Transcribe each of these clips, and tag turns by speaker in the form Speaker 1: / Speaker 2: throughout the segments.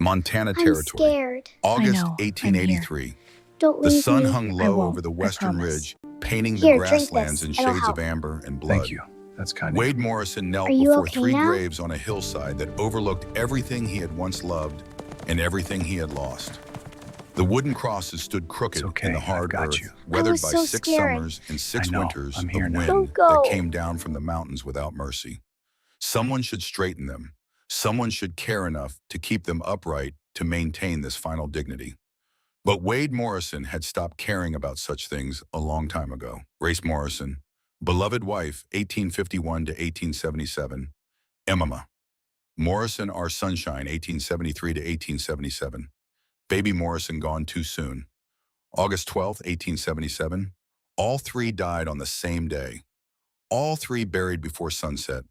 Speaker 1: Montana
Speaker 2: I'm
Speaker 1: Territory,
Speaker 2: scared.
Speaker 1: August
Speaker 3: know, I'm here.
Speaker 1: 1883.
Speaker 2: Don't
Speaker 1: The
Speaker 2: leave
Speaker 1: sun
Speaker 2: me.
Speaker 1: hung
Speaker 3: I
Speaker 1: low
Speaker 3: won't,
Speaker 1: over the
Speaker 3: I
Speaker 1: western
Speaker 3: promise.
Speaker 1: ridge, painting the
Speaker 2: Here, drink
Speaker 1: grasslands
Speaker 2: this.
Speaker 1: in
Speaker 2: It'll
Speaker 1: shades
Speaker 2: help.
Speaker 1: of amber and blood.
Speaker 4: Thank you. That's kind of
Speaker 1: Wade
Speaker 4: you.
Speaker 1: Morrison
Speaker 2: Are
Speaker 1: knelt
Speaker 2: you
Speaker 1: before
Speaker 2: okay
Speaker 1: 3
Speaker 2: now?
Speaker 1: graves on a hillside that overlooked everything he had once loved and everything he had lost. The wooden crosses stood crooked
Speaker 4: It's okay,
Speaker 1: in the
Speaker 4: I've
Speaker 1: hard
Speaker 4: got
Speaker 1: earth,
Speaker 4: you.
Speaker 1: weathered
Speaker 2: was
Speaker 1: by
Speaker 2: so
Speaker 1: 6
Speaker 2: scared.
Speaker 1: summers and 6
Speaker 4: I know,
Speaker 1: winters
Speaker 4: I'm
Speaker 1: of
Speaker 4: here now.
Speaker 1: wind
Speaker 2: Don't go.
Speaker 1: that came down from the mountains without mercy. Someone should straighten them. Someone should care enough to keep them upright to maintain this final dignity. But Wade Morrison had stopped caring about such things a long time ago. Grace Morrison, beloved wife, 1851 to 1877. Emma Morrison, our sunshine, 1873 to 1877. Baby Morrison gone too soon. August 12th, 1877. All 3 died on the same day. All 3 buried before sunset.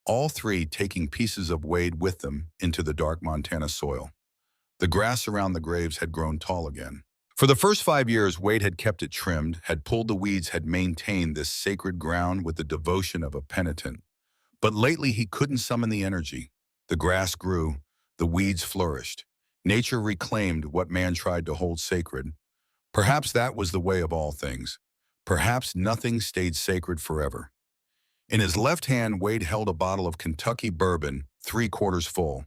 Speaker 1: All 3 taking pieces of Wade with them into the dark Montana soil. The grass around the graves had grown tall again. For the first 5 years, Wade had kept it trimmed, had pulled the weeds, had maintained this sacred ground with the devotion of a penitent. But lately he couldn't summon the energy. The grass grew, the weeds flourished. Nature reclaimed what man tried to hold sacred. Perhaps that was the way of all things. Perhaps nothing stayed sacred forever. In his left hand, Wade held a bottle of Kentucky bourbon, 3/4 full.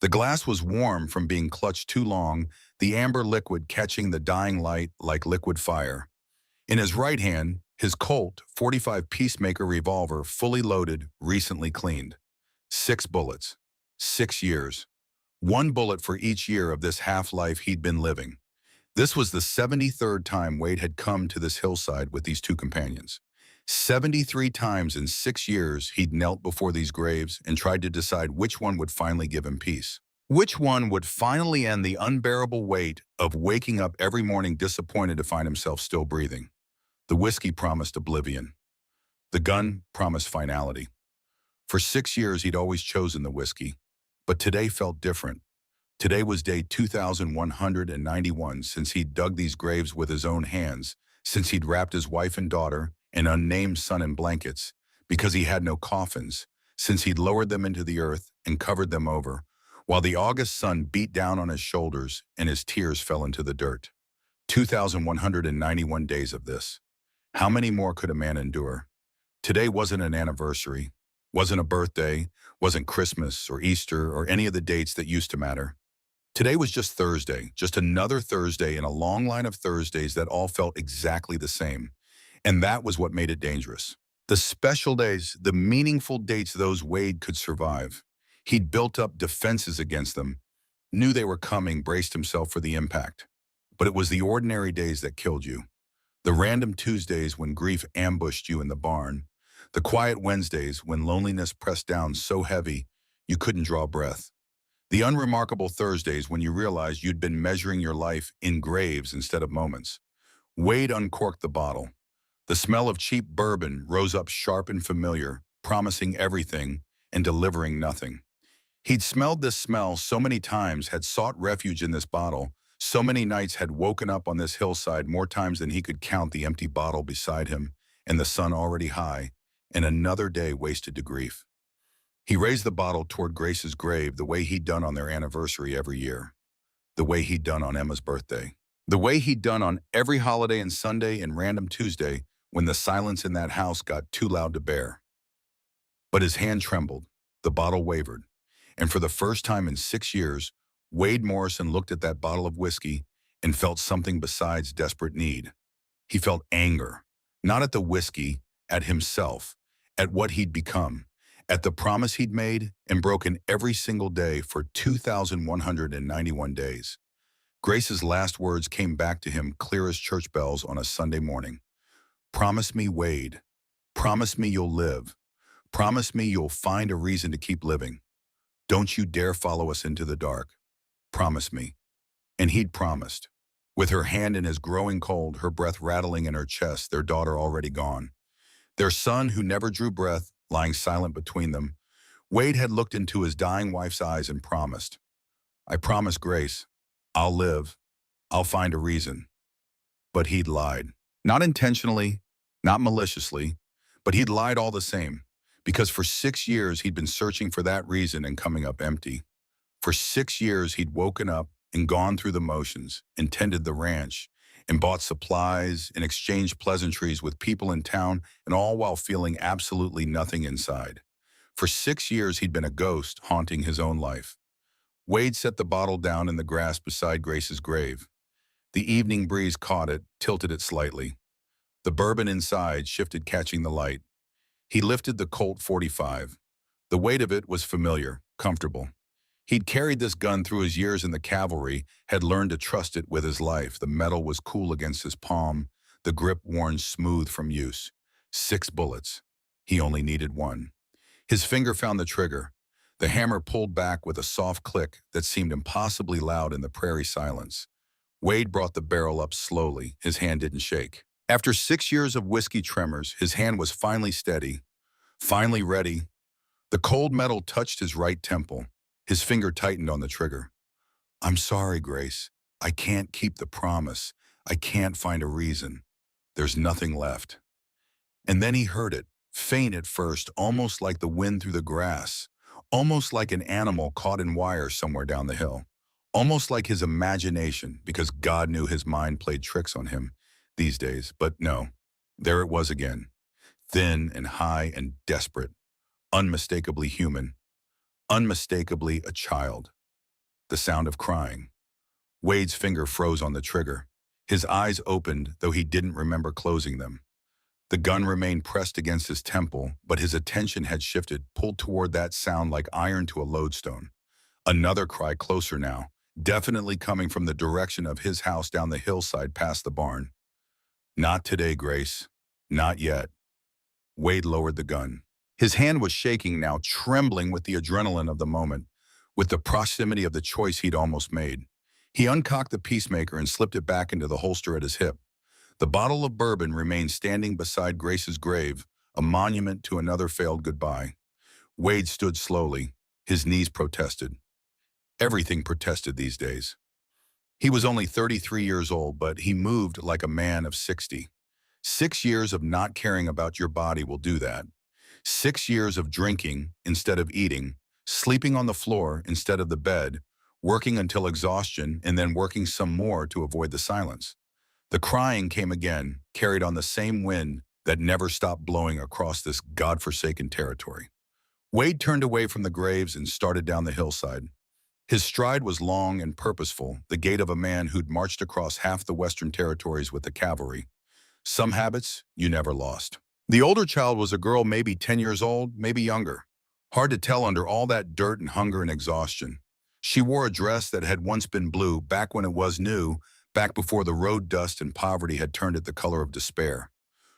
Speaker 1: The glass was warm from being clutched too long, the amber liquid catching the dying light like liquid fire. In his right hand, his Colt .45 Peacemaker revolver, fully loaded, recently cleaned. 6 bullets. 6 years. 1 bullet for each year of this half-life he'd been living. This was the 73rd time Wade had come to this hillside with these 2 companions. 73 times in 6 years he'd knelt before these graves and tried to decide which one would finally give him peace. Which one would finally end the unbearable weight of waking up every morning disappointed to find himself still breathing. The whiskey promised oblivion. The gun promised finality. For 6 years he'd always chosen the whiskey, but today felt different. Today was day 2191 since he'd dug these graves with his own hands, since he'd wrapped his wife and daughter and unnamed son in blankets, because he had no coffins, since he'd lowered them into the earth and covered them over, while the August sun beat down on his shoulders and his tears fell into the dirt. 2191 days of this. How many more could a man endure? Today wasn't an anniversary, wasn't a birthday, wasn't Christmas or Easter or any of the dates that used to matter. Today was just Thursday, just another Thursday in a long line of Thursdays that all felt exactly the same. And that was what made it dangerous. The special days, the meaningful dates those Wade could survive. He'd built up defenses against them, knew they were coming, braced himself for the impact. But it was the ordinary days that killed you. The random Tuesdays when grief ambushed you in the barn. The quiet Wednesdays when loneliness pressed down so heavy you couldn't draw breath. The unremarkable Thursdays when you realized you'd been measuring your life in graves instead of moments. Wade uncorked the bottle. The smell of cheap bourbon rose up sharp and familiar, promising everything and delivering nothing. He'd smelled this smell so many times, had sought refuge in this bottle, so many nights had woken up on this hillside more times than he could count, the empty bottle beside him and the sun already high, and another day wasted to grief. He raised the bottle toward Grace's grave the way he'd done on their anniversary every year, the way he'd done on Emma's birthday, the way he'd done on every holiday and Sunday and random Tuesday when the silence in that house got too loud to bear. But his hand trembled, the bottle wavered, and for the first time in 6 years, Wade Morrison looked at that bottle of whiskey and felt something besides desperate need. He felt anger, not at the whiskey, at himself, at what he'd become, at the promise he'd made and broken every single day for 2191 days. Grace's last words came back to him clear as church bells on a Sunday morning. Promise me, Wade. Promise me you'll live. Promise me you'll find a reason to keep living. Don't you dare follow us into the dark. Promise me. And he'd promised. With her hand in his growing cold, her breath rattling in her chest, their daughter already gone. Their son, who never drew breath, lying silent between them. Wade had looked into his dying wife's eyes and promised. I promise, Grace, I'll live. I'll find a reason. But he'd lied. Not intentionally, not maliciously, but he'd lied all the same, because for 6 years he'd been searching for that reason and coming up empty. For 6 years, he'd woken up and gone through the motions, and tended the ranch, and bought supplies, and exchanged pleasantries with people in town, and all while feeling absolutely nothing inside. For 6 years, he'd been a ghost haunting his own life. Wade set the bottle down in the grass beside Grace's grave. The evening breeze caught it, tilted it slightly. The bourbon inside shifted, catching the light. He lifted the Colt 45. The weight of it was familiar, comfortable. He'd carried this gun through his years in the cavalry, had learned to trust it with his life. The metal was cool against his palm, the grip worn smooth from use. 6 bullets. He only needed one. His finger found the trigger. The hammer pulled back with a soft click that seemed impossibly loud in the prairie silence. Wade brought the barrel up slowly. His hand didn't shake. After 6 years of whiskey tremors, his hand was finally steady, finally ready. The cold metal touched his right temple. His finger tightened on the trigger. "I'm sorry, Grace. I can't keep the promise. I can't find a reason. There's nothing left." And then he heard it, faint at first, almost like the wind through the grass, almost like an animal caught in wire somewhere down the hill, almost like his imagination, because God knew his mind played tricks on him these days. But no, there it was again, thin and high and desperate, unmistakably human, unmistakably a child. The sound of crying. Wade's finger froze on the trigger. His eyes opened, though he didn't remember closing them. The gun remained pressed against his temple, but his attention had shifted, pulled toward that sound like iron to a lodestone. Another cry, closer now, definitely coming from the direction of his house down the hillside past the barn. "Not today, Grace. Not yet." Wade lowered the gun. His hand was shaking now, trembling with the adrenaline of the moment, with the proximity of the choice he'd almost made. He uncocked the peacemaker and slipped it back into the holster at his hip. The bottle of bourbon remained standing beside Grace's grave, a monument to another failed goodbye. Wade stood slowly. His knees protested. Everything protested these days. He was only 33 years old, but he moved like a man of 60. 6 years of not caring about your body will do that. 6 years of drinking instead of eating, sleeping on the floor instead of the bed, working until exhaustion, and then working some more to avoid the silence. The crying came again, carried on the same wind that never stopped blowing across this godforsaken territory. Wade turned away from the graves and started down the hillside. His stride was long and purposeful, the gait of a man who'd marched across half the Western territories with the cavalry. Some habits you never lost. The older child was a girl, maybe 10 years old, maybe younger. Hard to tell under all that dirt and hunger and exhaustion. She wore a dress that had once been blue, back when it was new, back before the road dust and poverty had turned it the color of despair.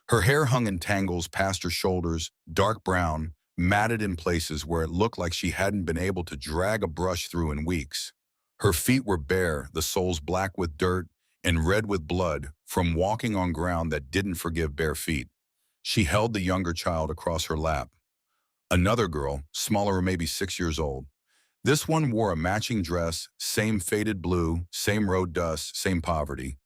Speaker 1: Her hair hung in tangles past her shoulders, dark brown, matted in places where it looked like she hadn't been able to drag a brush through in weeks. Her feet were bare, the soles black with dirt and red with blood from walking on ground that didn't forgive bare feet. She held the younger child across her lap. Another girl, smaller, maybe 6 years old. This one wore a matching dress, same faded blue, same road dust, same poverty.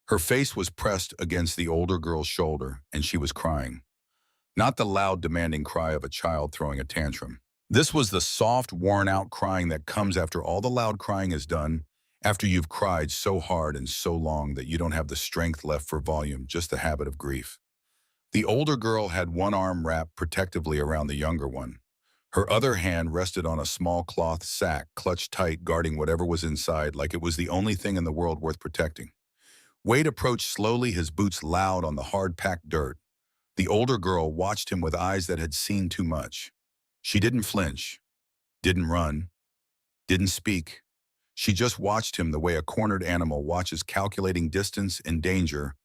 Speaker 1: Her face was pressed against the older girl's shoulder, and she was crying. Not the loud, demanding cry of a child throwing a tantrum. This was the soft, worn-out crying that comes after all the loud crying is done, after you've cried so hard and so long that you don't have the strength left for volume, just the habit of grief. The older girl had one arm wrapped protectively around the younger one. Her other hand rested on a small cloth sack, clutched tight, guarding whatever was inside like it was the only thing in the world worth protecting. Wade approached slowly, his boots loud on the hard-packed dirt. The older girl watched him with eyes that had seen too much. She didn't flinch, didn't run, didn't speak. She just watched him the way a cornered animal watches, calculating distance and danger,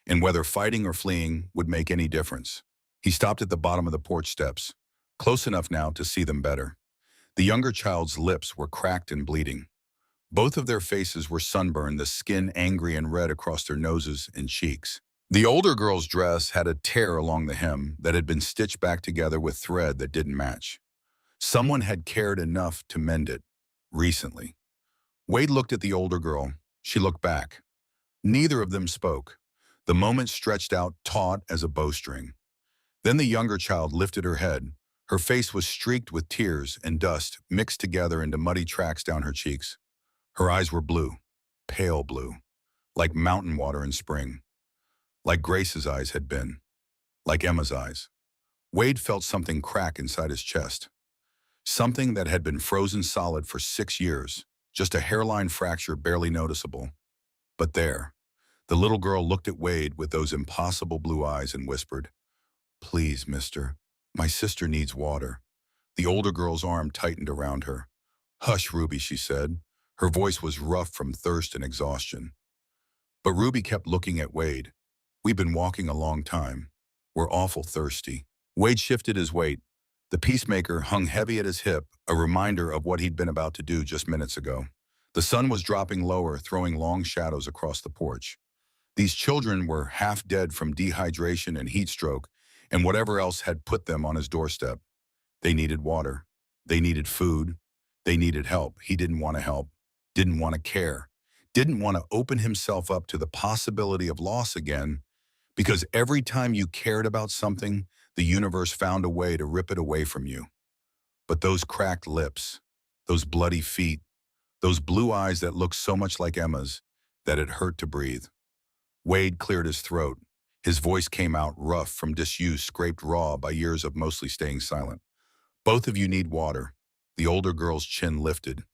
Speaker 1: and whether fighting or fleeing would make any difference. He stopped at the bottom of the porch steps, close enough now to see them better. The younger child's lips were cracked and bleeding. Both of their faces were sunburned, the skin angry and red across their noses and cheeks. The older girl's dress had a tear along the hem that had been stitched back together with thread that didn't match. Someone had cared enough to mend it, recently. Wade looked at the older girl. She looked back. Neither of them spoke. The moment stretched out, taut as a bowstring. Then the younger child lifted her head. Her face was streaked with tears and dust mixed together into muddy tracks down her cheeks. Her eyes were blue, pale blue, like mountain water in spring, like Grace's eyes had been, like Emma's eyes. Wade felt something crack inside his chest, something that had been frozen solid for 6 years, just a hairline fracture barely noticeable. But there, the little girl looked at Wade with those impossible blue eyes and whispered, "Please, mister, my sister needs water." The older girl's arm tightened around her. "Hush, Ruby," she said. Her voice was rough from thirst and exhaustion. But Ruby kept looking at Wade. "We've been walking a long time. We're awful thirsty." Wade shifted his weight. The peacemaker hung heavy at his hip, a reminder of what he'd been about to do just minutes ago. The sun was dropping lower, throwing long shadows across the porch. These children were half dead from dehydration and heat stroke, and whatever else had put them on his doorstep. They needed water. They needed food. They needed help. He didn't want to help, didn't want to care, didn't want to open himself up to the possibility of loss again, because every time you cared about something, the universe found a way to rip it away from you. But those cracked lips, those bloody feet, those blue eyes that looked so much like Emma's, that it hurt to breathe. Wade cleared his throat. His voice came out rough from disuse scraped raw by years of mostly staying silent. "Both of you need water." The older girl's chin lifted.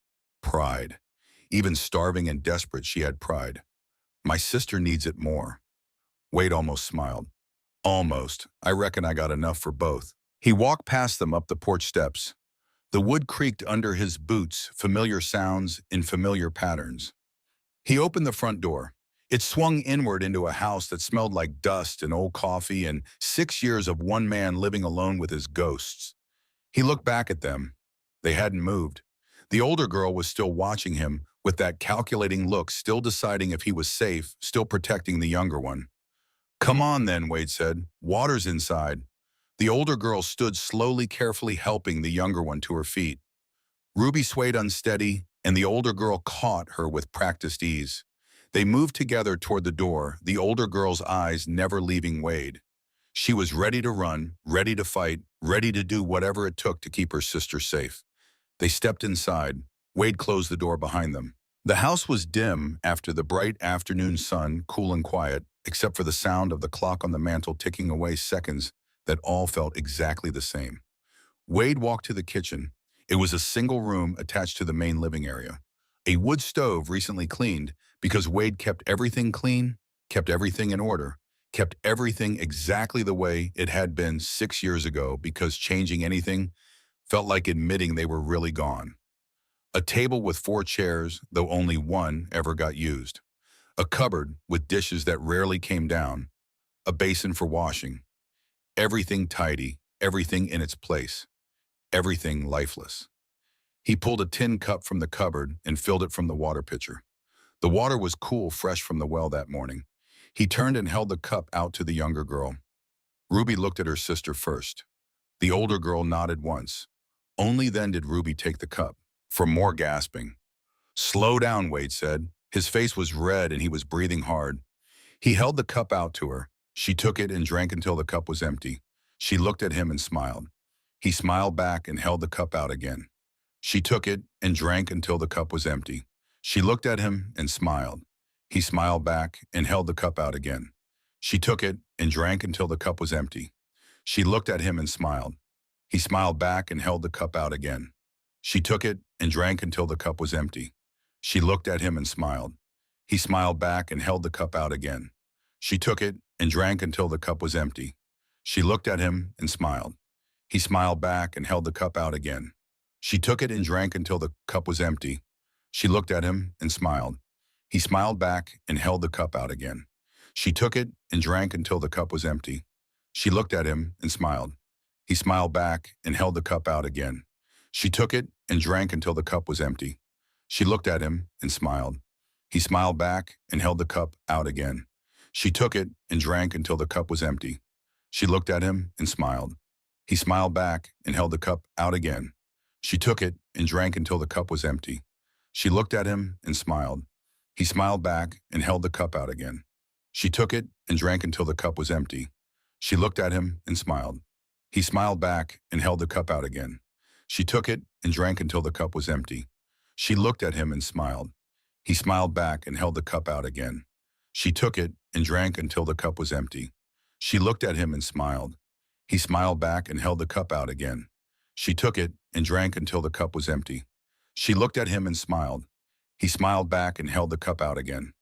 Speaker 1: Pride. Even starving and desperate, she had pride. "My sister needs it more." Wade almost smiled. "Almost. I reckon I got enough for both." He walked past them up the porch steps. The wood creaked under his boots, familiar sounds in familiar patterns. He opened the front door. It swung inward into a house that smelled like dust and old coffee and 6 years of one man living alone with his ghosts. He looked back at them. They hadn't moved. The older girl was still watching him with that calculating look, still deciding if he was safe, still protecting the younger one. "Come on then," Wade said. "Water's inside." The older girl stood slowly, carefully helping the younger one to her feet. Ruby swayed unsteady, and the older girl caught her with practiced ease. They moved together toward the door, the older girl's eyes never leaving Wade. She was ready to run, ready to fight, ready to do whatever it took to keep her sister safe. They stepped inside. Wade closed the door behind them. The house was dim after the bright afternoon sun, cool and quiet, except for the sound of the clock on the mantel ticking away seconds that all felt exactly the same. Wade walked to the kitchen. It was a single room attached to the main living area. A wood stove recently cleaned, because Wade kept everything clean, kept everything in order, kept everything exactly the way it had been 6 years ago, because changing anything felt like admitting they were really gone. A table with 4 chairs, though only one ever got used. A cupboard with dishes that rarely came down. A basin for washing. Everything tidy, everything in its place. Everything lifeless. He pulled a tin cup from the cupboard and filled it from the water pitcher. The water was cool, fresh from the well that morning. He turned and held the cup out to the younger girl. Ruby looked at her sister first. The older girl nodded once. Only then did Ruby take the cup, for more gasping. "Slow down," Wade said. His face was red and he was breathing hard. He held the cup out to her. She took it and drank until the cup was empty. She looked at him and smiled. He smiled back and held the cup out again. She took it and drank until the cup was empty. She looked at him and smiled. He smiled back and held the cup out again. She took it and drank until the cup was empty. She looked at him and smiled. He smiled back and held the cup out again. She took it and drank until the cup was empty. She looked at him and smiled. He smiled back and held the cup out again. She took it and drank until the cup was empty. She looked at him and smiled. He smiled back and held the cup out again. She took it and drank until the cup was empty. She looked at him and smiled. He smiled back and held the cup out again. She took it and drank until the cup was empty. She looked at him and smiled. He smiled back and held the cup out again. She took it and drank until the cup was empty. She looked at him and smiled. He smiled back and held the cup out again. She took it and drank until the cup was empty. She looked at him and smiled. He smiled back and held the cup out again. She took it and drank until the cup was empty. She looked at him and smiled. He smiled back and held the cup out again. She took it and drank until the cup was empty. She looked at him and smiled. He smiled back and held the cup out again. She took it and drank until the cup was empty. She looked at him and smiled. He smiled back and held the cup out again. She took it and drank until the cup was empty. She looked at him and smiled. He smiled back and held the cup out again. She took it and drank until the cup was empty. She looked at him and smiled. He smiled back and held the cup out again.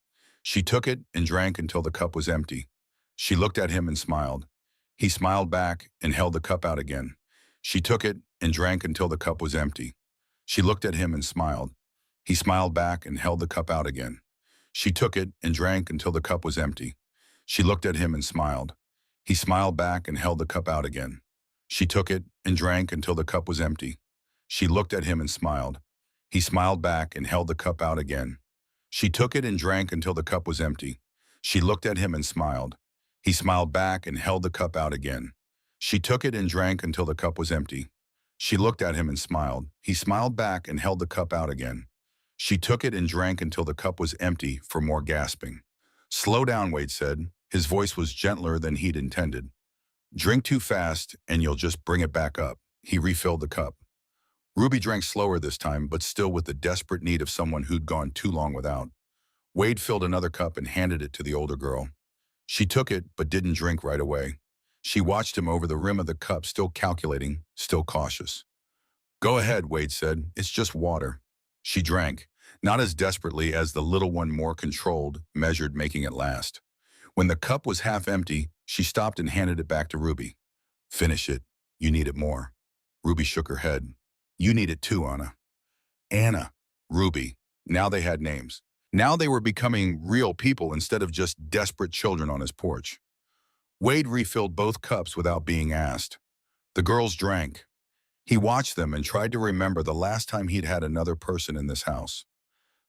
Speaker 1: She took it and drank until the cup was empty. She looked at him and smiled. He smiled back and held the cup out again. She took it and drank until the cup was empty. She looked at him and smiled. He smiled back and held the cup out again. She took it and drank until the cup was empty. She looked at him and smiled. He smiled back and held the cup out again. She took it and drank until the cup was empty. She looked at him and smiled. He smiled back and held the cup out again. She took it and drank until the cup was empty. She looked at him and smiled. He smiled back and held the cup out again. She took it and drank until the cup was empty. She looked at him and smiled. He smiled back and held the cup out again. She took it and drank until the cup was empty for more gasping. "Slow down," Wade said. His voice was gentler than he'd intended. "Drink too fast and you'll just bring it back up." He refilled the cup. Ruby drank slower this time, but still with the desperate need of someone who'd gone too long without. Wade filled another cup and handed it to the older girl. She took it, but didn't drink right away. She watched him over the rim of the cup, still calculating, still cautious. "Go ahead," Wade said. "It's just water." She drank, not as desperately as the little one, more controlled, measured, making it last. When the cup was half empty, she stopped and handed it back to Ruby. "Finish it. You need it more." Ruby shook her head. "You need it too, Anna." Anna, Ruby. Now they had names. Now they were becoming real people instead of just desperate children on his porch. Wade refilled both cups without being asked. The girls drank. He watched them and tried to remember the last time he'd had another person in this house.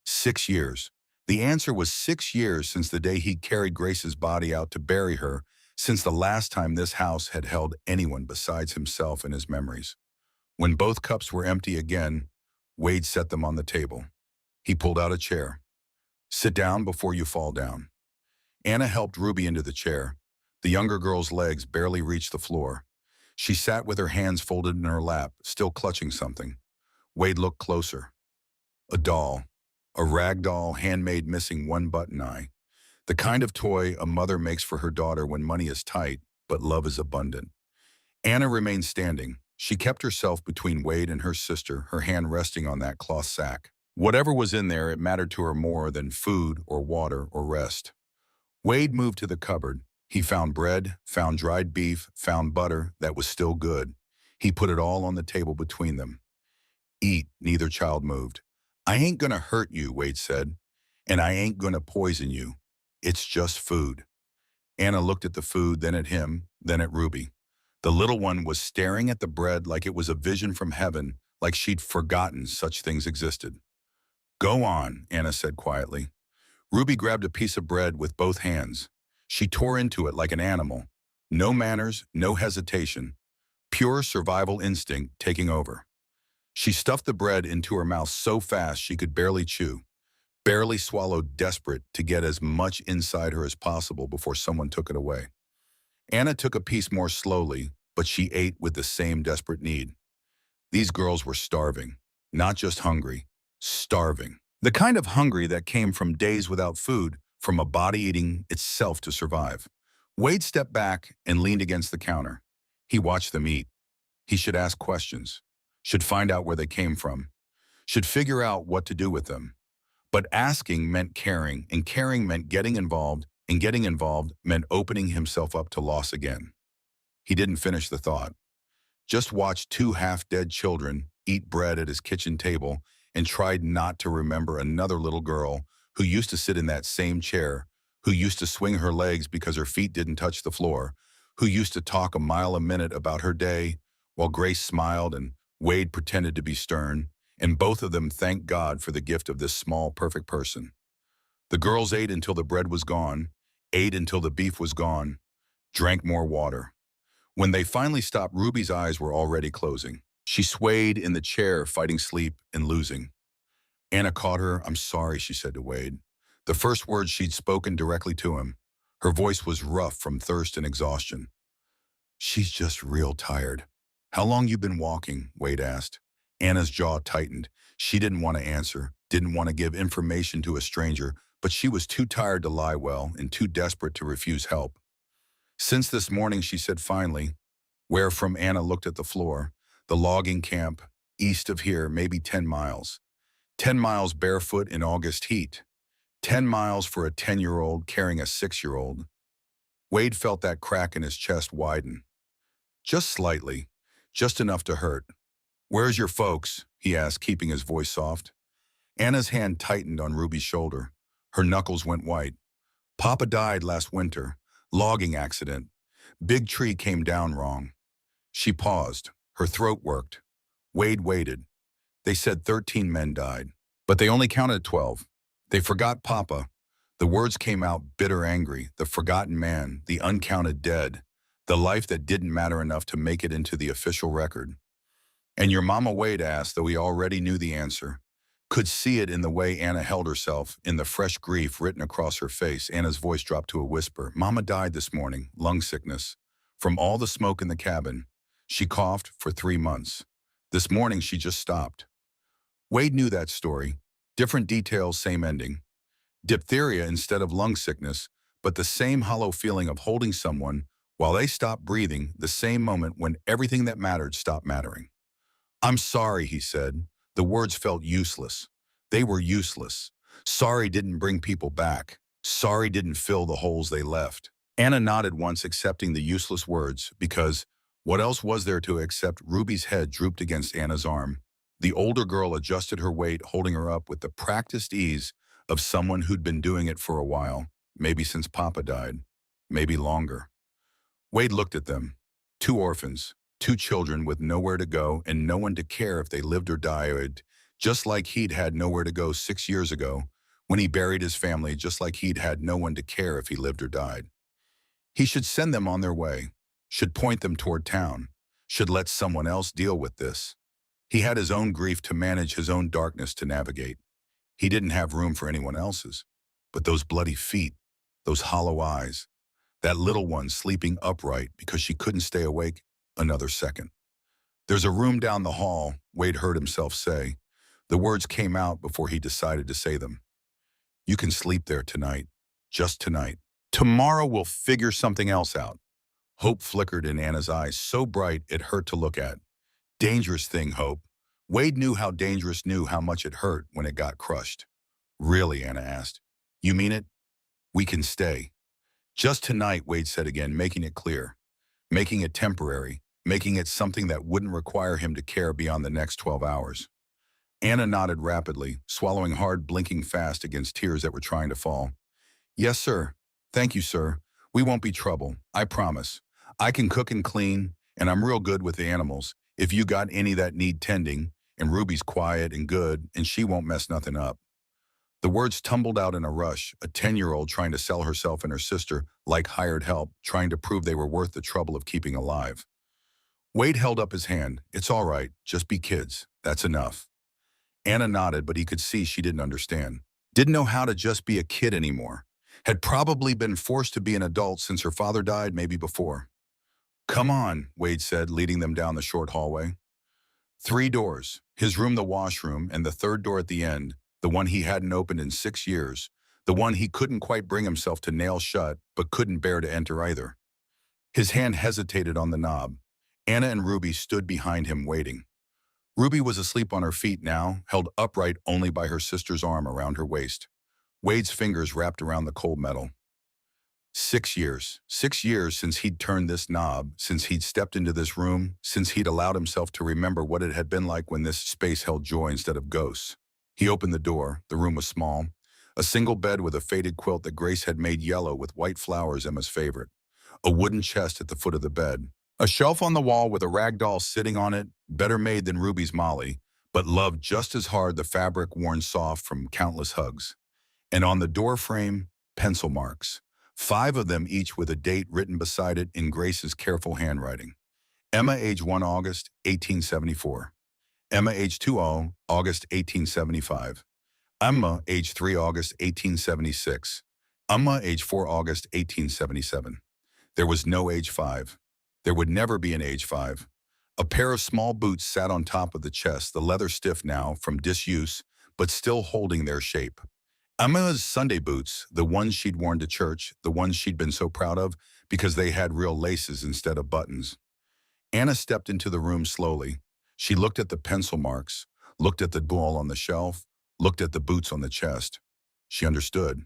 Speaker 1: 6 years. The answer was 6 years since the day he carried Grace's body out to bury her, since the last time this house had held anyone besides himself in his memories. When both cups were empty again, Wade set them on the table. He pulled out a chair. "Sit down before you fall down." Anna helped Ruby into the chair. The younger girl's legs barely reached the floor. She sat with her hands folded in her lap, still clutching something. Wade looked closer. A doll. A rag doll, handmade, missing one button eye. The kind of toy a mother makes for her daughter when money is tight, but love is abundant. Anna remained standing. She kept herself between Wade and her sister, her hand resting on that cloth sack. Whatever was in there, it mattered to her more than food or water or rest. Wade moved to the cupboard. He found bread, found dried beef, found butter that was still good. He put it all on the table between them. "Eat," neither child moved. "I ain't gonna hurt you," Wade said, "and I ain't gonna poison you. It's just food." Anna looked at the food, then at him, then at Ruby. The little one was staring at the bread like it was a vision from heaven, like she'd forgotten such things existed. "Go on," Anna said quietly. Ruby grabbed a piece of bread with both hands. She tore into it like an animal. No manners, no hesitation. Pure survival instinct taking over. She stuffed the bread into her mouth so fast she could barely chew, barely swallow, desperate to get as much inside her as possible before someone took it away. Anna took a piece more slowly, but she ate with the same desperate need. These girls were starving, not just hungry, starving. The kind of hungry that came from days without food, from a body eating itself to survive. Wade stepped back and leaned against the counter. He watched them eat. He should ask questions, should find out where they came from, should figure out what to do with them. But asking meant caring, and caring meant getting involved, and getting involved meant opening himself up to loss again. He didn't finish the thought. Just watched two half-dead children eat bread at his kitchen table and tried not to remember another little girl who used to sit in that same chair, who used to swing her legs because her feet didn't touch the floor, who used to talk a mile a minute about her day, while Grace smiled and Wade pretended to be stern, and both of them thanked God for the gift of this small, perfect person. The girls ate until the bread was gone, ate until the beef was gone, drank more water. When they finally stopped, Ruby's eyes were already closing. She swayed in the chair, fighting sleep and losing. Anna caught her. "I'm sorry," she said to Wade. The first words she'd spoken directly to him. Her voice was rough from thirst and exhaustion. She's just real tired. How long you been walking? Wade asked. Anna's jaw tightened. She didn't want to answer, didn't want to give information to a stranger, but she was too tired to lie well and too desperate to refuse help. Since this morning, she said finally, where from Anna looked at the floor, the logging camp, east of here, maybe 10 miles. 10 miles barefoot in August heat. 10 miles for a 10-year-old carrying a 6-year-old. Wade felt that crack in his chest widen. Just slightly, just enough to hurt. Where's your folks? He asked, keeping his voice soft. Anna's hand tightened on Ruby's shoulder. Her knuckles went white. Papa died last winter. Logging accident. Big tree came down wrong. She paused. Her throat worked. Wade waited. They said 13 men died, but they only counted 12. They forgot Papa. The words came out bitter angry, the forgotten man, the uncounted dead, the life that didn't matter enough to make it into the official record. And your mama, Wade asked, though he already knew the answer. Could see it in the way Anna held herself, in the fresh grief written across her face. Anna's voice dropped to a whisper. Mama died this morning, lung sickness. From all the smoke in the cabin. She coughed for 3 months. This morning she just stopped. Wade knew that story. Different details, same ending. Diphtheria instead of lung sickness, but the same hollow feeling of holding someone while they stopped breathing, the same moment when everything that mattered stopped mattering. I'm sorry, he said. The words felt useless. They were useless. Sorry didn't bring people back. Sorry didn't fill the holes they left. Anna nodded once, accepting the useless words, because what else was there to accept? Ruby's head drooped against Anna's arm. The older girl adjusted her weight, holding her up with the practiced ease of someone who'd been doing it for a while, maybe since Papa died, maybe longer. Wade looked at them. 2 orphans, 2 children with nowhere to go and no one to care if they lived or died, just like he'd had nowhere to go 6 years ago when he buried his family, just like he'd had no one to care if he lived or died. He should send them on their way, should point them toward town, should let someone else deal with this. He had his own grief to manage, his own darkness to navigate. He didn't have room for anyone else's. But those bloody feet, those hollow eyes, that little one sleeping upright because she couldn't stay awake another second. There's a room down the hall, Wade heard himself say. The words came out before he decided to say them. You can sleep there tonight, just tonight. Tomorrow we'll figure something else out. Hope flickered in Anna's eyes, so bright it hurt to look at. Dangerous thing, hope. Wade knew how dangerous, knew how much it hurt when it got crushed. Really, Anna asked. You mean it? We can stay. Just tonight, Wade said again, making it clear. Making it temporary, making it something that wouldn't require him to care beyond the next 12 hours. Anna nodded rapidly, swallowing hard, blinking fast against tears that were trying to fall. Yes, sir. Thank you, sir. We won't be trouble, I promise. I can cook and clean, and I'm real good with the animals. If you got any that need tending, and Ruby's quiet and good, and she won't mess nothing up. The words tumbled out in a rush, a 10-year-old trying to sell herself and her sister like hired help, trying to prove they were worth the trouble of keeping alive. Wade held up his hand. It's all right, just be kids. That's enough. Anna nodded, but he could see she didn't understand. Didn't know how to just be a kid anymore. Had probably been forced to be an adult since her father died, maybe before. Come on, Wade said, leading them down the short hallway. 3 doors, his room, the washroom, and the 3rd door at the end, the one he hadn't opened in 6 years, the one he couldn't quite bring himself to nail shut, but couldn't bear to enter either. His hand hesitated on the knob. Anna and Ruby stood behind him, waiting. Ruby was asleep on her feet now, held upright only by her sister's arm around her waist. Wade's fingers wrapped around the cold metal. 6 years. 6 years since he'd turned this knob, since he'd stepped into this room, since he'd allowed himself to remember what it had been like when this space held joy instead of ghosts. He opened the door. The room was small. A single bed with a faded quilt that Grace had made yellow with white flowers, Emma's favorite. A wooden chest at the foot of the bed. A shelf on the wall with a rag doll sitting on it, better made than Ruby's Molly, but loved just as hard, the fabric worn soft from countless hugs. And on the door frame, pencil marks. 5 of them, each with a date written beside it in Grace's careful handwriting. Emma, age 1 August, 1874. Emma, age 2 August, 1875. Emma, age 3 August, 1876. Emma, age 4 August, 1877. There was no age 5. There would never be an age 5. A pair of small boots sat on top of the chest, the leather stiff now from disuse, but still holding their shape. Emma's Sunday boots, the ones she'd worn to church, the ones she'd been so proud of because they had real laces instead of buttons. Anna stepped into the room slowly. She looked at the pencil marks, looked at the ball on the shelf, looked at the boots on the chest. She understood.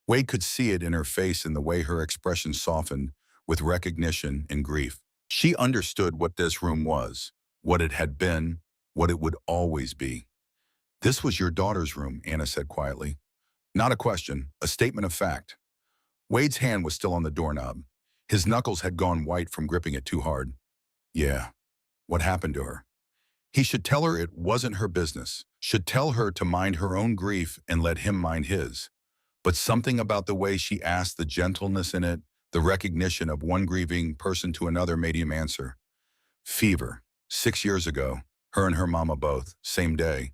Speaker 1: Wade could see it in her face and the way her expression softened with recognition and grief. She understood what this room was, what it had been, what it would always be. This was your daughter's room, Anna said quietly. Not a question, a statement of fact. Wade's hand was still on the doorknob. His knuckles had gone white from gripping it too hard. Yeah, what happened to her? He should tell her it wasn't her business, should tell her to mind her own grief and let him mind his. But something about the way she asked, the gentleness in it, the recognition of one grieving person to another made him answer. Fever. 6 years ago. Her and her mama both. Same day.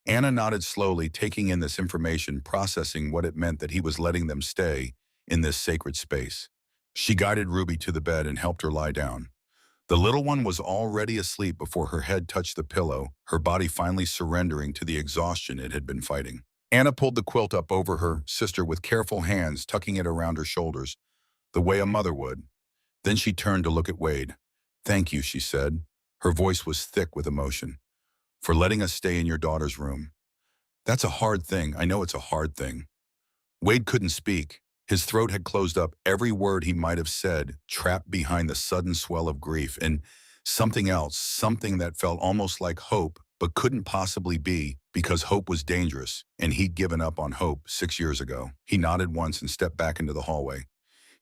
Speaker 1: Anna nodded slowly, taking in this information, processing what it meant that he was letting them stay in this sacred space. She guided Ruby to the bed and helped her lie down. The little one was already asleep before her head touched the pillow, her body finally surrendering to the exhaustion it had been fighting. Anna pulled the quilt up over her sister with careful hands, tucking it around her shoulders, the way a mother would. Then she turned to look at Wade. Thank you, she said. Her voice was thick with emotion. For letting us stay in your daughter's room. That's a hard thing. I know it's a hard thing. Wade couldn't speak. His throat had closed up, every word he might have said, trapped behind the sudden swell of grief, and something else, something that felt almost like hope, but couldn't possibly be, because hope was dangerous, and he'd given up on hope 6 years ago. He nodded once and stepped back into the hallway.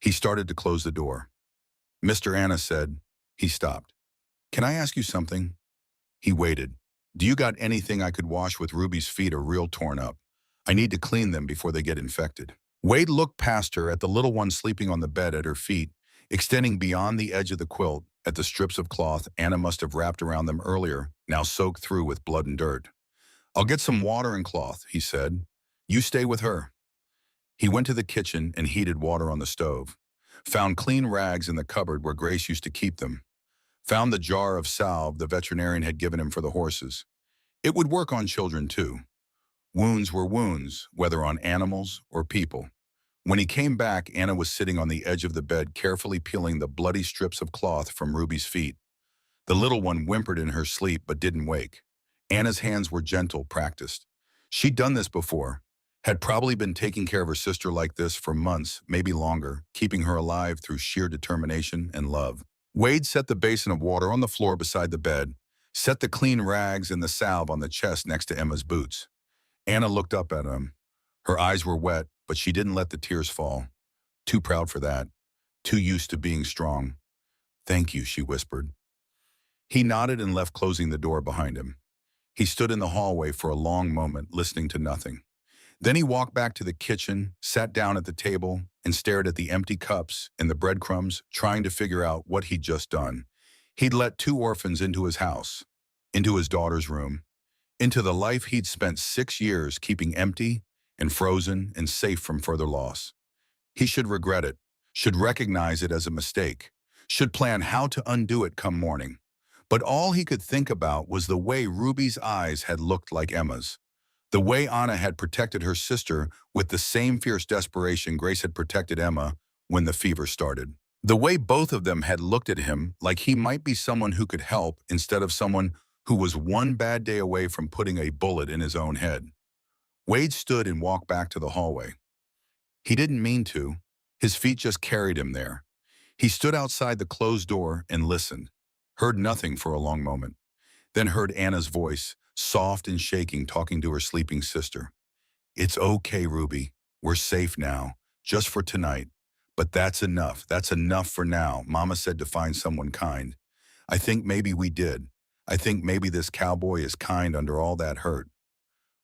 Speaker 1: He started to close the door. Mr. Anna said. He stopped. Can I ask you something? He waited. Do you got anything I could wash with Ruby's feet are real torn up? I need to clean them before they get infected. Wade looked past her at the little one sleeping on the bed at her feet, extending beyond the edge of the quilt, at the strips of cloth Anna must have wrapped around them earlier, now soaked through with blood and dirt. I'll get some water and cloth, he said. You stay with her. He went to the kitchen and heated water on the stove. Found clean rags in the cupboard where Grace used to keep them. Found the jar of salve the veterinarian had given him for the horses. It would work on children too. Wounds were wounds, whether on animals or people. When he came back, Anna was sitting on the edge of the bed, carefully peeling the bloody strips of cloth from Ruby's feet. The little one whimpered in her sleep but didn't wake. Anna's hands were gentle, practiced. She'd done this before, had probably been taking care of her sister like this for months, maybe longer, keeping her alive through sheer determination and love. Wade set the basin of water on the floor beside the bed, set the clean rags and the salve on the chest next to Emma's boots. Anna looked up at him. Her eyes were wet, but she didn't let the tears fall. Too proud for that. Too used to being strong. Thank you, she whispered. He nodded and left, closing the door behind him. He stood in the hallway for a long moment, listening to nothing. Then he walked back to the kitchen, sat down at the table, and stared at the empty cups and the breadcrumbs, trying to figure out what he'd just done. He'd let 2 orphans into his house, into his daughter's room, into the life he'd spent 6 years keeping empty and frozen and safe from further loss. He should regret it, should recognize it as a mistake, should plan how to undo it come morning. But all he could think about was the way Ruby's eyes had looked like Emma's. The way Anna had protected her sister with the same fierce desperation Grace had protected Emma when the fever started. The way both of them had looked at him like he might be someone who could help instead of someone who was one bad day away from putting a bullet in his own head. Wade stood and walked back to the hallway. He didn't mean to. His feet just carried him there. He stood outside the closed door and listened, heard nothing for a long moment, then heard Anna's voice, soft and shaking, talking to her sleeping sister. It's okay, Ruby. We're safe now, just for tonight. But that's enough. That's enough for now. Mama said to find someone kind. I think maybe we did. I think maybe this cowboy is kind under all that hurt.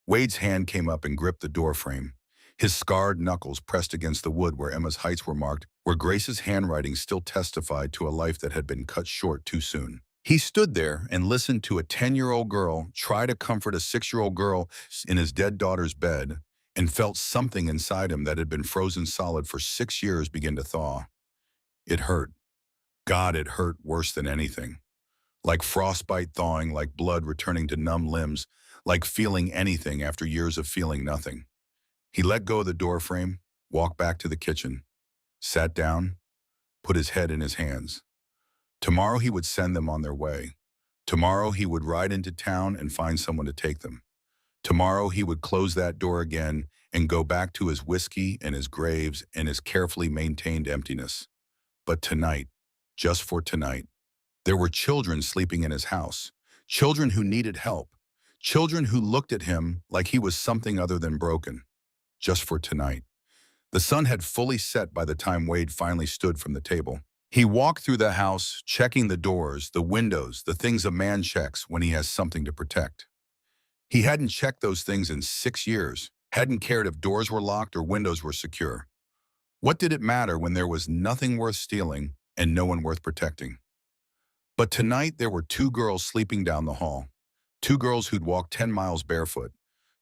Speaker 1: Wade's hand came up and gripped the doorframe. His scarred knuckles pressed against the wood where Emma's heights were marked, where Grace's handwriting still testified to a life that had been cut short too soon. He stood there and listened to a 10-year-old girl try to comfort a 6-year-old girl in his dead daughter's bed, and felt something inside him that had been frozen solid for 6 years begin to thaw. It hurt. God, it hurt worse than anything. Like frostbite thawing, like blood returning to numb limbs, like feeling anything after years of feeling nothing. He let go of the doorframe, walked back to the kitchen, sat down, put his head in his hands. Tomorrow he would send them on their way. Tomorrow he would ride into town and find someone to take them. Tomorrow he would close that door again and go back to his whiskey and his graves and his carefully maintained emptiness. But tonight, just for tonight, there were children sleeping in his house, children who needed help, children who looked at him like he was something other than broken. Just for tonight. The sun had fully set by the time Wade finally stood from the table. He walked through the house, checking the doors, the windows, the things a man checks when he has something to protect. He hadn't checked those things in 6 years, hadn't cared if doors were locked or windows were secure. What did it matter when there was nothing worth stealing and no one worth protecting? But tonight there were two girls sleeping down the hall, two girls who'd walked 10 miles barefoot,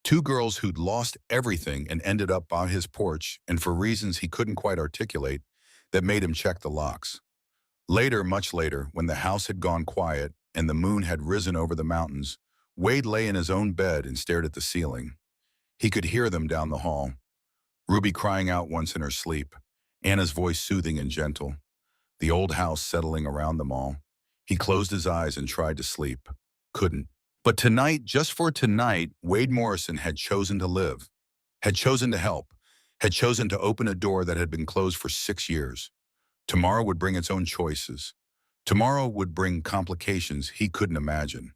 Speaker 1: two girls who'd lost everything and ended up by his porch, and for reasons he couldn't quite articulate, that made him check the locks. Later, much later, when the house had gone quiet and the moon had risen over the mountains, Wade lay in his own bed and stared at the ceiling. He could hear them down the hall. Ruby crying out once in her sleep, Anna's voice soothing and gentle, the old house settling around them all. He closed his eyes and tried to sleep. Couldn't. But tonight, just for tonight, Wade Morrison had chosen to live, had chosen to help, had chosen to open a door that had been closed for 6 years. Tomorrow would bring its own choices. Tomorrow would bring complications he couldn't imagine.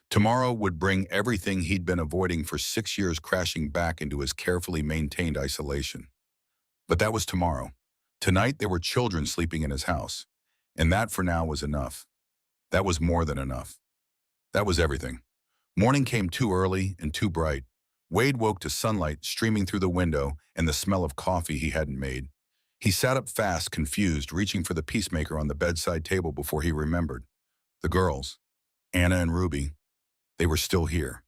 Speaker 1: Tomorrow would bring everything he'd been avoiding for 6 years crashing back into his carefully maintained isolation. But that was tomorrow. Tonight there were children sleeping in his house. And that for now was enough. That was more than enough. That was everything. Morning came too early and too bright. Wade woke to sunlight streaming through the window and the smell of coffee he hadn't made. He sat up fast, confused, reaching for the peacemaker on the bedside table before he remembered. The girls, Anna and Ruby, they were still here.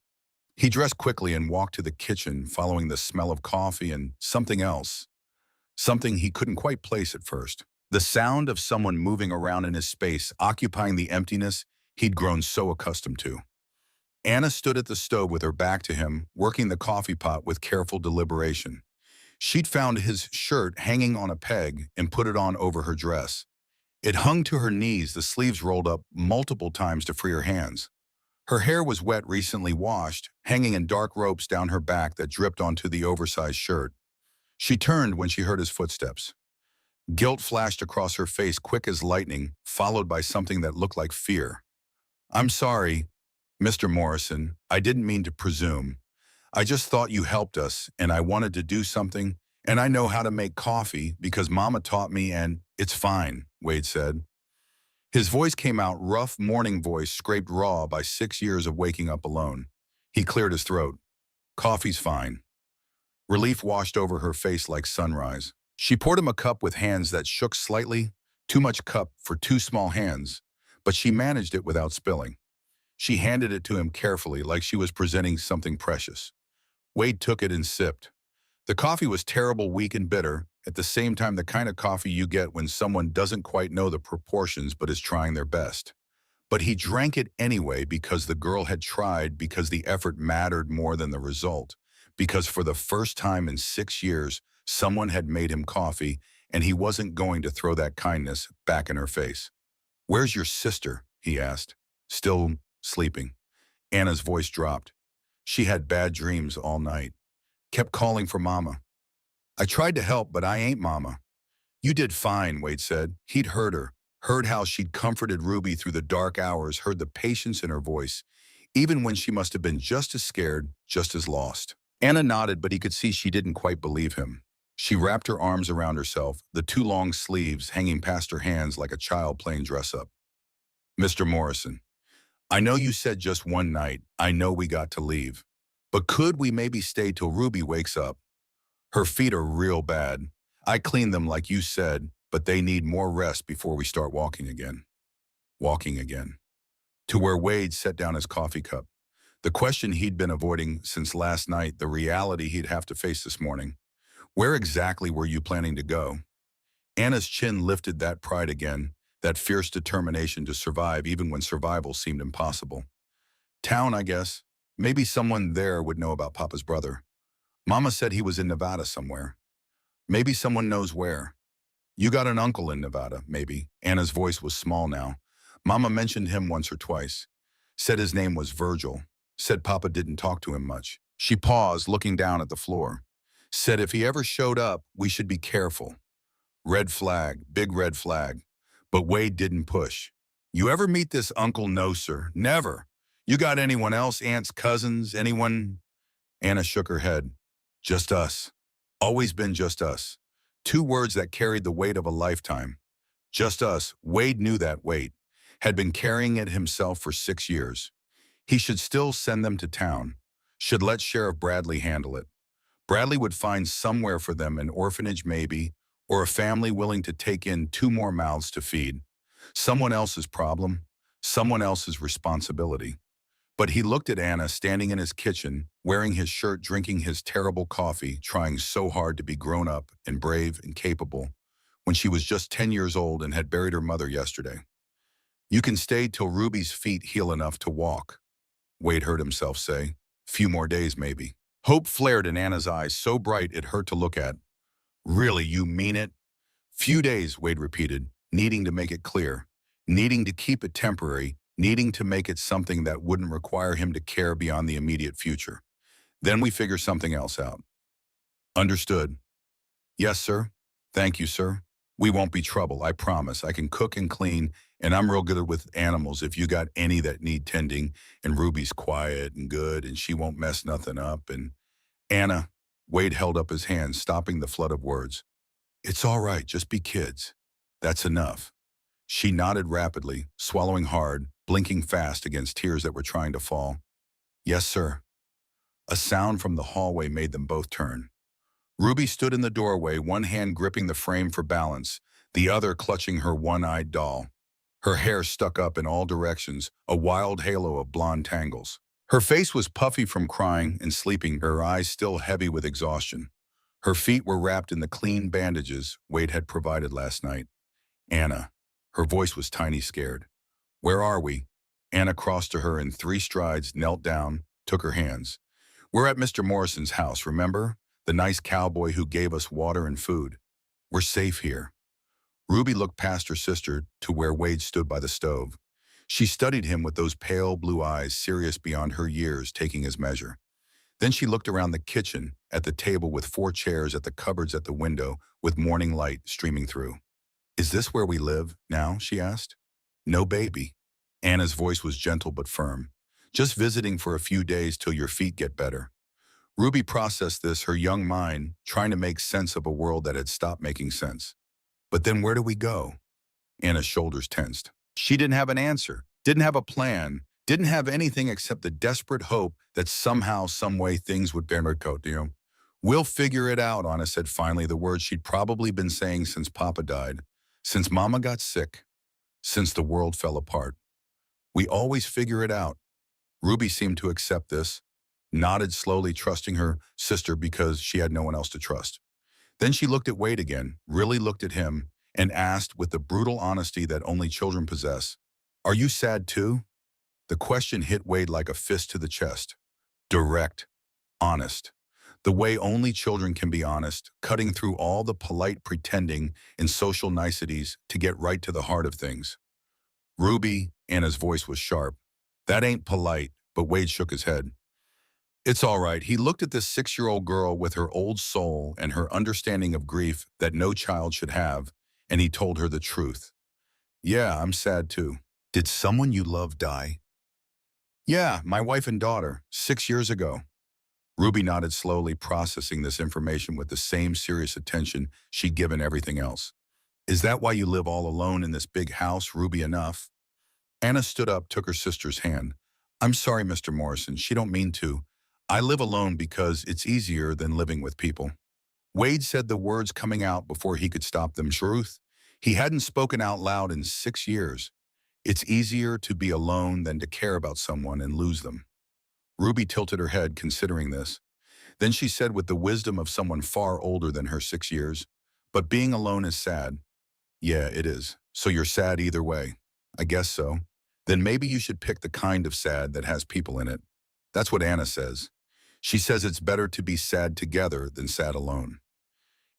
Speaker 1: He dressed quickly and walked to the kitchen, following the smell of coffee and something else. Something he couldn't quite place at first. The sound of someone moving around in his space, occupying the emptiness he'd grown so accustomed to. Anna stood at the stove with her back to him, working the coffee pot with careful deliberation. She'd found his shirt hanging on a peg and put it on over her dress. It hung to her knees, the sleeves rolled up multiple times to free her hands. Her hair was wet, recently washed, hanging in dark ropes down her back that dripped onto the oversized shirt. She turned when she heard his footsteps. Guilt flashed across her face quick as lightning, followed by something that looked like fear. "I'm sorry, Mr. Morrison, I didn't mean to presume. I just thought you helped us, and I wanted to do something, and I know how to make coffee because Mama taught me and it's fine," Wade said. His voice came out, rough morning voice scraped raw by 6 years of waking up alone. He cleared his throat. "Coffee's fine." Relief washed over her face like sunrise. She poured him a cup with hands that shook slightly, too much cup for too small hands, but she managed it without spilling. She handed it to him carefully, like she was presenting something precious. Wade took it and sipped. The coffee was terrible, weak and bitter, at the same time the kind of coffee you get when someone doesn't quite know the proportions but is trying their best. But he drank it anyway because the girl had tried, because the effort mattered more than the result, because for the first time in 6 years, someone had made him coffee, and he wasn't going to throw that kindness back in her face. "Where's your sister?" he asked. "Still sleeping." Anna's voice dropped. She had bad dreams all night. Kept calling for Mama. "I tried to help, but I ain't Mama." "You did fine," Wade said. He'd heard her, heard how she'd comforted Ruby through the dark hours, heard the patience in her voice, even when she must have been just as scared, just as lost. Anna nodded, but he could see she didn't quite believe him. She wrapped her arms around herself, the two long sleeves hanging past her hands like a child playing dress-up. "Mr. Morrison, I know you said just one night. I know we got to leave. But could we maybe stay till Ruby wakes up? Her feet are real bad. I cleaned them like you said, but they need more rest before we start walking again." Walking again. To where Wade set down his coffee cup. The question he'd been avoiding since last night, the reality he'd have to face this morning. "Where exactly were you planning to go?" Anna's chin lifted, that pride again, that fierce determination to survive even when survival seemed impossible. Town, I guess. Maybe someone there would know about Papa's brother. Mama said he was in Nevada somewhere. Maybe someone knows where. You got an uncle in Nevada, maybe. Anna's voice was small now. Mama mentioned him once or twice. Said his name was Virgil. Said Papa didn't talk to him much. She paused, looking down at the floor. Said if he ever showed up, we should be careful. Red flag, big red flag. But Wade didn't push. You ever meet this uncle? No, sir. Never. You got anyone else, aunts, cousins, anyone? Anna shook her head. Just us. Always been just us. Two words that carried the weight of a lifetime. Just us. Wade knew that weight. Had been carrying it himself for 6 years. He should still send them to town. Should let Sheriff Bradley handle it. Bradley would find somewhere for them, an orphanage maybe, or a family willing to take in 2 more mouths to feed. Someone else's problem, someone else's responsibility. But he looked at Anna standing in his kitchen, wearing his shirt, drinking his terrible coffee, trying so hard to be grown up and brave and capable, when she was just 10 years old and had buried her mother yesterday. You can stay till Ruby's feet heal enough to walk, Wade heard himself say. Few more days, maybe. Hope flared in Anna's eyes, so bright it hurt to look at. Really, you mean it? Few days, Wade repeated, needing to make it clear, needing to keep it temporary, needing to make it something that wouldn't require him to care beyond the immediate future. Then we figure something else out. Understood. Yes, sir. Thank you, sir. We won't be trouble, I promise. I can cook and clean, and I'm real good with animals if you got any that need tending, and Ruby's quiet and good, and she won't mess nothing up, and Anna, Wade held up his hand, stopping the flood of words. It's all right, just be kids. That's enough. She nodded rapidly, swallowing hard, blinking fast against tears that were trying to fall. Yes, sir. A sound from the hallway made them both turn. Ruby stood in the doorway, one hand gripping the frame for balance, the other clutching her one-eyed doll. Her hair stuck up in all directions, a wild halo of blonde tangles. Her face was puffy from crying and sleeping, her eyes still heavy with exhaustion. Her feet were wrapped in the clean bandages Wade had provided last night. Anna. Her voice was tiny, scared. Where are we? Anna crossed to her in 3 strides, knelt down, took her hands. We're at Mr. Morrison's house, remember? The nice cowboy who gave us water and food. We're safe here. Ruby looked past her sister to where Wade stood by the stove. She studied him with those pale blue eyes, serious beyond her years, taking his measure. Then she looked around the kitchen, at the table with 4 chairs, at the cupboards at the window, with morning light streaming through. Is this where we live now? She asked. No, baby. Anna's voice was gentle but firm. Just visiting for a few days till your feet get better. Ruby processed this, her young mind, trying to make sense of a world that had stopped making sense. But then where do we go? Anna's shoulders tensed. She didn't have an answer, didn't have a plan, didn't have anything except the desperate hope that somehow, some way things would bear out, We'll figure it out, Anna said finally, the words she'd probably been saying since Papa died, since Mama got sick, since the world fell apart. We always figure it out. Ruby seemed to accept this, nodded slowly, trusting her sister because she had no one else to trust. Then she looked at Wade again, really looked at him, and asked with the brutal honesty that only children possess, Are you sad too? The question hit Wade like a fist to the chest. Direct, honest. The way only children can be honest, cutting through all the polite pretending and social niceties to get right to the heart of things. Ruby, Anna's voice was sharp. That ain't polite, but Wade shook his head. It's all right. He looked at this 6-year-old girl with her old soul and her understanding of grief that no child should have, and he told her the truth. Yeah, I'm sad too. Did someone you love die? Yeah, my wife and daughter, 6 years ago. Ruby nodded slowly, processing this information with the same serious attention she'd given everything else. Is that why you live all alone in this big house, Ruby enough? Anna stood up, took her sister's hand. I'm sorry, Mr. Morrison, she don't mean to. I live alone because it's easier than living with people. Wade said the words coming out before he could stop them. Truth. He hadn't spoken out loud in 6 years. It's easier to be alone than to care about someone and lose them. Ruby tilted her head, considering this. Then she said with the wisdom of someone far older than her 6 years, but being alone is sad. Yeah, it is. So you're sad either way. I guess so. Then maybe you should pick the kind of sad that has people in it. That's what Anna says. She says it's better to be sad together than sad alone.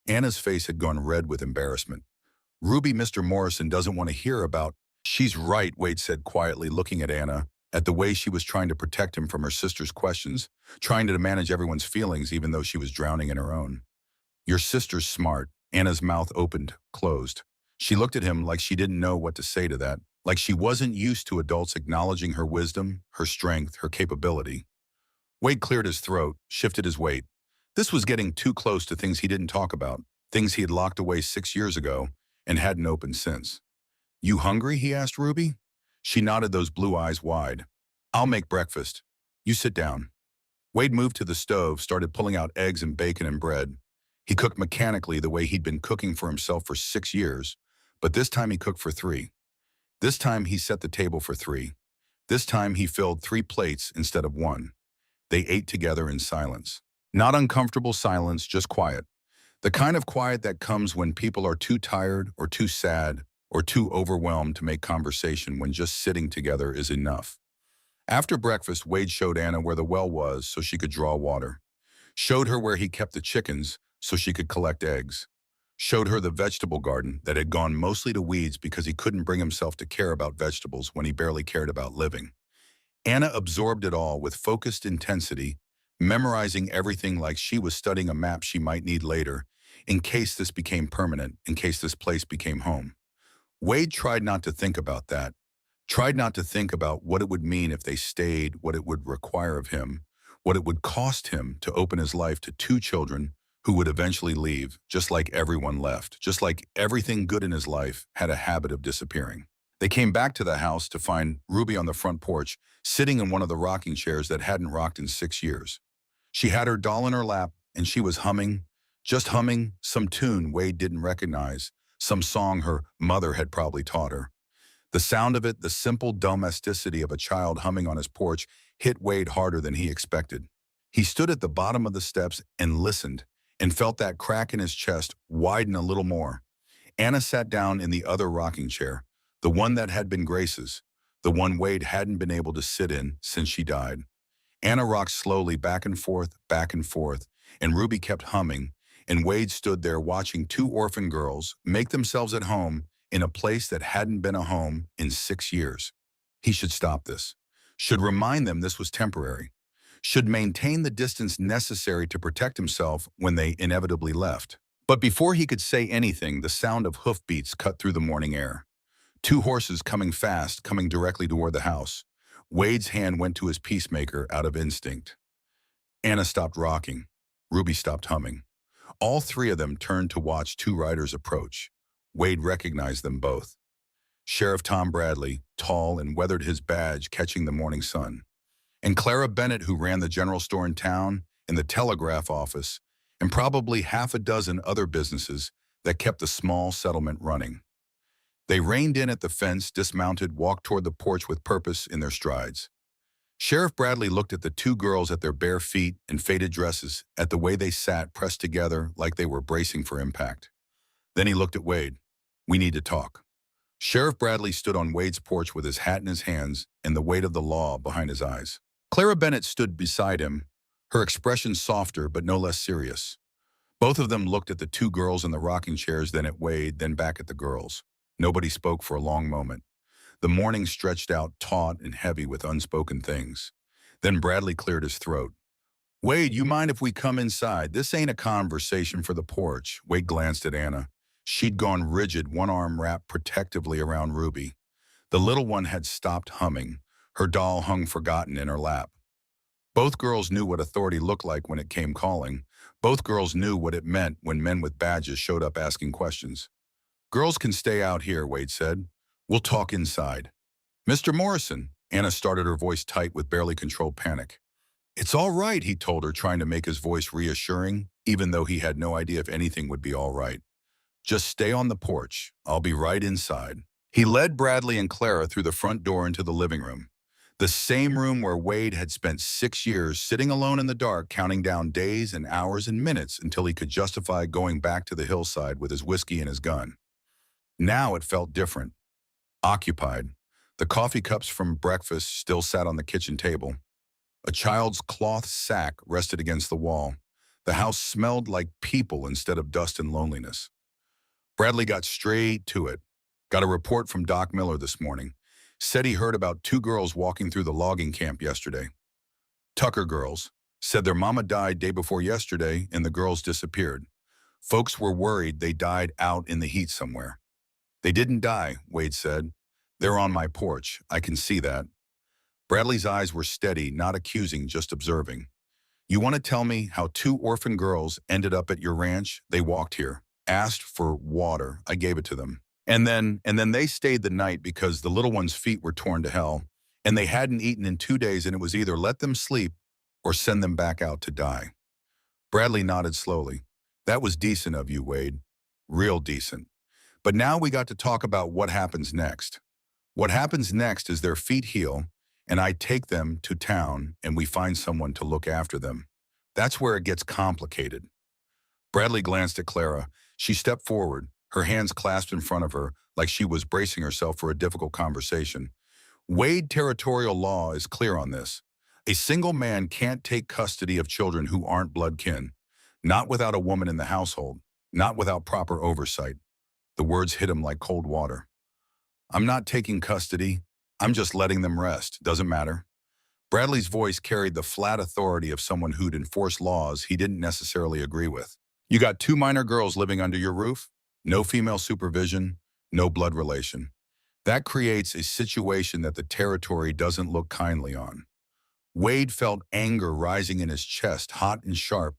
Speaker 1: Anna's face had gone red with embarrassment. Ruby, Mr. Morrison doesn't want to hear about. She's right, Wade said quietly, looking at Anna, at the way she was trying to protect him from her sister's questions, trying to manage everyone's feelings even though she was drowning in her own. Your sister's smart. Anna's mouth opened, closed. She looked at him like she didn't know what to say to that, like she wasn't used to adults acknowledging her wisdom, her strength, her capability. Wade cleared his throat, shifted his weight. This was getting too close to things he didn't talk about, things he had locked away 6 years ago and hadn't opened since. You hungry? He asked Ruby. She nodded, those blue eyes wide. I'll make breakfast. You sit down. Wade moved to the stove, started pulling out eggs and bacon and bread. He cooked mechanically the way he'd been cooking for himself for 6 years, but this time he cooked for three. This time he set the table for three. This time he filled 3 plates instead of one. They ate together in silence. Not uncomfortable silence, just quiet. The kind of quiet that comes when people are too tired or too sad or too overwhelmed to make conversation, when just sitting together is enough. After breakfast, Wade showed Anna where the well was so she could draw water. Showed her where he kept the chickens so she could collect eggs. Showed her the vegetable garden that had gone mostly to weeds because he couldn't bring himself to care about vegetables when he barely cared about living. Anna absorbed it all with focused intensity, memorizing everything like she was studying a map she might need later, in case this became permanent, in case this place became home. Wade tried not to think about that, tried not to think about what it would mean if they stayed, what it would require of him, what it would cost him to open his life to 2 children who would eventually leave, just like everyone left, just like everything good in his life had a habit of disappearing. They came back to the house to find Ruby on the front porch, sitting in one of the rocking chairs that hadn't rocked in 6 years. She had her doll in her lap, and she was humming, just humming, some tune Wade didn't recognize, some song her mother had probably taught her. The sound of it, the simple domesticity of a child humming on his porch, hit Wade harder than he expected. He stood at the bottom of the steps and listened, and felt that crack in his chest widen a little more. Anna sat down in the other rocking chair, the one that had been Grace's, the one Wade hadn't been able to sit in since she died. Anna rocked slowly back and forth, and Ruby kept humming, and Wade stood there watching 2 orphan girls make themselves at home in a place that hadn't been a home in 6 years. He should stop this, should remind them this was temporary, should maintain the distance necessary to protect himself when they inevitably left. But before he could say anything, the sound of hoofbeats cut through the morning air. 2 horses coming fast, coming directly toward the house. Wade's hand went to his peacemaker out of instinct. Anna stopped rocking. Ruby stopped humming. All 3 of them turned to watch 2 riders approach. Wade recognized them both. Sheriff Tom Bradley, tall and weathered his badge catching the morning sun. And Clara Bennett, who ran the general store in town, and the telegraph office, and probably half a dozen other businesses that kept the small settlement running. They reined in at the fence, dismounted, walked toward the porch with purpose in their strides. Sheriff Bradley looked at the 2 girls at their bare feet and faded dresses, at the way they sat pressed together like they were bracing for impact. Then he looked at Wade. We need to talk. Sheriff Bradley stood on Wade's porch with his hat in his hands and the weight of the law behind his eyes. Clara Bennett stood beside him, her expression softer but no less serious. Both of them looked at the 2 girls in the rocking chairs, then at Wade, then back at the girls. Nobody spoke for a long moment. The morning stretched out taut and heavy with unspoken things. Then Bradley cleared his throat. Wade, you mind if we come inside? This ain't a conversation for the porch. Wade glanced at Anna. She'd gone rigid, one arm wrapped protectively around Ruby. The little one had stopped humming. Her doll hung forgotten in her lap. Both girls knew what authority looked like when it came calling. Both girls knew what it meant when men with badges showed up asking questions. Girls can stay out here, Wade said. We'll talk inside. Mr. Morrison, Anna started, her voice tight with barely controlled panic. It's all right, he told her, trying to make his voice reassuring, even though he had no idea if anything would be all right. Just stay on the porch. I'll be right inside. He led Bradley and Clara through the front door into the living room. The same room where Wade had spent 6 years sitting alone in the dark, counting down days and hours and minutes until he could justify going back to the hillside with his whiskey and his gun. Now it felt different, occupied. The coffee cups from breakfast still sat on the kitchen table. A child's cloth sack rested against the wall. The house smelled like people instead of dust and loneliness. Bradley got straight to it. Got a report from Doc Miller this morning. Said he heard about two girls walking through the logging camp yesterday. Tucker girls. Said their mama died day before yesterday and the girls disappeared. Folks were worried they died out in the heat somewhere. They didn't die, Wade said. They're on my porch. I can see that. Bradley's eyes were steady, not accusing, just observing. You want to tell me how two orphan girls ended up at your ranch? They walked here, asked for water. I gave it to them. And then they stayed the night because the little one's feet were torn to hell, and they hadn't eaten in 2 days, and it was either let them sleep or send them back out to die. Bradley nodded slowly. That was decent of you, Wade. Real decent. But now we got to talk about what happens next. What happens next is their feet heal, and I take them to town and we find someone to look after them. That's where it gets complicated. Bradley glanced at Clara. She stepped forward, her hands clasped in front of her like she was bracing herself for a difficult conversation. Wade territorial law is clear on this. A single man can't take custody of children who aren't blood kin, not without a woman in the household, not without proper oversight. The words hit him like cold water. I'm not taking custody. I'm just letting them rest. Doesn't matter. Bradley's voice carried the flat authority of someone who'd enforce laws he didn't necessarily agree with. You got two minor girls living under your roof, no female supervision, no blood relation. That creates a situation that the territory doesn't look kindly on. Wade felt anger rising in his chest, hot and sharp,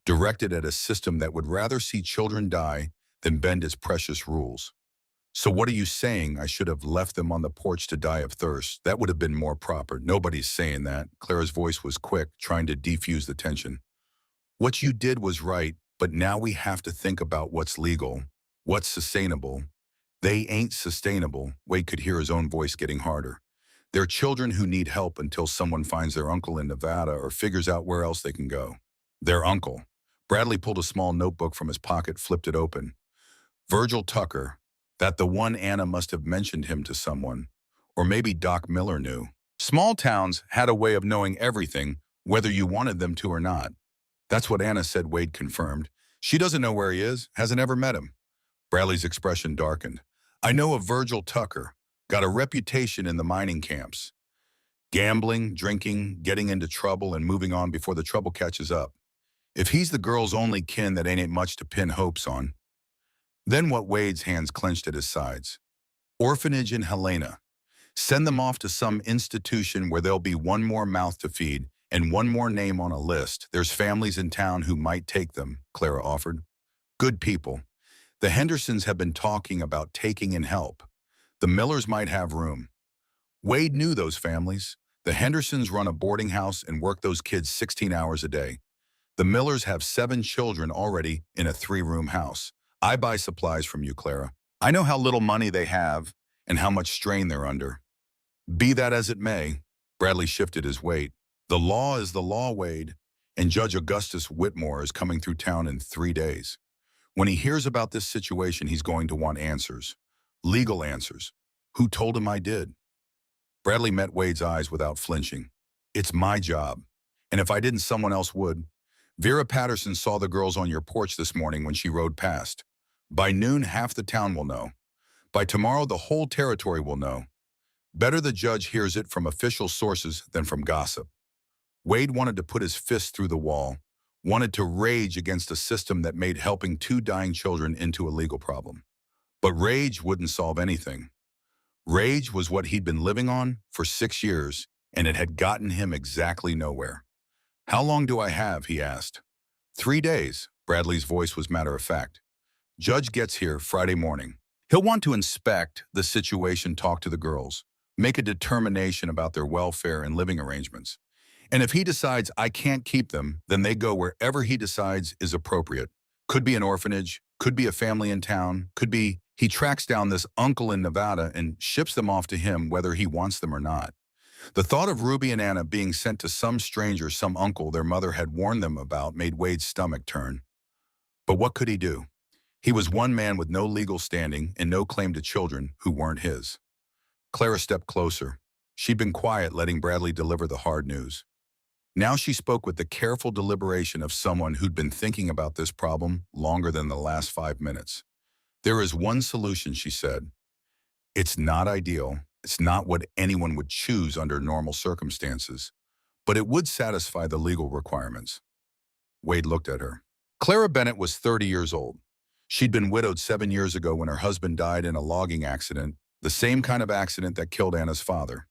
Speaker 1: directed at a system that would rather see children die than bend its precious rules. So what are you saying? I should have left them on the porch to die of thirst. That would have been more proper. Nobody's saying that. Clara's voice was quick, trying to defuse the tension. What you did was right, but now we have to think about what's legal, what's sustainable. They ain't sustainable. Wade could hear his own voice getting harder. They're children who need help until someone finds their uncle in Nevada or figures out where else they can go. Their uncle. Bradley pulled a small notebook from his pocket, flipped it open. Virgil Tucker. That the one Anna must have mentioned him to someone. Or maybe Doc Miller knew. Small towns had a way of knowing everything, whether you wanted them to or not. That's what Anna said, Wade confirmed. She doesn't know where he is, hasn't ever met him. Bradley's expression darkened. I know of Virgil Tucker. Got a reputation in the mining camps. Gambling, drinking, getting into trouble, and moving on before the trouble catches up. If he's the girl's only kin, that ain't much to pin hopes on. Then what? Wade's hands clenched at his sides. Orphanage in Helena. Send them off to some institution where there'll be one more mouth to feed and one more name on a list. There's families in town who might take them, Clara offered. Good people. The Hendersons have been talking about taking in help. The Millers might have room. Wade knew those families. The Hendersons run a boarding house and work those kids 16 hours a day. The Millers have 7 children already in a 3-room house. I buy supplies from you, Clara. I know how little money they have and how much strain they're under. Be that as it may, Bradley shifted his weight. The law is the law, Wade, and Judge Augustus Whitmore is coming through town in 3 days. When he hears about this situation, he's going to want answers. Legal answers. Who told him I did? Bradley met Wade's eyes without flinching. It's my job, and if I didn't, someone else would. Vera Patterson saw the girls on your porch this morning when she rode past. By noon, half the town will know. By tomorrow, the whole territory will know. Better the judge hears it from official sources than from gossip. Wade wanted to put his fist through the wall, wanted to rage against a system that made helping 2 dying children into a legal problem. But rage wouldn't solve anything. Rage was what he'd been living on for 6 years, and it had gotten him exactly nowhere. How long do I have? He asked. 3 days, Bradley's voice was matter-of-fact. Judge gets here Friday morning. He'll want to inspect the situation, talk to the girls, make a determination about their welfare and living arrangements. And if he decides I can't keep them, then they go wherever he decides is appropriate. Could be an orphanage, could be a family in town, could be he tracks down this uncle in Nevada and ships them off to him whether he wants them or not. The thought of Ruby and Anna being sent to some stranger, some uncle their mother had warned them about, made Wade's stomach turn. But what could he do? He was one man with no legal standing and no claim to children who weren't his. Clara stepped closer. She'd been quiet, letting Bradley deliver the hard news. Now she spoke with the careful deliberation of someone who'd been thinking about this problem longer than the last 5 minutes. There is one solution, she said. It's not ideal. It's not what anyone would choose under normal circumstances, but it would satisfy the legal requirements. Wade looked at her. Clara Bennett was 30 years old. She'd been widowed 7 years ago when her husband died in a logging accident, the same kind of accident that killed Anna's father.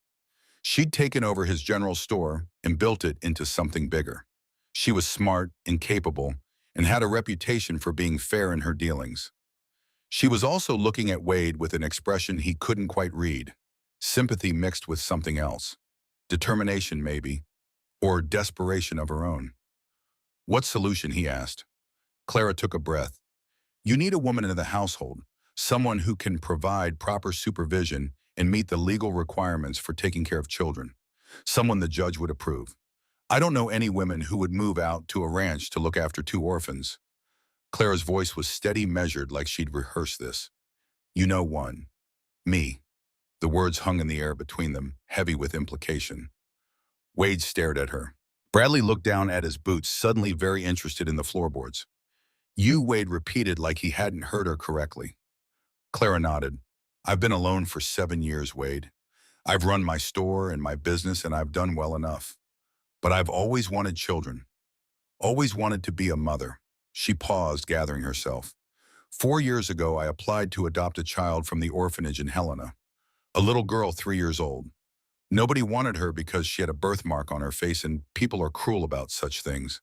Speaker 1: She'd taken over his general store and built it into something bigger. She was smart and capable and had a reputation for being fair in her dealings. She was also looking at Wade with an expression he couldn't quite read, sympathy mixed with something else. Determination, maybe, or desperation of her own. What solution, he asked. Clara took a breath. You need a woman in the household, someone who can provide proper supervision and meet the legal requirements for taking care of children. Someone the judge would approve. I don't know any women who would move out to a ranch to look after 2 orphans. Clara's voice was steady, measured, like she'd rehearsed this. You know one. Me. The words hung in the air between them, heavy with implication. Wade stared at her. Bradley looked down at his boots, suddenly very interested in the floorboards. You, Wade repeated like he hadn't heard her correctly. Clara nodded. I've been alone for 7 years, Wade. I've run my store and my business and I've done well enough. But I've always wanted children. Always wanted to be a mother. She paused, gathering herself. 4 years ago, I applied to adopt a child from the orphanage in Helena. A little girl 3 years old. Nobody wanted her because she had a birthmark on her face and people are cruel about such things.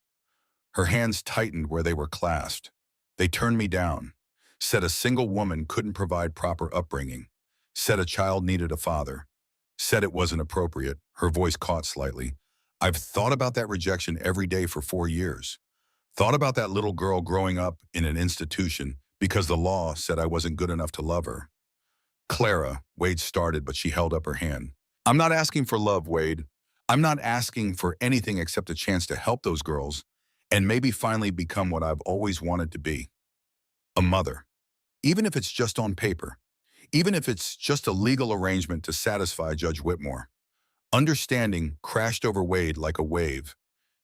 Speaker 1: Her hands tightened where they were clasped. They turned me down. Said a single woman couldn't provide proper upbringing. Said a child needed a father. Said it wasn't appropriate. Her voice caught slightly. I've thought about that rejection every day for 4 years. Thought about that little girl growing up in an institution because the law said I wasn't good enough to love her. Clara, Wade started, but she held up her hand. I'm not asking for love, Wade. I'm not asking for anything except a chance to help those girls and maybe finally become what I've always wanted to be. A mother. Even if it's just on paper. Even if it's just a legal arrangement to satisfy Judge Whitmore. Understanding crashed over Wade like a wave.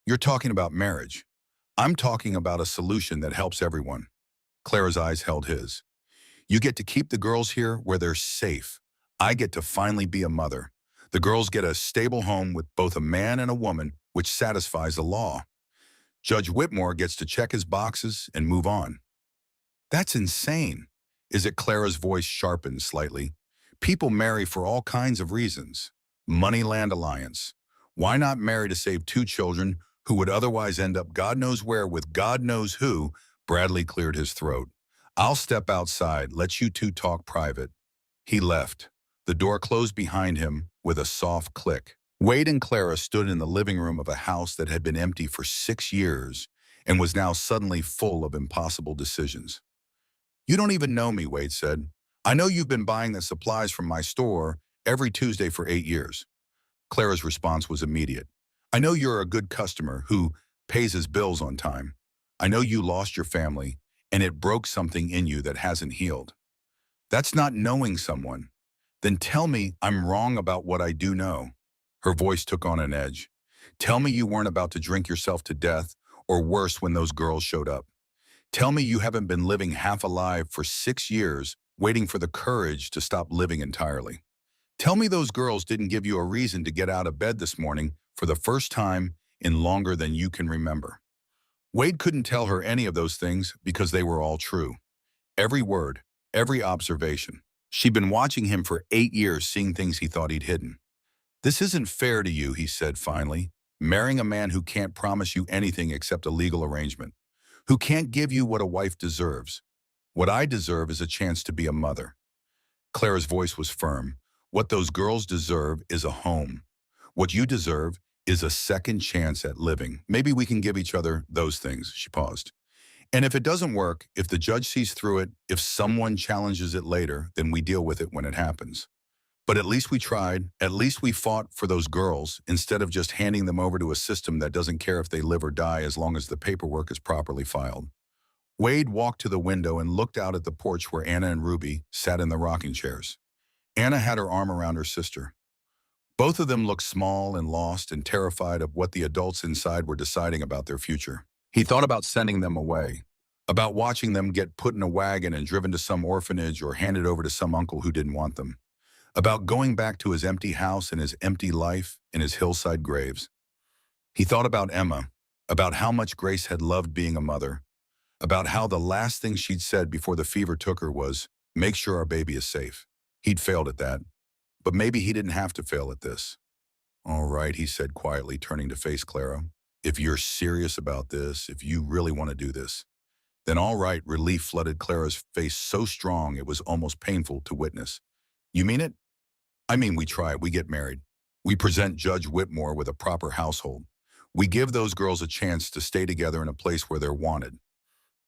Speaker 1: You're talking about marriage. I'm talking about a solution that helps everyone. Clara's eyes held his. You get to keep the girls here where they're safe. I get to finally be a mother. The girls get a stable home with both a man and a woman, which satisfies the law. Judge Whitmore gets to check his boxes and move on. That's insane. Is it? Clara's voice sharpened slightly. People marry for all kinds of reasons. Money-land alliance. Why not marry to save 2 children who would otherwise end up God knows where with God knows who? Bradley cleared his throat. I'll step outside, let you 2 talk private. He left. The door closed behind him with a soft click. Wade and Clara stood in the living room of a house that had been empty for 6 years and was now suddenly full of impossible decisions. You don't even know me, Wade said. I know you've been buying the supplies from my store every Tuesday for 8 years. Clara's response was immediate. I know you're a good customer who pays his bills on time. I know you lost your family and it broke something in you that hasn't healed. That's not knowing someone. Then tell me I'm wrong about what I do know. Her voice took on an edge. Tell me you weren't about to drink yourself to death or worse when those girls showed up. Tell me you haven't been living half alive for 6 years, waiting for the courage to stop living entirely. Tell me those girls didn't give you a reason to get out of bed this morning for the first time in longer than you can remember. Wade couldn't tell her any of those things because they were all true. Every word, every observation. She'd been watching him for 8 years, seeing things he thought he'd hidden. This isn't fair to you, he said finally, marrying a man who can't promise you anything except a legal arrangement, who can't give you what a wife deserves. What I deserve is a chance to be a mother. Clara's voice was firm. What those girls deserve is a home. What you deserve is a second chance at living. Maybe we can give each other those things, she paused. And if it doesn't work, if the judge sees through it, if someone challenges it later, then we deal with it when it happens. But at least we tried, at least we fought for those girls instead of just handing them over to a system that doesn't care if they live or die as long as the paperwork is properly filed. Wade walked to the window and looked out at the porch where Anna and Ruby sat in the rocking chairs. Anna had her arm around her sister. Both of them looked small and lost and terrified of what the adults inside were deciding about their future. He thought about sending them away, about watching them get put in a wagon and driven to some orphanage or handed over to some uncle who didn't want them, about going back to his empty house and his empty life in his hillside graves. He thought about Emma, about how much Grace had loved being a mother, about how the last thing she'd said before the fever took her was, "Make sure our baby is safe." He'd failed at that, but maybe he didn't have to fail at this. "All right," he said quietly, turning to face Clara. "If you're serious about this, if you really want to do this, then all right." Relief flooded Clara's face so strong it was almost painful to witness. "You mean it?" "I mean, we try, we get married. We present Judge Whitmore with a proper household. We give those girls a chance to stay together in a place where they're wanted."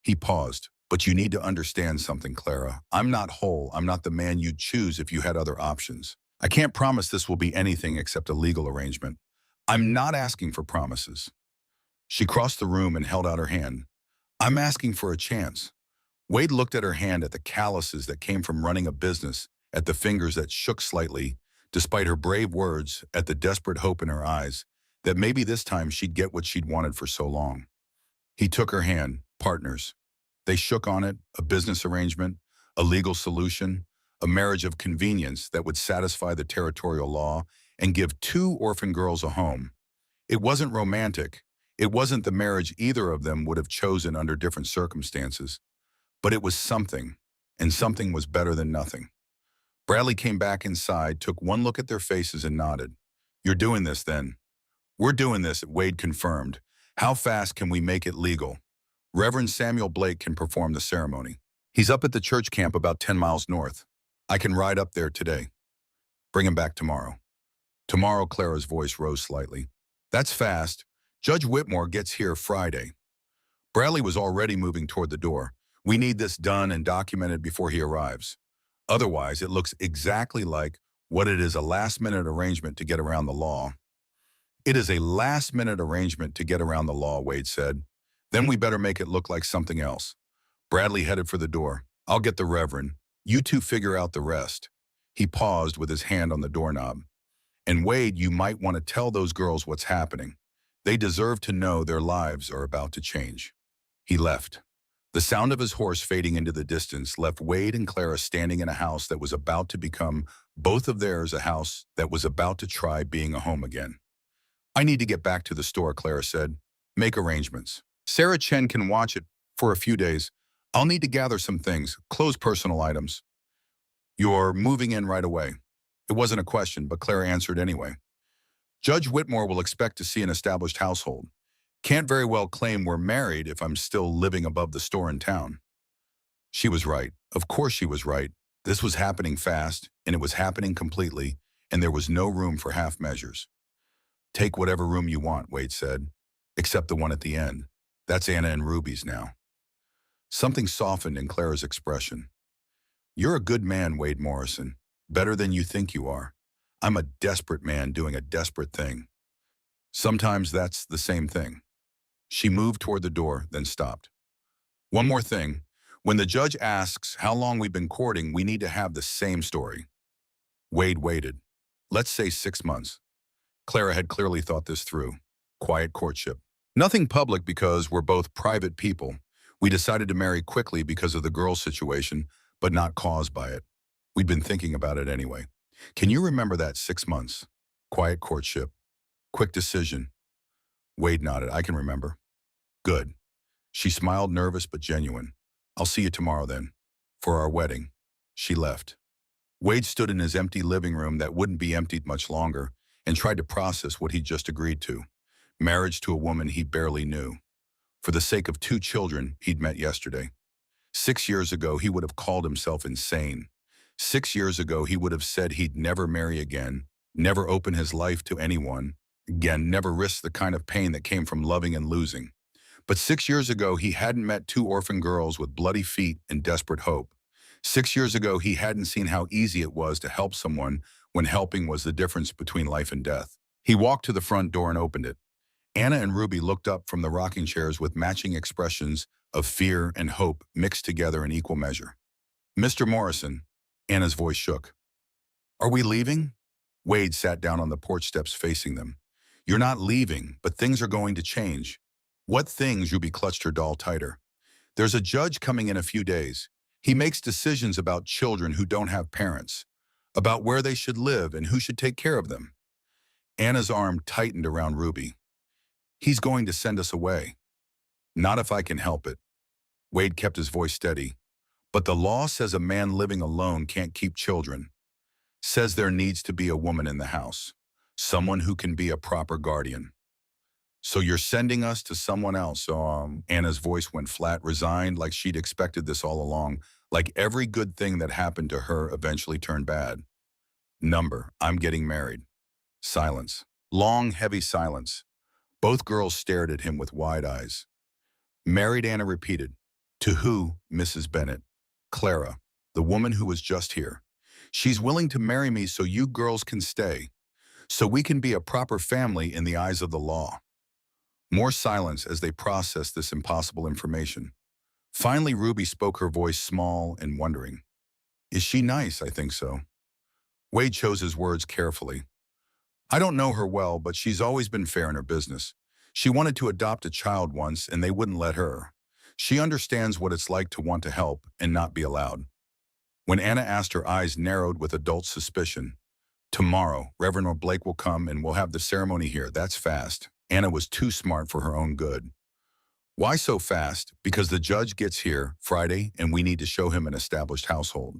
Speaker 1: He paused. "But you need to understand something, Clara. I'm not whole. I'm not the man you'd choose if you had other options. I can't promise this will be anything except a legal arrangement. I'm not asking for promises." She crossed the room and held out her hand. "I'm asking for a chance." Wade looked at her hand, at the calluses that came from running a business, at the fingers that shook slightly, despite her brave words, at the desperate hope in her eyes, that maybe this time she'd get what she'd wanted for so long. He took her hand, partners. They shook on it, a business arrangement, a legal solution, a marriage of convenience that would satisfy the territorial law and give two orphan girls a home. It wasn't romantic. It wasn't the marriage either of them would have chosen under different circumstances. But it was something, and something was better than nothing. Bradley came back inside, took one look at their faces and nodded. "You're doing this then?" "We're doing this," Wade confirmed. "How fast can we make it legal?" "Reverend Samuel Blake can perform the ceremony. He's up at the church camp about 10 miles north. I can ride up there today. Bring him back tomorrow." "Tomorrow," Clara's voice rose slightly. "That's fast. Judge Whitmore gets here Friday." Bradley was already moving toward the door. "We need this done and documented before he arrives. Otherwise, it looks exactly like what it is, a last-minute arrangement to get around the law." "It is a last-minute arrangement to get around the law," Wade said. "Then we better make it look like something else." Bradley headed for the door. "I'll get the Reverend. You two figure out the rest." He paused with his hand on the doorknob. "And Wade, you might want to tell those girls what's happening. They deserve to know their lives are about to change." He left. The sound of his horse fading into the distance left Wade and Clara standing in a house that was about to become both of theirs, a house that was about to try being a home again. "I need to get back to the store," Clara said. "Make arrangements. Sarah Chen can watch it for a few days. I'll need to gather some things, close personal items." "You're moving in right away." It wasn't a question, but Clara answered anyway. "Judge Whitmore will expect to see an established household. Can't very well claim we're married if I'm still living above the store in town." She was right. Of course she was right. This was happening fast, and it was happening completely, and there was no room for half measures. "Take whatever room you want," Wade said, "except the one at the end. That's Anna and Ruby's now." Something softened in Clara's expression. "You're a good man, Wade Morrison. Better than you think you are. I'm a desperate man doing a desperate thing. Sometimes that's the same thing." She moved toward the door, then stopped. "One more thing. When the judge asks how long we've been courting, we need to have the same story." Wade waited. "Let's say 6 months." Clara had clearly thought this through. Quiet courtship. Nothing public because we're both private people. We decided to marry quickly because of the girl's situation, but not caused by it. We'd been thinking about it anyway. Can you remember that 6 months? Quiet courtship. Quick decision. Wade nodded. "I can remember." "Good." She smiled, nervous but genuine. "I'll see you tomorrow then. For our wedding." She left. Wade stood in his empty living room that wouldn't be emptied much longer and tried to process what he'd just agreed to. Marriage to a woman he barely knew. For the sake of 2 children he'd met yesterday. 6 years ago, he would have called himself insane. 6 years ago, he would have said he'd never marry again, never open his life to anyone, again, never risk the kind of pain that came from loving and losing. But 6 years ago, he hadn't met 2 orphan girls with bloody feet and desperate hope. 6 years ago, he hadn't seen how easy it was to help someone when helping was the difference between life and death. He walked to the front door and opened it. Anna and Ruby looked up from the rocking chairs with matching expressions, of fear and hope mixed together in equal measure. Mr. Morrison, Anna's voice shook. Are we leaving? Wade sat down on the porch steps facing them. You're not leaving, but things are going to change. What things? Ruby clutched her doll tighter. There's a judge coming in a few days. He makes decisions about children who don't have parents, about where they should live and who should take care of them. Anna's arm tightened around Ruby. He's going to send us away. Not if I can help it. Wade kept his voice steady. But the law says a man living alone can't keep children. Says there needs to be a woman in the house. Someone who can be a proper guardian. So you're sending us to someone else. Anna's voice went flat, resigned, like she'd expected this all along, like every good thing that happened to her eventually turned bad. I'm getting married. Silence. Long, heavy silence. Both girls stared at him with wide eyes. Married, Anna repeated. To who, Mrs. Bennett? Clara, the woman who was just here. She's willing to marry me so you girls can stay, so we can be a proper family in the eyes of the law. More silence as they processed this impossible information. Finally, Ruby spoke, her voice small and wondering. Is she nice? I think so. Wade chose his words carefully. I don't know her well, but she's always been fair in her business. She wanted to adopt a child once, and they wouldn't let her. She understands what it's like to want to help and not be allowed. When Anna asked, her eyes narrowed with adult suspicion. Tomorrow, Reverend Blake will come and we'll have the ceremony here. That's fast. Anna was too smart for her own good. Why so fast? Because the judge gets here Friday and we need to show him an established household.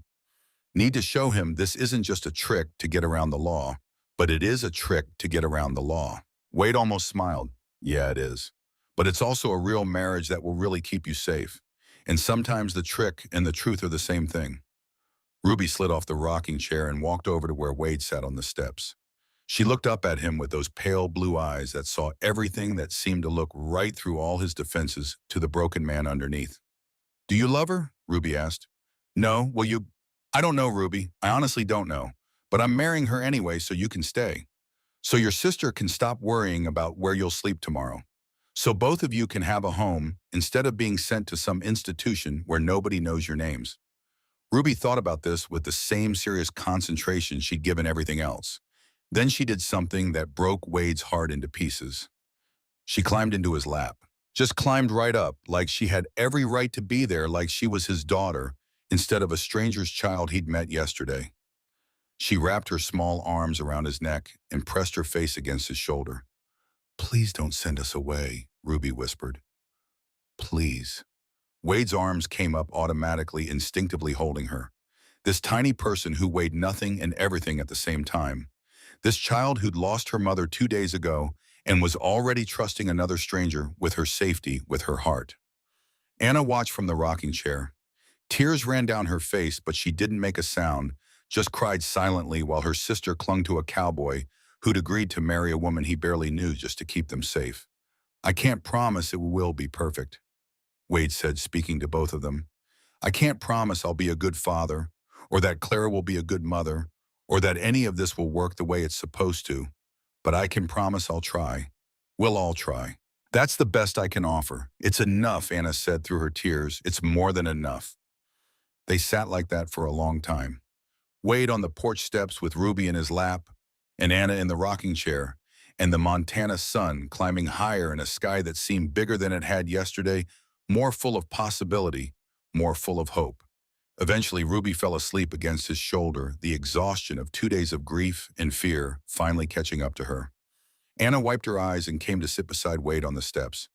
Speaker 1: Need to show him this isn't just a trick to get around the law, but it is a trick to get around the law. Wade almost smiled. Yeah, it is. But it's also a real marriage that will really keep you safe. And sometimes the trick and the truth are the same thing. Ruby slid off the rocking chair and walked over to where Wade sat on the steps. She looked up at him with those pale blue eyes that saw everything, that seemed to look right through all his defenses to the broken man underneath. Do you love her? Ruby asked. No, will you? I don't know, Ruby. I honestly don't know. But I'm marrying her anyway so you can stay. So your sister can stop worrying about where you'll sleep tomorrow. So both of you can have a home instead of being sent to some institution where nobody knows your names. Ruby thought about this with the same serious concentration she'd given everything else. Then she did something that broke Wade's heart into pieces. She climbed into his lap. Just climbed right up, like she had every right to be there, like she was his daughter, instead of a stranger's child he'd met yesterday. She wrapped her small arms around his neck and pressed her face against his shoulder. Please don't send us away, Ruby whispered. Please. Wade's arms came up automatically, instinctively holding her. This tiny person who weighed nothing and everything at the same time. This child who'd lost her mother 2 days ago and was already trusting another stranger with her safety, with her heart. Anna watched from the rocking chair. Tears ran down her face, but she didn't make a sound, just cried silently while her sister clung to a cowboy who'd agreed to marry a woman he barely knew just to keep them safe. I can't promise it will be perfect, Wade said, speaking to both of them. I can't promise I'll be a good father, or that Clara will be a good mother, or that any of this will work the way it's supposed to, but I can promise I'll try. We'll all try. That's the best I can offer. It's enough, Anna said through her tears. It's more than enough. They sat like that for a long time. Wade on the porch steps with Ruby in his lap, and Anna in the rocking chair, and the Montana sun climbing higher in a sky that seemed bigger than it had yesterday, more full of possibility, more full of hope. Eventually, Ruby fell asleep against his shoulder, the exhaustion of 2 days of grief and fear finally catching up to her. Anna wiped her eyes and came to sit beside Wade on the steps.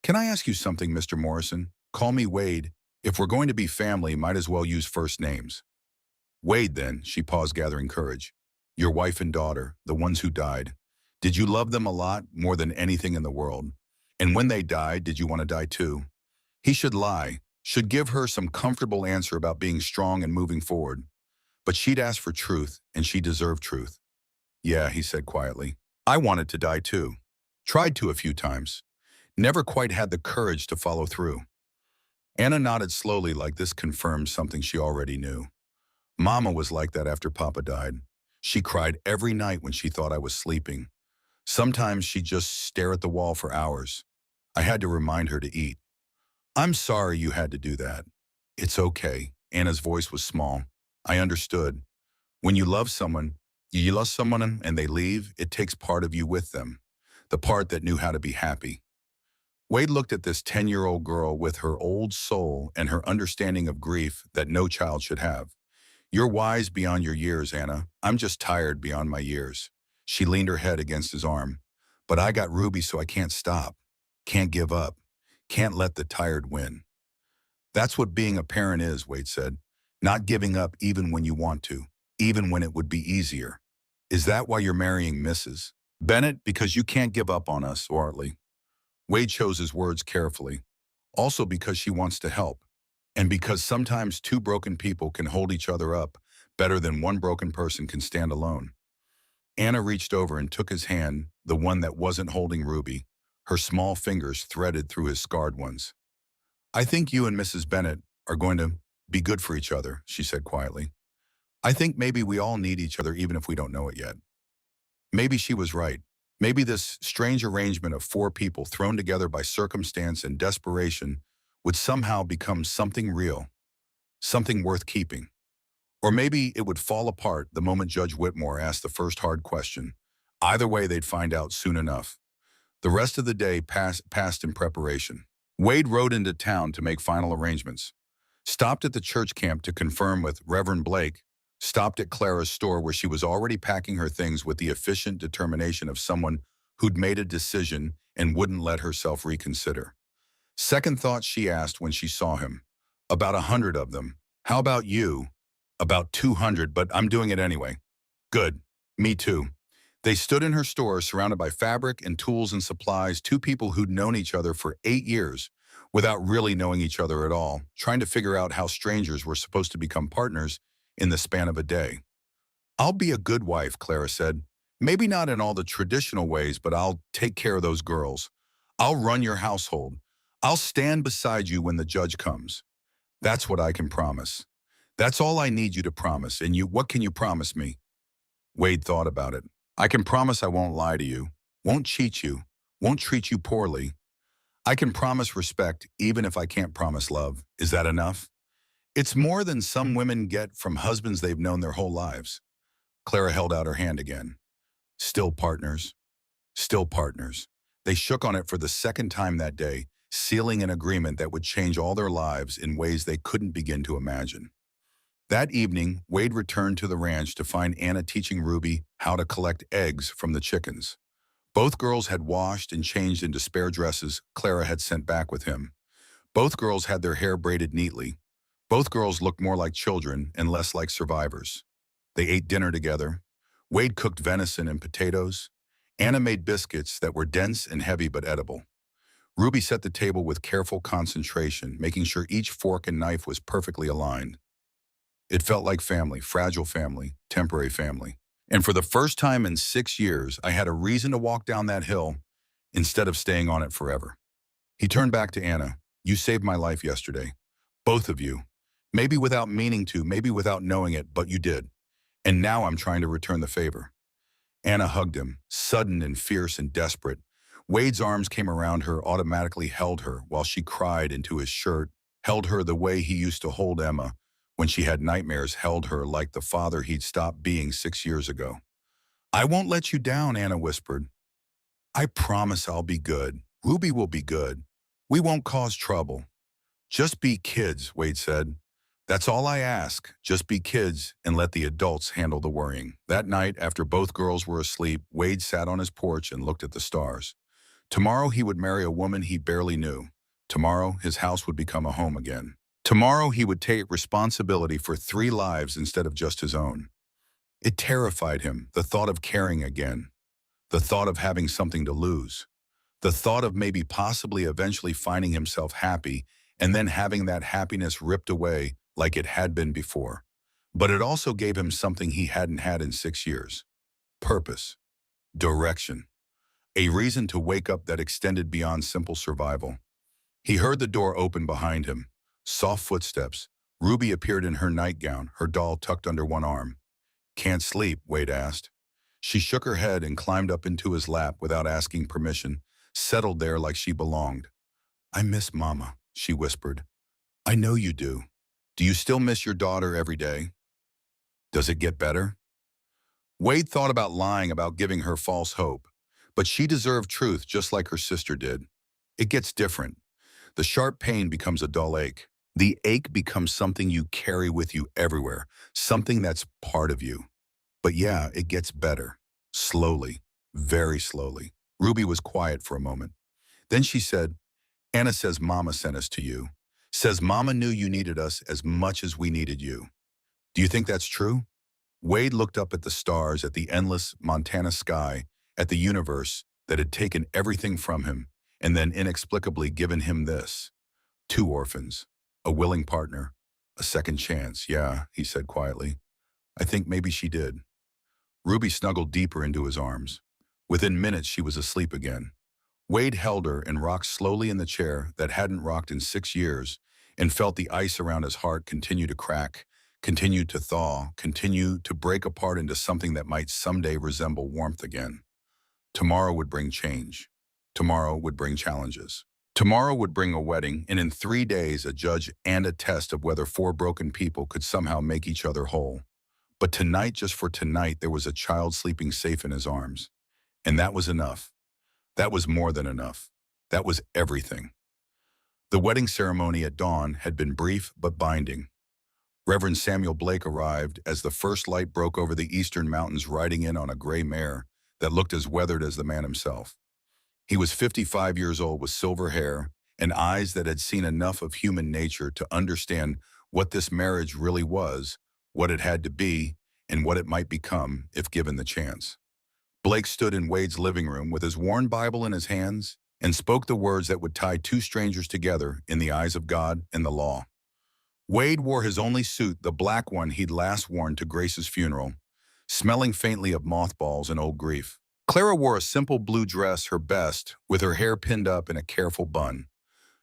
Speaker 1: Can I ask you something, Mr. Morrison? Call me Wade. If we're going to be family, might as well use first names. Wade, then, she paused, gathering courage. Your wife and daughter, the ones who died. Did you love them a lot, more than anything in the world? And when they died, did you want to die too? He should lie, should give her some comfortable answer about being strong and moving forward. But she'd asked for truth, and she deserved truth. Yeah, he said quietly. I wanted to die too. Tried to a few times. Never quite had the courage to follow through. Anna nodded slowly, like this confirmed something she already knew. Mama was like that after Papa died. She cried every night when she thought I was sleeping. Sometimes she'd just stare at the wall for hours. I had to remind her to eat. I'm sorry you had to do that. It's okay. Anna's voice was small. I understood. When you love someone and they leave, it takes part of you with them. The part that knew how to be happy. Wade looked at this 10-year-old girl with her old soul and her understanding of grief that no child should have. You're wise beyond your years, Anna. I'm just tired beyond my years. She leaned her head against his arm. But I got Ruby, so I can't stop. Can't give up. Can't let the tired win. That's what being a parent is, Wade said. Not giving up even when you want to, even when it would be easier. Is that why you're marrying Mrs. Bennett? Because you can't give up on us, Wartley. Wade chose his words carefully. Also because she wants to help. And because sometimes two broken people can hold each other up better than one broken person can stand alone. Anna reached over and took his hand, the one that wasn't holding Ruby, her small fingers threaded through his scarred ones. I think you and Mrs. Bennett are going to be good for each other, she said quietly. I think maybe we all need each other even if we don't know it yet. Maybe she was right. Maybe this strange arrangement of four people thrown together by circumstance and desperation would somehow become something real, something worth keeping. Or maybe it would fall apart the moment Judge Whitmore asked the first hard question. Either way, they'd find out soon enough. The rest of the day passed in preparation. Wade rode into town to make final arrangements. Stopped at the church camp to confirm with Reverend Blake. Stopped at Clara's store where she was already packing her things with the efficient determination of someone who'd made a decision and wouldn't let herself reconsider. Second thoughts she asked when she saw him. About 100 of them. How about you? About 200, but I'm doing it anyway. Good. Me too. They stood in her store surrounded by fabric and tools and supplies, two people who'd known each other for 8 years without really knowing each other at all, trying to figure out how strangers were supposed to become partners in the span of a day. I'll be a good wife, Clara said. Maybe not in all the traditional ways, but I'll take care of those girls. I'll run your household. I'll stand beside you when the judge comes. That's what I can promise. That's all I need you to promise. And what can you promise me? Wade thought about it. I can promise I won't lie to you, won't cheat you, won't treat you poorly. I can promise respect even if I can't promise love. Is that enough? It's more than some women get from husbands they've known their whole lives. Clara held out her hand again. Still partners. Still partners. They shook on it for the second time that day, sealing an agreement that would change all their lives in ways they couldn't begin to imagine. That evening, Wade returned to the ranch to find Anna teaching Ruby how to collect eggs from the chickens. Both girls had washed and changed into spare dresses Clara had sent back with him. Both girls had their hair braided neatly. Both girls looked more like children and less like survivors. They ate dinner together. Wade cooked venison and potatoes. Anna made biscuits that were dense and heavy but edible. Ruby set the table with careful concentration, making sure each fork and knife was perfectly aligned. It felt like family, fragile family, temporary family. And for the first time in 6 years, I had a reason to walk down that hill instead of staying on it forever. He turned back to Anna. You saved my life yesterday. Both of you. Maybe without meaning to, maybe without knowing it, but you did. And now I'm trying to return the favor. Anna hugged him, sudden and fierce and desperate. Wade's arms came around her, automatically held her while she cried into his shirt, held her the way he used to hold Emma when she had nightmares, held her like the father he'd stopped being 6 years ago. I won't let you down, Anna whispered. I promise I'll be good. Ruby will be good. We won't cause trouble. Just be kids, Wade said. That's all I ask. Just be kids and let the adults handle the worrying. That night, after both girls were asleep, Wade sat on his porch and looked at the stars. Tomorrow he would marry a woman he barely knew. Tomorrow his house would become a home again. Tomorrow he would take responsibility for 3 lives instead of just his own. It terrified him, the thought of caring again, the thought of having something to lose, the thought of maybe possibly eventually finding himself happy and then having that happiness ripped away like it had been before. But it also gave him something he hadn't had in 6 years. Purpose. Direction. A reason to wake up that extended beyond simple survival. He heard the door open behind him. Soft footsteps. Ruby appeared in her nightgown, her doll tucked under one arm. Can't sleep, Wade asked. She shook her head and climbed up into his lap without asking permission, settled there like she belonged. I miss Mama, she whispered. I know you do. Do you still miss your daughter every day? Does it get better? Wade thought about lying about giving her false hope, but she deserved truth just like her sister did. It gets different. The sharp pain becomes a dull ache. The ache becomes something you carry with you everywhere, something that's part of you. But yeah, it gets better. Slowly, very slowly. Ruby was quiet for a moment. Then she said, Anna says Mama sent us to you. Says Mama knew you needed us as much as we needed you. Do you think that's true? Wade looked up at the stars, at the endless Montana sky, at the universe that had taken everything from him and then inexplicably given him this. 2 orphans, a willing partner, a second chance. Yeah, he said quietly. I think maybe she did. Ruby snuggled deeper into his arms. Within minutes, she was asleep again. Wade held her and rocked slowly in the chair that hadn't rocked in 6 years and felt the ice around his heart continue to crack, continue to thaw, continue to break apart into something that might someday resemble warmth again. Tomorrow would bring change. Tomorrow would bring challenges. Tomorrow would bring a wedding, and in 3 days, a judge and a test of whether 4 broken people could somehow make each other whole. But tonight, just for tonight, there was a child sleeping safe in his arms. And that was enough. That was more than enough. That was everything. The wedding ceremony at dawn had been brief but binding. Reverend Samuel Blake arrived as the first light broke over the eastern mountains, riding in on a gray mare that looked as weathered as the man himself. He was 55 years old with silver hair and eyes that had seen enough of human nature to understand what this marriage really was, what it had to be, and what it might become if given the chance. Blake stood in Wade's living room with his worn Bible in his hands and spoke the words that would tie 2 strangers together in the eyes of God and the law. Wade wore his only suit, the black one he'd last worn to Grace's funeral, smelling faintly of mothballs and old grief. Clara wore a simple blue dress, her best, with her hair pinned up in a careful bun.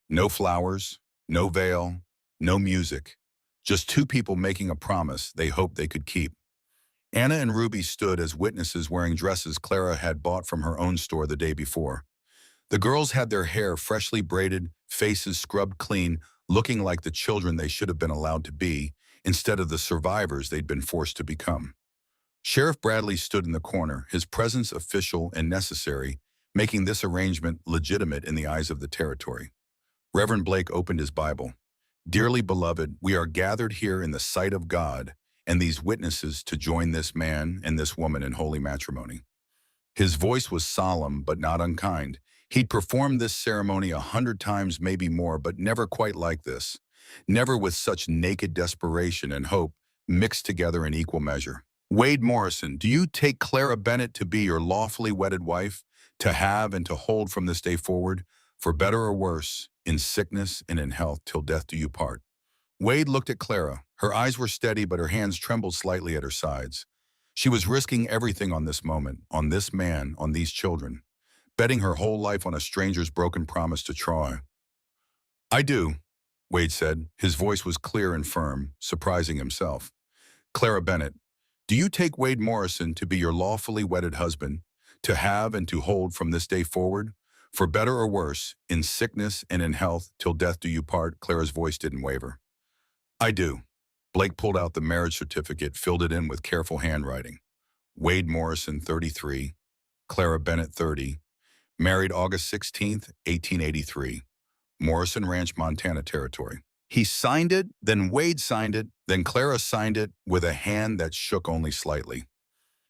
Speaker 1: No flowers, no veil, no music, just 2 people making a promise they hoped they could keep. Anna and Ruby stood as witnesses wearing dresses Clara had bought from her own store the day before. The girls had their hair freshly braided, faces scrubbed clean, looking like the children they should have been allowed to be, instead of the survivors they'd been forced to become. Sheriff Bradley stood in the corner, his presence official and necessary, making this arrangement legitimate in the eyes of the territory. Reverend Blake opened his Bible. Dearly beloved, we are gathered here in the sight of God and these witnesses to join this man and this woman in holy matrimony. His voice was solemn but not unkind. He'd performed this ceremony 100 times, maybe more, but never quite like this. Never with such naked desperation and hope mixed together in equal measure. Wade Morrison, do you take Clara Bennett to be your lawfully wedded wife, to have and to hold from this day forward, for better or worse, in sickness and in health, till death do you part? Wade looked at Clara. Her eyes were steady, but her hands trembled slightly at her sides. She was risking everything on this moment, on this man, on these children, betting her whole life on a stranger's broken promise to Troy. I do, Wade said. His voice was clear and firm, surprising himself. Clara Bennett, do you take Wade Morrison to be your lawfully wedded husband, to have and to hold from this day forward, for better or worse, in sickness and in health, till death do you part? Clara's voice didn't waver. I do. Blake pulled out the marriage certificate, filled it in with careful handwriting. Wade Morrison, 33. Clara Bennett, 30. Married August 16th, 1883. Morrison Ranch, Montana Territory. He signed it, then Wade signed it, then Clara signed it with a hand that shook only slightly.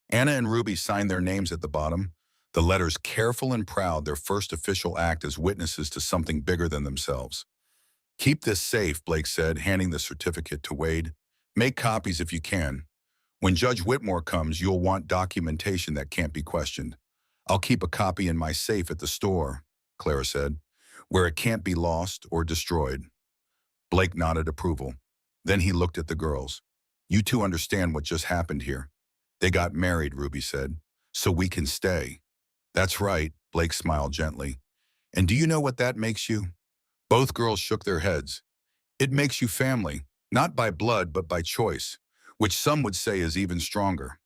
Speaker 1: Anna and Ruby signed their names at the bottom, the letters careful and proud, their first official act as witnesses to something bigger than themselves. Keep this safe, Blake said, handing the certificate to Wade. Make copies if you can. When Judge Whitmore comes, you'll want documentation that can't be questioned. I'll keep a copy in my safe at the store, Clara said, where it can't be lost or destroyed. Blake nodded approval. Then he looked at the girls. You 2 understand what just happened here. They got married, Ruby said, so we can stay. That's right, Blake smiled gently. And do you know what that makes you? Both girls shook their heads. It makes you family, not by blood but by choice, which some would say is even stronger.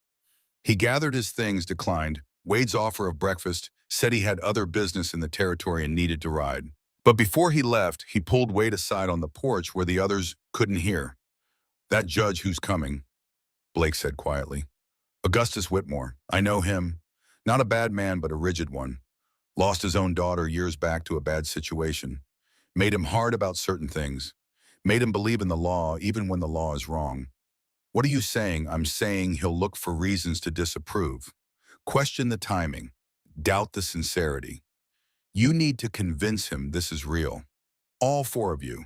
Speaker 1: He gathered his things, declined Wade's offer of breakfast, said he had other business in the territory and needed to ride. But before he left, he pulled Wade aside on the porch where the others couldn't hear. "That judge who's coming," Blake said quietly. "Augustus Whitmore. I know him. Not a bad man, but a rigid one. Lost his own daughter years back to a bad situation. Made him hard about certain things. Made him believe in the law even when the law is wrong. What are you saying? I'm saying he'll look for reasons to disapprove. Question the timing. Doubt the sincerity. You need to convince him this is real. All four of you.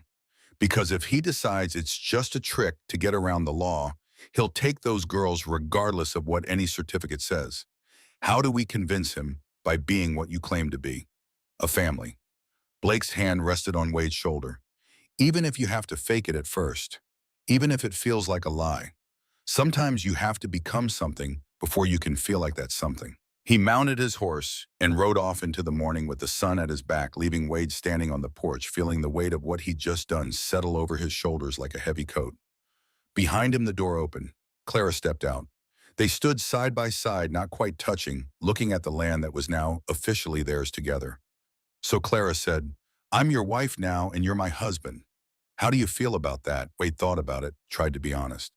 Speaker 1: Because if he decides it's just a trick to get around the law, he'll take those girls regardless of what any certificate says. How do we convince him? By being what you claim to be. A family." Blake's hand rested on Wade's shoulder. "Even if you have to fake it at first. Even if it feels like a lie. Sometimes you have to become something before you can feel like that's something." He mounted his horse and rode off into the morning with the sun at his back, leaving Wade standing on the porch, feeling the weight of what he'd just done settle over his shoulders like a heavy coat. Behind him, the door opened. Clara stepped out. They stood side by side, not quite touching, looking at the land that was now officially theirs together. So Clara said, "I'm your wife now, and you're my husband. How do you feel about that?" Wade thought about it, tried to be honest.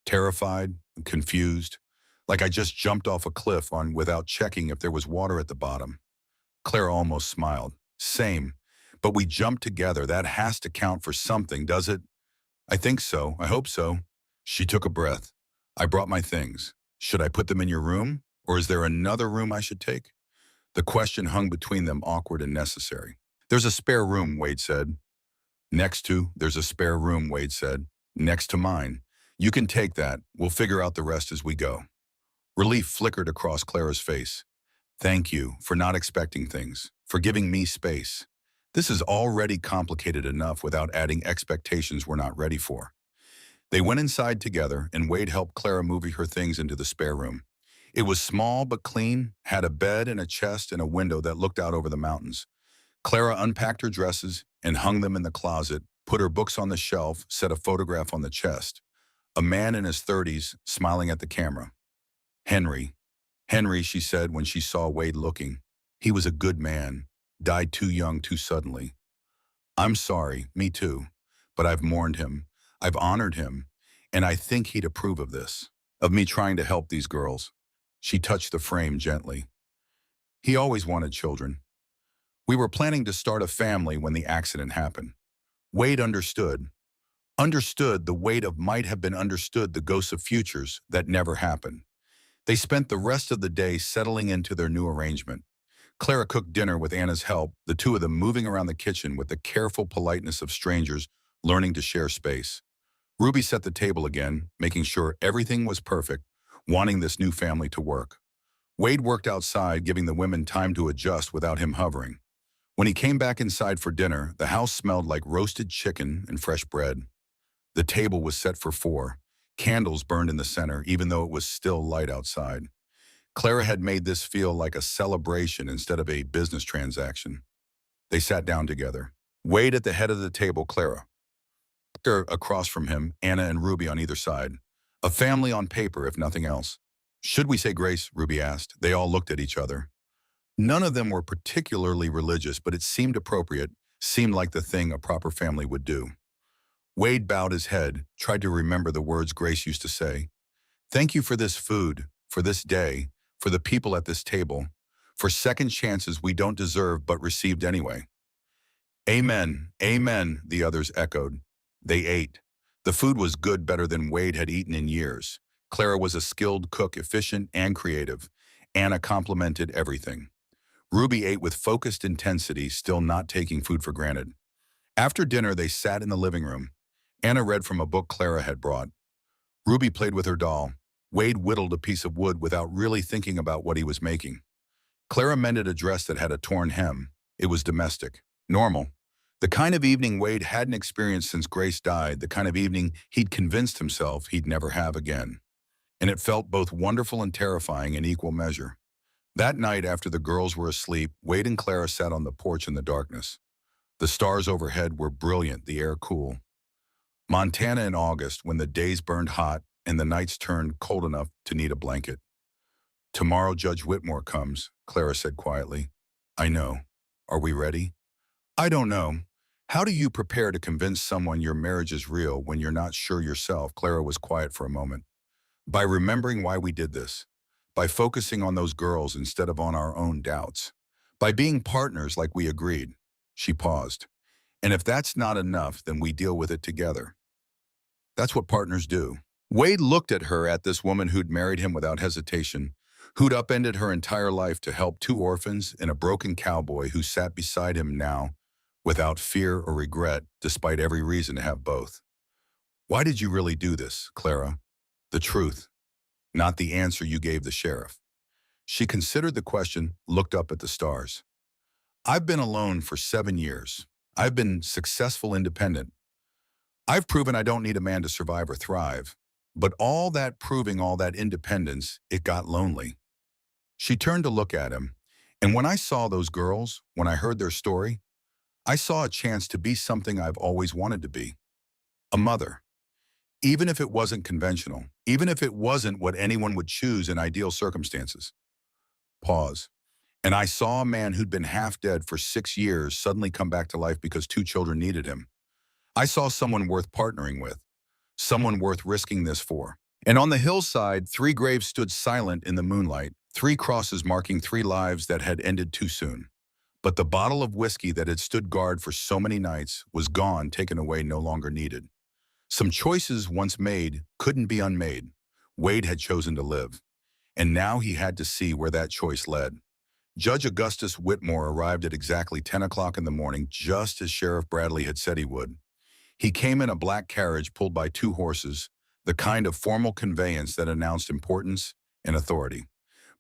Speaker 1: "Terrified, confused, like I just jumped off a cliff on without checking if there was water at the bottom." Clara almost smiled. "Same, but we jumped together. That has to count for something, does it?" "I think so. I hope so." She took a breath. "I brought my things. Should I put them in your room, or is there another room I should take?" The question hung between them, awkward and necessary. "There's a spare room," Wade said. There's a spare room, Wade said. "Next to mine. You can take that. We'll figure out the rest as we go." Relief flickered across Clara's face. "Thank you for not expecting things, for giving me space. This is already complicated enough without adding expectations we're not ready for." They went inside together, and Wade helped Clara move her things into the spare room. It was small but clean, had a bed and a chest and a window that looked out over the mountains. Clara unpacked her dresses and hung them in the closet, put her books on the shelf, set a photograph on the chest. A man in his 30s, smiling at the camera. "Henry. Henry," she said when she saw Wade looking. "He was a good man. Died too young, too suddenly. I'm sorry, me too. But I've mourned him. I've honored him. And I think he'd approve of this. Of me trying to help these girls." She touched the frame gently. "He always wanted children. We were planning to start a family when the accident happened." Wade understood. Understood the weight of might have been understood, the ghosts of futures that never happened. They spent the rest of the day settling into their new arrangement. Clara cooked dinner with Anna's help, the two of them moving around the kitchen with the careful politeness of strangers learning to share space. Ruby set the table again, making sure everything was perfect, wanting this new family to work. Wade worked outside, giving the women time to adjust without him hovering. When he came back inside for dinner, the house smelled like roasted chicken and fresh bread. The table was set for 4. Candles burned in the center, even though it was still light outside. Clara had made this feel like a celebration instead of a business transaction. They sat down together. Wade at the head of the table, Clara. Across from him, Anna and Ruby on either side. A family on paper, if nothing else. "Should we say grace?" Ruby asked. They all looked at each other. None of them were particularly religious, but it seemed appropriate, seemed like the thing a proper family would do. Wade bowed his head, tried to remember the words Grace used to say. "Thank you for this food, for this day, for the people at this table, for second chances we don't deserve but received anyway." "Amen, amen," the others echoed. They ate. The food was good, better than Wade had eaten in years. Clara was a skilled cook, efficient and creative. Anna complimented everything. Ruby ate with focused intensity, still not taking food for granted. After dinner, they sat in the living room. Anna read from a book Clara had brought. Ruby played with her doll. Wade whittled a piece of wood without really thinking about what he was making. Clara mended a dress that had a torn hem. It was domestic, normal. The kind of evening Wade hadn't experienced since Grace died, the kind of evening he'd convinced himself he'd never have again. And it felt both wonderful and terrifying in equal measure. That night, after the girls were asleep, Wade and Clara sat on the porch in the darkness. The stars overhead were brilliant, the air cool. Montana in August, when the days burned hot and the nights turned cold enough to need a blanket. "Tomorrow Judge Whitmore comes," Clara said quietly. "I know. Are we ready?" I don't know. How do you prepare to convince someone your marriage is real when you're not sure yourself? Clara was quiet for a moment. By remembering why we did this. By focusing on those girls instead of on our own doubts. By being partners like we agreed. She paused. And if that's not enough, then we deal with it together. That's what partners do. Wade looked at her, at this woman who'd married him without hesitation, who'd upended her entire life to help two orphans and a broken cowboy who sat beside him now, without fear or regret, despite every reason to have both. Why did you really do this, Clara? The truth, not the answer you gave the sheriff. She considered the question, looked up at the stars. I've been alone for 7 years. I've been successful independent. I've proven I don't need a man to survive or thrive. But all that proving, all that independence, it got lonely. She turned to look at him, and when I saw those girls, when I heard their story, I saw a chance to be something I've always wanted to be. A mother. Even if it wasn't conventional, even if it wasn't what anyone would choose in ideal circumstances. Pause. And I saw a man who'd been half dead for 6 years suddenly come back to life because 2 children needed him. I saw someone worth partnering with, someone worth risking this for. And on the hillside, 3 graves stood silent in the moonlight, 3 crosses marking 3 lives that had ended too soon. But the bottle of whiskey that had stood guard for so many nights was gone, taken away, no longer needed. Some choices once made couldn't be unmade. Wade had chosen to live, and now he had to see where that choice led. Judge Augustus Whitmore arrived at exactly 10 o'clock in the morning, just as Sheriff Bradley had said he would. He came in a black carriage pulled by 2 horses, the kind of formal conveyance that announced importance and authority.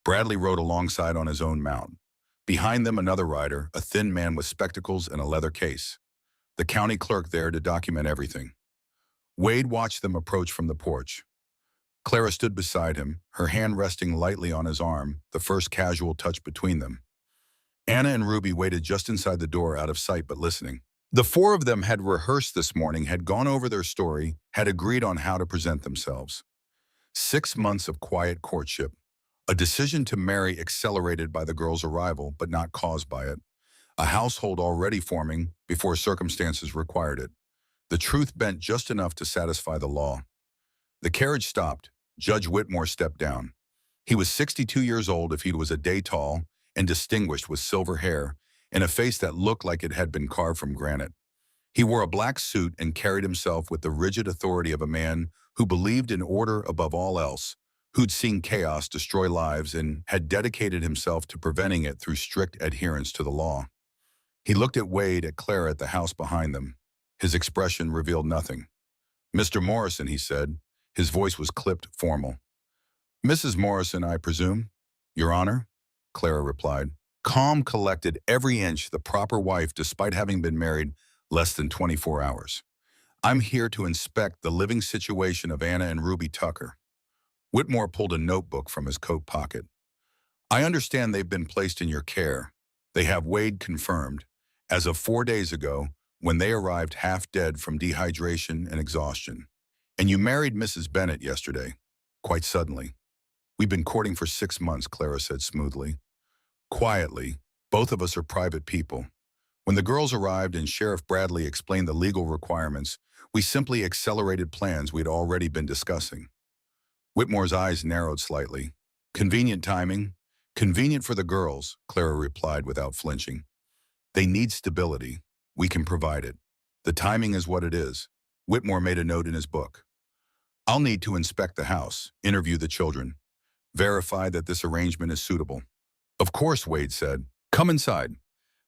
Speaker 1: Bradley rode alongside on his own mount. Behind them, another rider, a thin man with spectacles and a leather case. The county clerk there to document everything. Wade watched them approach from the porch. Clara stood beside him, her hand resting lightly on his arm, the first casual touch between them. Anna and Ruby waited just inside the door, out of sight but listening. The 4 of them had rehearsed this morning, had gone over their story, had agreed on how to present themselves. 6 months of quiet courtship. A decision to marry accelerated by the girl's arrival, but not caused by it. A household already forming before circumstances required it. The truth bent just enough to satisfy the law. The carriage stopped. Judge Whitmore stepped down. He was 62 years old if he was a day tall and distinguished, with silver hair and a face that looked like it had been carved from granite. He wore a black suit and carried himself with the rigid authority of a man who believed in order above all else, who'd seen chaos destroy lives and had dedicated himself to preventing it through strict adherence to the law. He looked at Wade, at Clara, at the house behind them. His expression revealed nothing. "Mr. Morrison," he said. His voice was clipped, formal. "Mrs. Morrison, I presume?" "Your Honor," Clara replied. Calm, collected, every inch the proper wife despite having been married less than 24 hours. "I'm here to inspect the living situation of Anna and Ruby Tucker." Whitmore pulled a notebook from his coat pocket. "I understand they've been placed in your care. They have," Wade confirmed, "as of 4 days ago, when they arrived half dead from dehydration and exhaustion. And you married Mrs. Bennett yesterday, quite suddenly." "We've been courting for 6 months," Clara said smoothly. Quietly, "Both of us are private people. When the girls arrived and Sheriff Bradley explained the legal requirements, we simply accelerated plans we'd already been discussing." Whitmore's eyes narrowed slightly. "Convenient timing." "Convenient for the girls," Clara replied without flinching. "They need stability. We can provide it. The timing is what it is." Whitmore made a note in his book. "I'll need to inspect the house, interview the children, verify that this arrangement is suitable." "Of course," Wade said. "Come inside."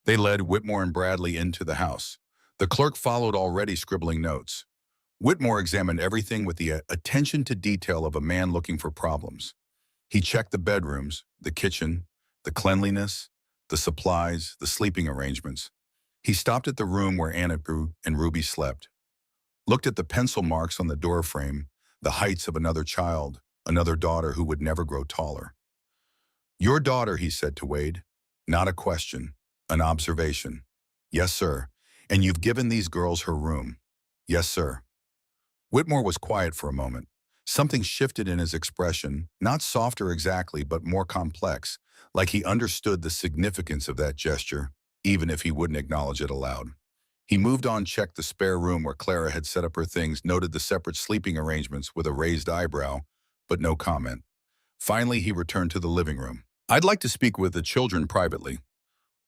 Speaker 1: They led Whitmore and Bradley into the house. The clerk followed, already scribbling notes. Whitmore examined everything with the attention to detail of a man looking for problems. He checked the bedrooms, the kitchen, the cleanliness, the supplies, the sleeping arrangements. He stopped at the room where Anna and Ruby slept, looked at the pencil marks on the doorframe, the heights of another child, another daughter who would never grow taller. "Your daughter," he said to Wade. "Not a question, an observation." "Yes, sir. And you've given these girls her room." "Yes, sir." Whitmore was quiet for a moment. Something shifted in his expression, not softer exactly, but more complex, like he understood the significance of that gesture. even if he wouldn't acknowledge it aloud. He moved on, checked the spare room where Clara had set up her things, noted the separate sleeping arrangements with a raised eyebrow, but no comment. Finally, he returned to the living room. "I'd like to speak with the children privately."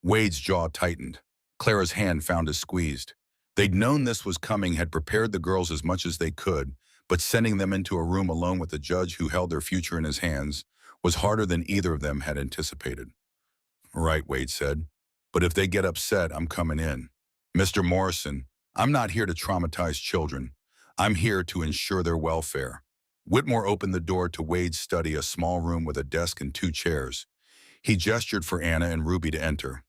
Speaker 1: Wade's jaw tightened. Clara's hand found his squeezed. They'd known this was coming, had prepared the girls as much as they could, but sending them into a room alone with a judge who held their future in his hands was harder than either of them had anticipated. "Right," Wade said. "But if they get upset, I'm coming in. Mr. Morrison, I'm not here to traumatize children. I'm here to ensure their welfare." Whitmore opened the door to Wade's study, a small room with a desk and 2 chairs. He gestured for Anna and Ruby to enter.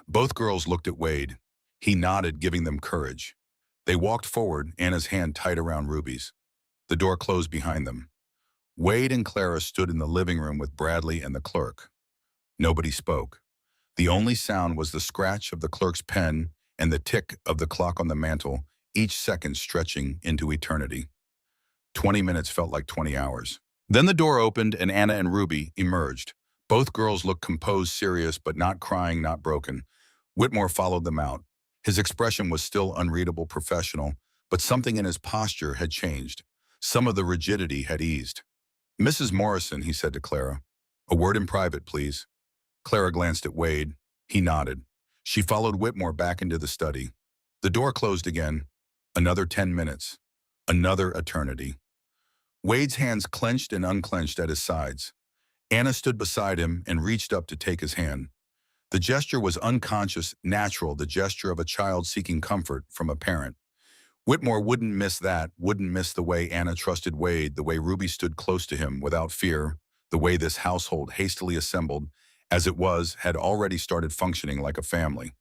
Speaker 1: Both girls looked at Wade. He nodded, giving them courage. They walked forward, Anna's hand tight around Ruby's. The door closed behind them. Wade and Clara stood in the living room with Bradley and the clerk. Nobody spoke. The only sound was the scratch of the clerk's pen and the tick of the clock on the mantel, each second stretching into eternity. 20 minutes felt like 20 hours. Then the door opened and Anna and Ruby emerged. Both girls looked composed, serious, but not crying, not broken. Whitmore followed them out. His expression was still unreadable, professional, but something in his posture had changed. Some of the rigidity had eased. "Mrs. Morrison," he said to Clara, "a word in private, please." Clara glanced at Wade. He nodded. She followed Whitmore back into the study. The door closed again. Another 10 minutes. Another eternity. Wade's hands clenched and unclenched at his sides. Anna stood beside him and reached up to take his hand. The gesture was unconscious, natural, the gesture of a child seeking comfort from a parent. Whitmore wouldn't miss that, wouldn't miss the way Anna trusted Wade, the way Ruby stood close to him without fear, the way this household, hastily assembled, as it was, had already started functioning like a family.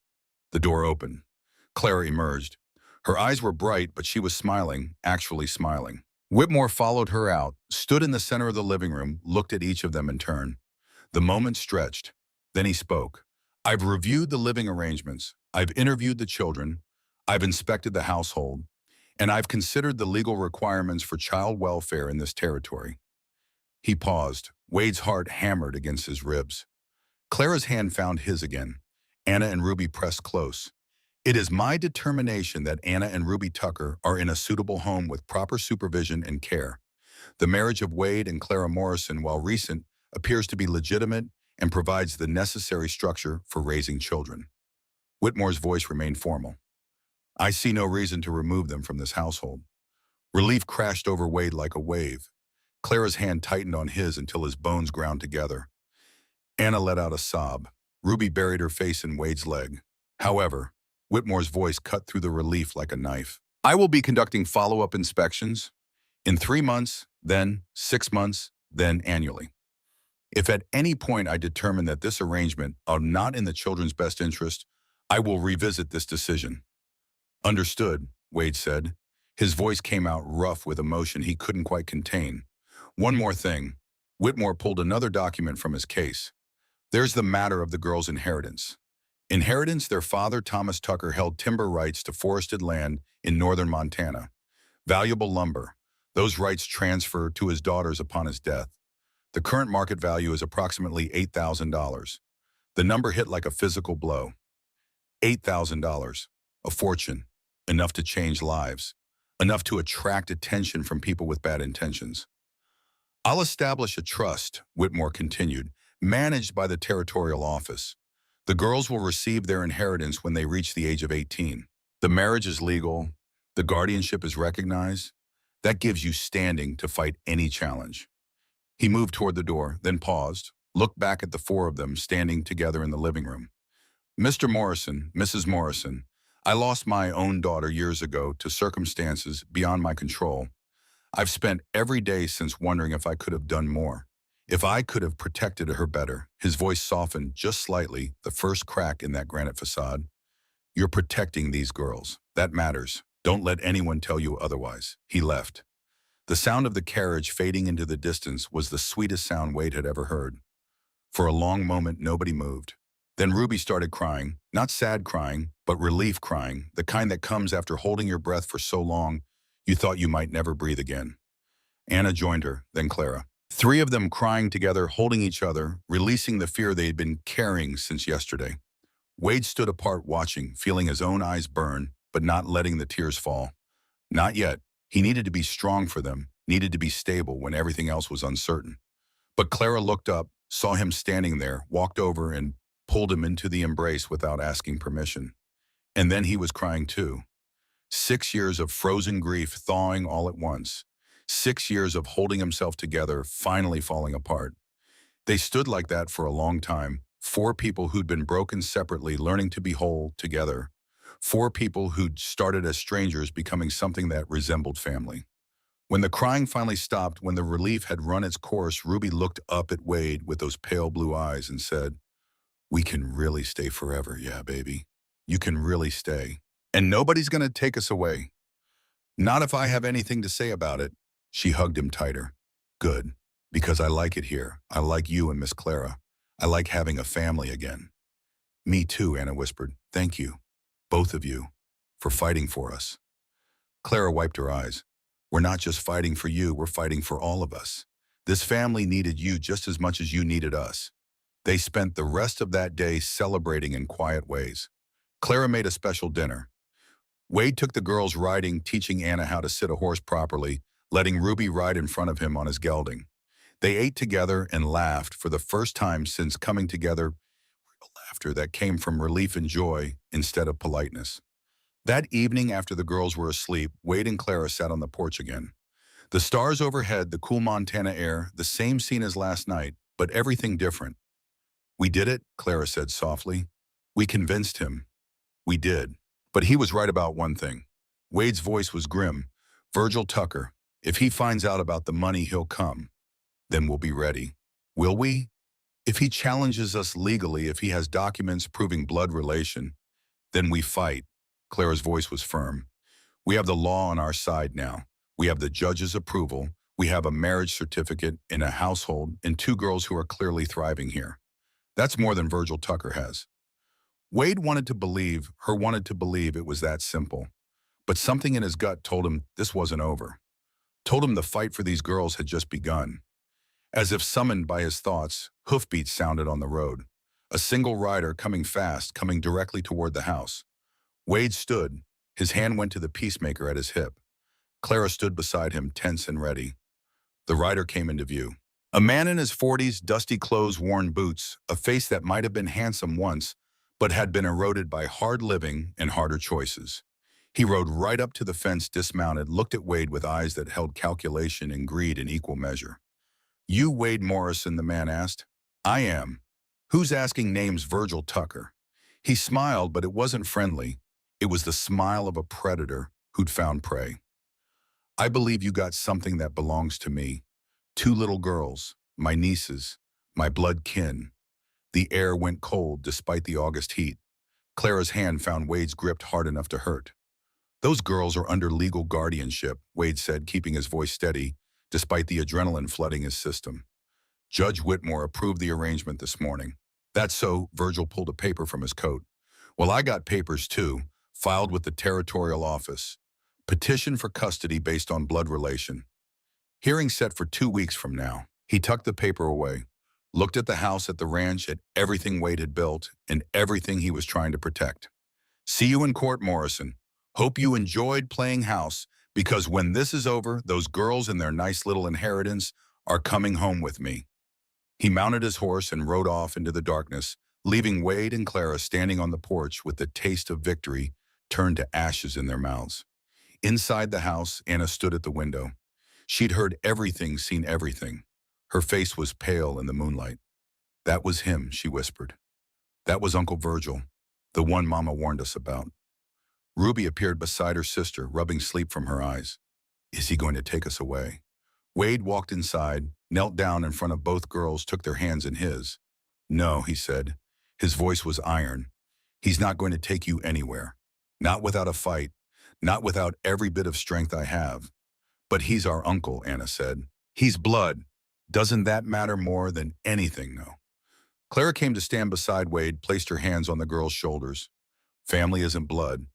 Speaker 1: The door opened. Clara emerged. Her eyes were bright, but she was smiling, actually smiling. Whitmore followed her out, stood in the center of the living room, looked at each of them in turn. The moment stretched. Then he spoke. "I've reviewed the living arrangements. I've interviewed the children. I've inspected the household. And I've considered the legal requirements for child welfare in this territory." He paused. Wade's heart hammered against his ribs. Clara's hand found his again. Anna and Ruby pressed close. "It is my determination that Anna and Ruby Tucker are in a suitable home with proper supervision and care. The marriage of Wade and Clara Morrison, while recent, appears to be legitimate and provides the necessary structure for raising children." Whitmore's voice remained formal. "I see no reason to remove them from this household." Relief crashed over Wade like a wave. Clara's hand tightened on his until his bones ground together. Anna let out a sob. Ruby buried her face in Wade's leg. However, Whitmore's voice cut through the relief like a knife. "I will be conducting follow-up inspections in 3 months, then 6 months, then annually. If at any point I determine that this arrangement are not in the children's best interest, I will revisit this decision." "Understood," Wade said. His voice came out rough with emotion he couldn't quite contain. "One more thing." Whitmore pulled another document from his case. "There's the matter of the girls' inheritance. Their father, Thomas Tucker, held timber rights to forested land in northern Montana. Valuable lumber. Those rights transferred to his daughters upon his death. The current market value is approximately $8,000. The number hit like a physical blow. $8,000. A fortune. Enough to change lives. Enough to attract attention from people with bad intentions. I'll establish a trust," Whitmore continued, "managed by the territorial office. The girls will receive their inheritance when they reach the age of 18. The marriage is legal. The guardianship is recognized. That gives you standing to fight any challenge." He moved toward the door, then paused, looked back at the 4 of them standing together in the living room. "Mr. Morrison, Mrs. Morrison, I lost my own daughter years ago to circumstances beyond my control. I've spent every day since wondering if I could have done more. If I could have protected her better." His voice softened just slightly, the first crack in that granite facade. "You're protecting these girls. That matters. Don't let anyone tell you otherwise." He left. The sound of the carriage fading into the distance was the sweetest sound Wade had ever heard. For a long moment, nobody moved. Then Ruby started crying, not sad crying, but relief crying, the kind that comes after holding your breath for so long you thought you might never breathe again. Anna joined her, then Clara. 3 of them crying together, holding each other, releasing the fear they had been carrying since yesterday. Wade stood apart watching, feeling his own eyes burn, but not letting the tears fall. Not yet. He needed to be strong for them, needed to be stable when everything else was uncertain. But Clara looked up, saw him standing there, walked over and pulled him into the embrace without asking permission. And then he was crying too. 6 years of frozen grief thawing all at once. 6 years of holding himself together, finally falling apart. They stood like that for a long time. Four people who'd been broken separately, learning to be whole together. Four people who'd started as strangers, becoming something that resembled family. When the crying finally stopped, when the relief had run its course, Ruby looked up at Wade with those pale blue eyes and said, "We can really stay forever, yeah, baby. You can really stay. And nobody's going to take us away. Not if I have anything to say about it." She hugged him tighter. "Good, because I like it here. I like you and Miss Clara. I like having a family again." "Me too," Anna whispered. "Thank you, both of you, for fighting for us." Clara wiped her eyes. "We're not just fighting for you, we're fighting for all of us. This family needed you just as much as you needed us." They spent the rest of that day celebrating in quiet ways. Clara made a special dinner. Wade took the girls riding, teaching Anna how to sit a horse properly, letting Ruby ride in front of him on his gelding. They ate together and laughed for the first time since coming together, real laughter that came from relief and joy instead of politeness. That evening, after the girls were asleep, Wade and Clara sat on the porch again. The stars overhead, the cool Montana air, the same scene as last night, but everything different. "We did it," Clara said softly. "We convinced him. We did." But he was right about one thing. Wade's voice was grim. "Virgil Tucker, if he finds out about the money, he'll come. Then we'll be ready. Will we? If he challenges us legally, if he has documents proving blood relation, then we fight." Clara's voice was firm. "We have the law on our side now. We have the judge's approval. We have a marriage certificate in a household and two girls who are clearly thriving here. That's more than Virgil Tucker has." Wade wanted to believe, her wanted to believe it was that simple. But something in his gut told him this wasn't over. Told him the fight for these girls had just begun. As if summoned by his thoughts, hoofbeats sounded on the road. A single rider coming fast, coming directly toward the house. Wade stood. His hand went to the peacemaker at his hip. Clara stood beside him, tense and ready. The rider came into view. A man in his 40s, dusty clothes, worn boots, a face that might have been handsome once, but had been eroded by hard living and harder choices. He rode right up to the fence, dismounted, looked at Wade with eyes that held calculation and greed in equal measure. "You Wade Morrison?" the man asked. "I am." "Who's asking name's Virgil Tucker?" He smiled, but it wasn't friendly. It was the smile of a predator who'd found prey. "I believe you got something that belongs to me. Two little girls, my nieces, my blood kin." The air went cold despite the August heat. Clara's hand found Wade's gripped hard enough to hurt. "Those girls are under legal guardianship," Wade said, keeping his voice steady, despite the adrenaline flooding his system. "Judge Whitmore approved the arrangement this morning." "That's so," Virgil pulled a paper from his coat. "Well, I got papers too, filed with the territorial office. Petition for custody based on blood relation. Hearing set for 2 weeks from now." He tucked the paper away, looked at the house, at the ranch, at everything Wade had built, and everything he was trying to protect. "See you in court, Morrison. Hope you enjoyed playing house, because when this is over, those girls and their nice little inheritance are coming home with me." He mounted his horse and rode off into the darkness, leaving Wade and Clara standing on the porch with the taste of victory turned to ashes in their mouths. Inside the house, Anna stood at the window. She'd heard everything, seen everything. Her face was pale in the moonlight. "That was him," she whispered. "That was Uncle Virgil, the one Mama warned us about." Ruby appeared beside her sister, rubbing sleep from her eyes. "Is he going to take us away?" Wade walked inside, knelt down in front of both girls, took their hands in his. "No," he said. His voice was iron. "He's not going to take you anywhere. Not without a fight. Not without every bit of strength I have." "But he's our uncle," Anna said. "He's blood. Doesn't that matter more than anything, though?" Clara came to stand beside Wade, placed her hands on the girl's shoulders. "Family isn't blood.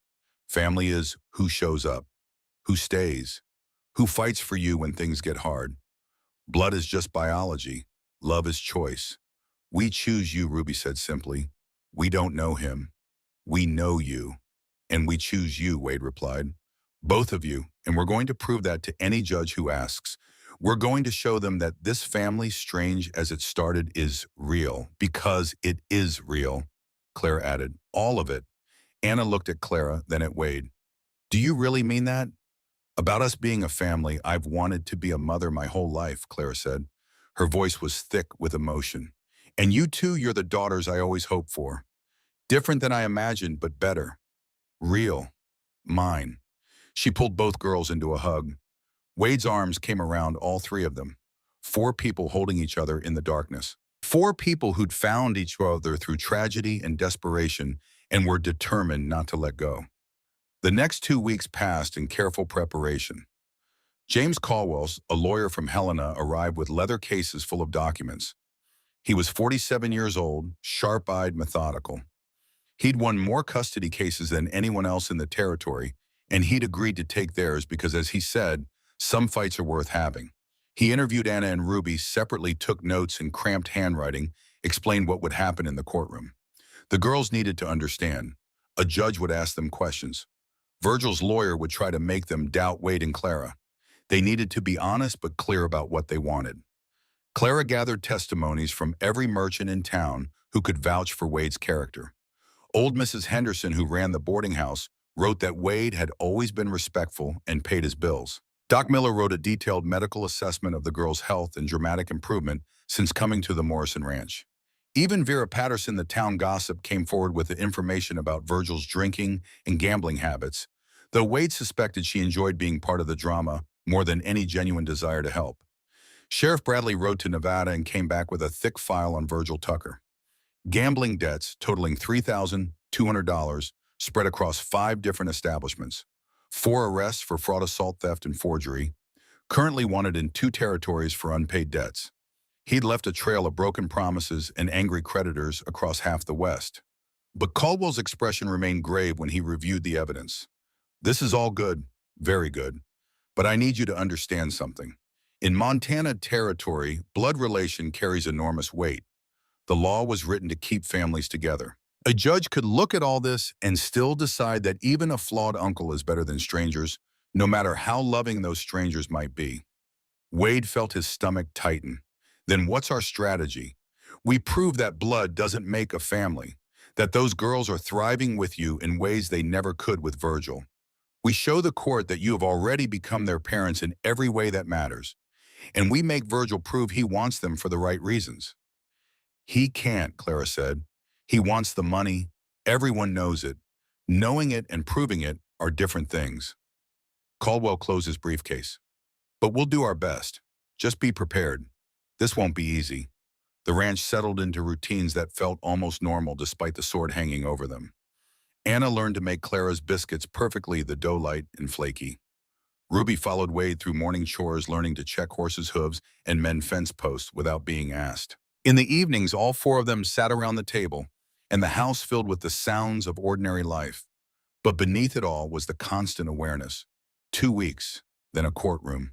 Speaker 1: Family is who shows up, who stays, who fights for you when things get hard. Blood is just biology. Love is choice. We choose you," Ruby said simply. We don't know him. We know you. And we choose you, Wade replied. Both of you, and we're going to prove that to any judge who asks. We're going to show them that this family, strange as it started, is real, because it is real. Clara added, all of it. Anna looked at Clara, then at Wade. Do you really mean that? About us being a family, I've wanted to be a mother my whole life, Clara said. Her voice was thick with emotion. And you two, you're the daughters I always hoped for. Different than I imagined, but better. Real. Mine. She pulled both girls into a hug. Wade's arms came around all three of them. 4 people holding each other in the darkness. 4 people who'd found each other through tragedy and desperation and were determined not to let go. The next 2 weeks passed in careful preparation. James Caldwell, a lawyer from Helena, arrived with leather cases full of documents. He was 47 years old, sharp-eyed, methodical. He'd won more custody cases than anyone else in the territory, and he'd agreed to take theirs because, as he said, some fights are worth having. He interviewed Anna and Ruby separately, took notes in cramped handwriting, explained what would happen in the courtroom. The girls needed to understand. A judge would ask them questions. Virgil's lawyer would try to make them doubt Wade and Clara. They needed to be honest but clear about what they wanted. Clara gathered testimonies from every merchant in town who could vouch for Wade's character. Old Mrs. Henderson, who ran the boarding house, wrote that Wade had always been respectful and paid his bills. Doc Miller wrote a detailed medical assessment of the girls' health and dramatic improvement since coming to the Morrison Ranch. Even Vera Patterson, the town gossip, came forward with the information about Virgil's drinking and gambling habits, though Wade suspected she enjoyed being part of the drama more than any genuine desire to help. Sheriff Bradley rode to Nevada and came back with a thick file on Virgil Tucker. Gambling debts totaling $3,200 spread across 5 different establishments. 4 arrests for fraud, assault, theft, and forgery. Currently wanted in 2 territories for unpaid debts. He'd left a trail of broken promises and angry creditors across half the West. But Caldwell's expression remained grave when he reviewed the evidence. This is all good, very good, but I need you to understand something. In Montana territory, blood relation carries enormous weight. The law was written to keep families together. A judge could look at all this and still decide that even a flawed uncle is better than strangers, no matter how loving those strangers might be. Wade felt his stomach tighten. Then what's our strategy? We prove that blood doesn't make a family, that those girls are thriving with you in ways they never could with Virgil. We show the court that you have already become their parents in every way that matters, and we make Virgil prove he wants them for the right reasons. He can't, Clara said. He wants the money. Everyone knows it. Knowing it and proving it are different things. Caldwell closed his briefcase. But we'll do our best. Just be prepared. This won't be easy. The ranch settled into routines that felt almost normal despite the sword hanging over them. Anna learned to make Clara's biscuits perfectly, the dough light and flaky. Ruby followed Wade through morning chores, learning to check horses' hooves and mend fence posts without being asked. In the evenings, all 4 of them sat around the table, and the house filled with the sounds of ordinary life. But beneath it all was the constant awareness. 2 weeks, then a courtroom.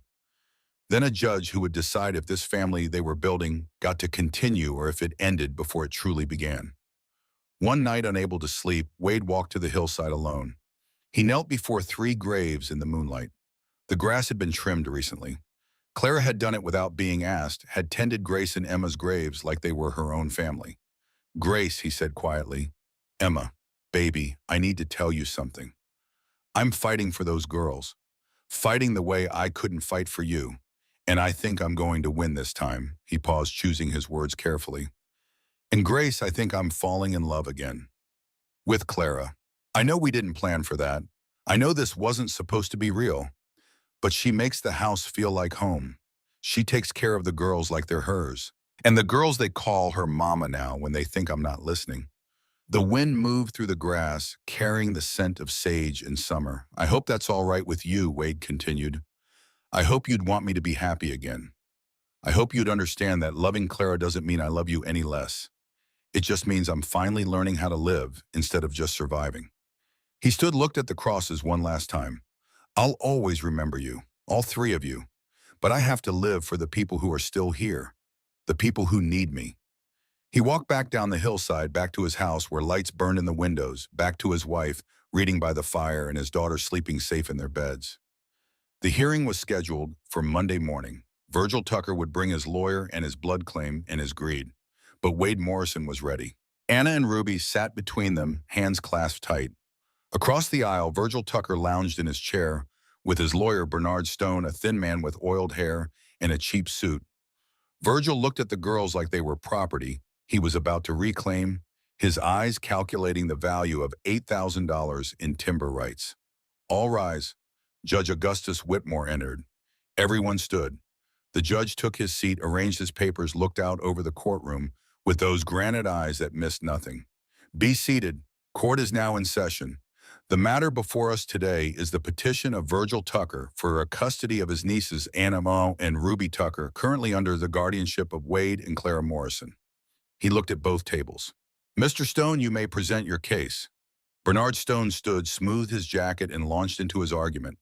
Speaker 1: Then a judge who would decide if this family they were building got to continue or if it ended before it truly began. One night, unable to sleep, Wade walked to the hillside alone. He knelt before 3 graves in the moonlight. The grass had been trimmed recently. Clara had done it without being asked, had tended Grace and Emma's graves like they were her own family. Grace, he said quietly. Emma, baby, I need to tell you something. I'm fighting for those girls. Fighting the way I couldn't fight for you. And I think I'm going to win this time. He paused, choosing his words carefully. And Grace, I think I'm falling in love again. With Clara. I know we didn't plan for that. I know this wasn't supposed to be real. But she makes the house feel like home. She takes care of the girls like they're hers. And the girls, they call her mama now when they think I'm not listening. The wind moved through the grass, carrying the scent of sage in summer. I hope that's all right with you, Wade continued. I hope you'd want me to be happy again. I hope you'd understand that loving Clara doesn't mean I love you any less. It just means I'm finally learning how to live instead of just surviving. He stood, looked at the crosses one last time. I'll always remember you, all 3 of you. But I have to live for the people who are still here, the people who need me. He walked back down the hillside, back to his house where lights burned in the windows, back to his wife, reading by the fire, and his daughter sleeping safe in their beds. The hearing was scheduled for Monday morning. Virgil Tucker would bring his lawyer and his blood claim and his greed. But Wade Morrison was ready. Anna and Ruby sat between them, hands clasped tight. Across the aisle, Virgil Tucker lounged in his chair with his lawyer, Bernard Stone, a thin man with oiled hair and a cheap suit. Virgil looked at the girls like they were property he was about to reclaim, his eyes calculating the value of $8,000 in timber rights. All rise. Judge Augustus Whitmore entered. Everyone stood. The judge took his seat, arranged his papers, looked out over the courtroom with those granite eyes that missed nothing. Be seated. Court is now in session. The matter before us today is the petition of Virgil Tucker for a custody of his nieces Anna Mo and Ruby Tucker, currently under the guardianship of Wade and Clara Morrison. He looked at both tables. Mr. Stone, you may present your case. Bernard Stone stood, smoothed his jacket, and launched into his argument.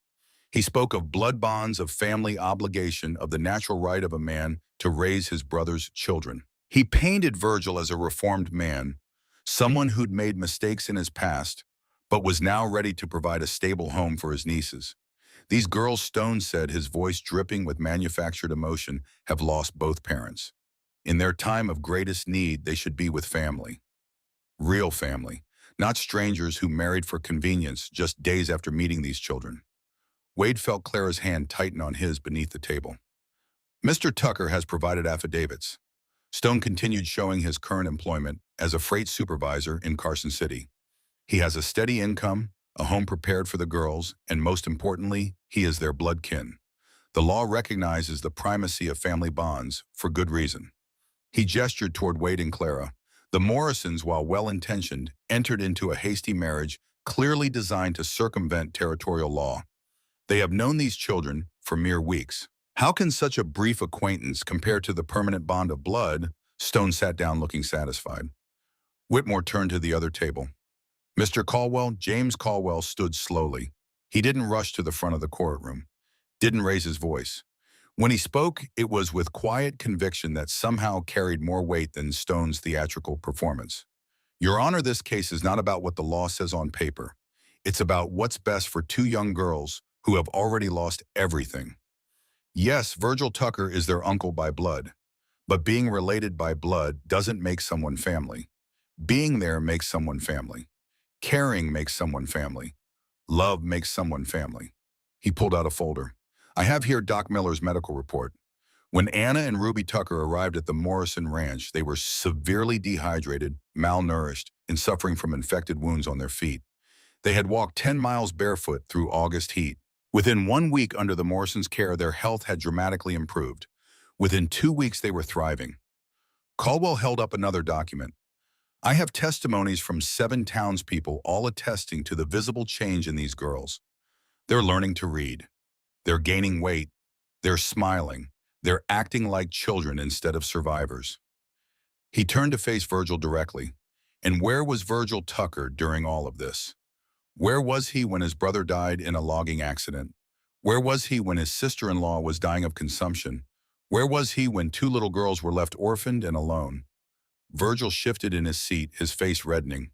Speaker 1: He spoke of blood bonds, of family obligation, of the natural right of a man to raise his brother's children. He painted Virgil as a reformed man, someone who'd made mistakes in his past, but was now ready to provide a stable home for his nieces. These girls, Stone said, his voice dripping with manufactured emotion, have lost both parents. In their time of greatest need, they should be with family. Real family, not strangers who married for convenience just days after meeting these children. Wade felt Clara's hand tighten on his beneath the table. Mr. Tucker has provided affidavits. Stone continued, showing his current employment as a freight supervisor in Carson City. He has a steady income, a home prepared for the girls, and most importantly, he is their blood kin. The law recognizes the primacy of family bonds for good reason. He gestured toward Wade and Clara. The Morrisons, while well-intentioned, entered into a hasty marriage clearly designed to circumvent territorial law. They have known these children for mere weeks. How can such a brief acquaintance compare to the permanent bond of blood? Stone sat down looking satisfied. Whitmore turned to the other table. Mr. Caldwell, James Caldwell, stood slowly. He didn't rush to the front of the courtroom, didn't raise his voice. When he spoke, it was with quiet conviction that somehow carried more weight than Stone's theatrical performance. Your Honor, this case is not about what the law says on paper. It's about what's best for two young girls who have already lost everything. Yes, Virgil Tucker is their uncle by blood, but being related by blood doesn't make someone family. Being there makes someone family. Caring makes someone family. Love makes someone family. He pulled out a folder. I have here Doc Miller's medical report. When Anna and Ruby Tucker arrived at the Morrison Ranch, they were severely dehydrated, malnourished, and suffering from infected wounds on their feet. They had walked 10 miles barefoot through August heat. Within 1 week under the Morrisons' care, their health had dramatically improved. Within 2 weeks, they were thriving. Caldwell held up another document. I have testimonies from 7 townspeople all attesting to the visible change in these girls. They're learning to read. They're gaining weight. They're smiling. They're acting like children instead of survivors. He turned to face Virgil directly. And where was Virgil Tucker during all of this? Where was he when his brother died in a logging accident? Where was he when his sister-in-law was dying of consumption? Where was he when 2 little girls were left orphaned and alone? Virgil shifted in his seat, his face reddening.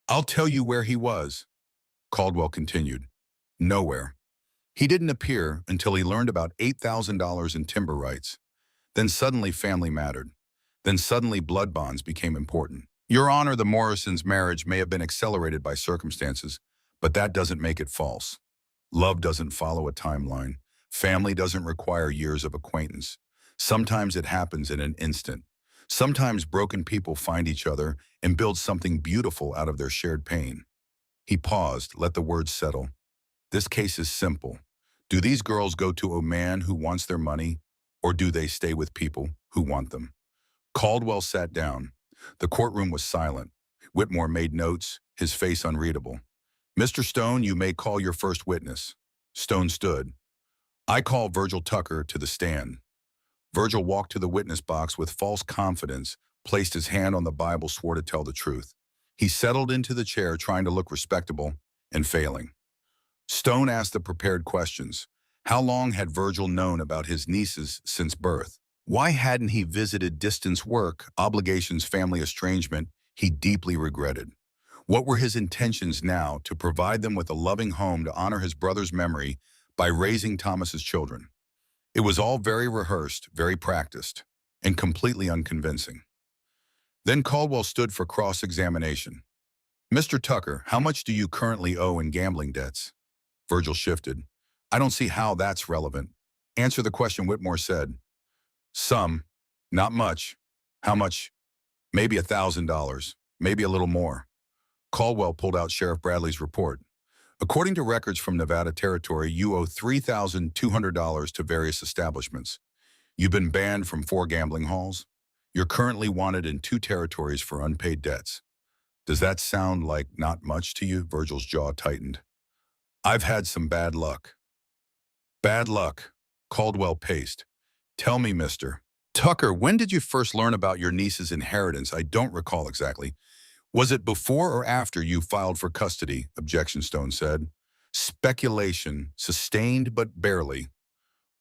Speaker 1: I'll tell you where he was, Caldwell continued. Nowhere. He didn't appear until he learned about $8,000 in timber rights. Then suddenly family mattered. Then suddenly blood bonds became important. Your Honor, the Morrisons' marriage may have been accelerated by circumstances, but that doesn't make it false. Love doesn't follow a timeline. Family doesn't require years of acquaintance. Sometimes it happens in an instant. Sometimes broken people find each other and build something beautiful out of their shared pain. He paused, let the words settle. This case is simple. Do these girls go to a man who wants their money, or do they stay with people who want them? Caldwell sat down. The courtroom was silent. Whitmore made notes, his face unreadable. Mr. Stone, you may call your first witness. Stone stood. I call Virgil Tucker to the stand. Virgil walked to the witness box with false confidence, placed his hand on the Bible, swore to tell the truth. He settled into the chair, trying to look respectable and failing. Stone asked the prepared questions. How long had Virgil known about his nieces since birth? Why hadn't he visited distance work, obligations, family estrangement he deeply regretted? What were his intentions now to provide them with a loving home to honor his brother's memory by raising Thomas's children? It was all very rehearsed, very practiced, and completely unconvincing. Then Caldwell stood for cross-examination. Mr. Tucker, how much do you currently owe in gambling debts? Virgil shifted. I don't see how that's relevant. Answer the question, Whitmore said. Some, not much. How much? Maybe $1,000, maybe a little more. Caldwell pulled out Sheriff Bradley's report. According to records from Nevada Territory, you owe $3,200 to various establishments. You've been banned from 4 gambling halls. You're currently wanted in 2 territories for unpaid debts. Does that sound like not much to you? Virgil's jaw tightened. I've had some bad luck. Bad luck, Caldwell paced. Tell me, Mr. Tucker, when did you first learn about your niece's inheritance? I don't recall exactly. Was it before or after you filed for custody? Objection, Stone said. Speculation, sustained but barely.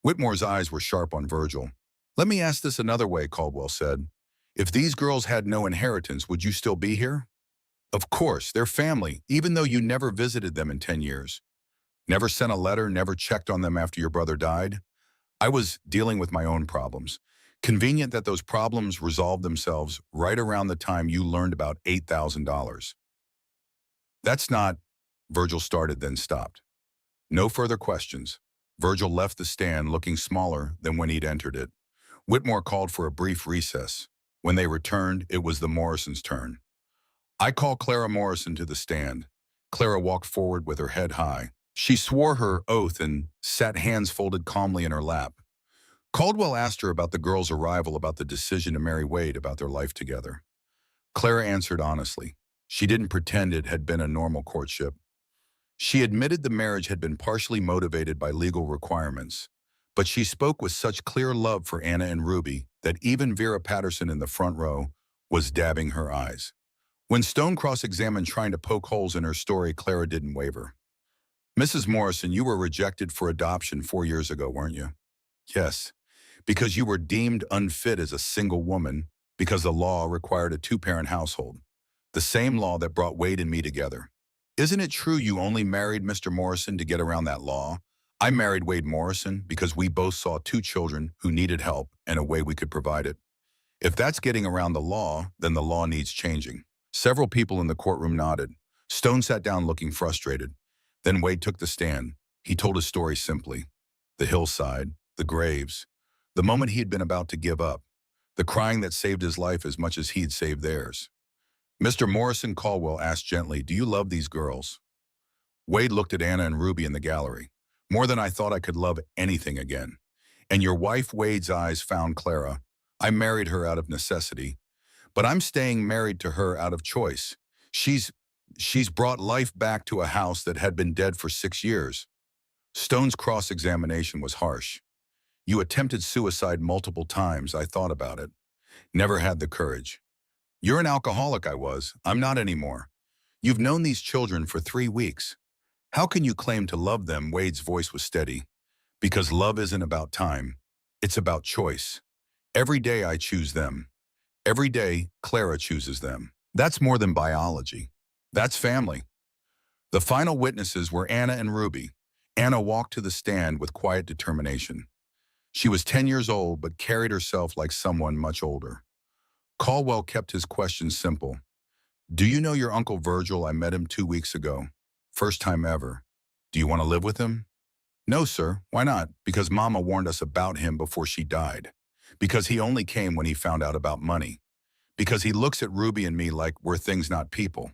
Speaker 1: Whitmore's eyes were sharp on Virgil. Let me ask this another way, Caldwell said. If these girls had no inheritance, would you still be here? Of course, they're family, even though you never visited them in 10 years. Never sent a letter, never checked on them after your brother died. I was dealing with my own problems. Convenient that those problems resolved themselves right around the time you learned about $8,000. That's not, Virgil started then stopped. No further questions. Virgil left the stand looking smaller than when he'd entered it. Whitmore called for a brief recess. When they returned, it was the Morrisons' turn. I call Clara Morrison to the stand. Clara walked forward with her head high. She swore her oath and sat hands folded calmly in her lap. Caldwell asked her about the girl's arrival, about the decision to marry Wade, about their life together. Clara answered honestly. She didn't pretend it had been a normal courtship. She admitted the marriage had been partially motivated by legal requirements, but she spoke with such clear love for Anna and Ruby that even Vera Patterson in the front row was dabbing her eyes. When Stone cross-examined trying to poke holes in her story, Clara didn't waver. Mrs. Morrison, you were rejected for adoption 4 years ago, weren't you? Yes, because you were deemed unfit as a single woman because the law required a 2-parent household, the same law that brought Wade and me together. Isn't it true you only married Mr. Morrison to get around that law? I married Wade Morrison because we both saw 2 children who needed help and a way we could provide it. If that's getting around the law, then the law needs changing. Several people in the courtroom nodded. Stone sat down looking frustrated. Then Wade took the stand. He told his story simply. The hillside, the graves, the moment he had been about to give up, the crying that saved his life as much as he'd saved theirs. Mr. Morrison, Caldwell asked gently, do you love these girls? Wade looked at Anna and Ruby in the gallery. More than I thought I could love anything again. And your wife, Wade's eyes found Clara. I married her out of necessity, but I'm staying married to her out of choice. She's brought life back to a house that had been dead for 6 years. Stone's cross-examination was harsh. You attempted suicide multiple times. I thought about it. Never had the courage. You're an alcoholic, I was. I'm not anymore. You've known these children for 3 weeks. How can you claim to love them? Wade's voice was steady. Because love isn't about time. It's about choice. Every day I choose them. Every day Clara chooses them. That's more than biology. That's family. The final witnesses were Anna and Ruby. Anna walked to the stand with quiet determination. She was 10 years old, but carried herself like someone much older. Caldwell kept his questions simple. Do you know your Uncle Virgil? I met him 2 weeks ago. First time ever. Do you want to live with him? No, sir. Why not? Because Mama warned us about him before she died. Because he only came when he found out about money. Because he looks at Ruby and me like we're things, not people.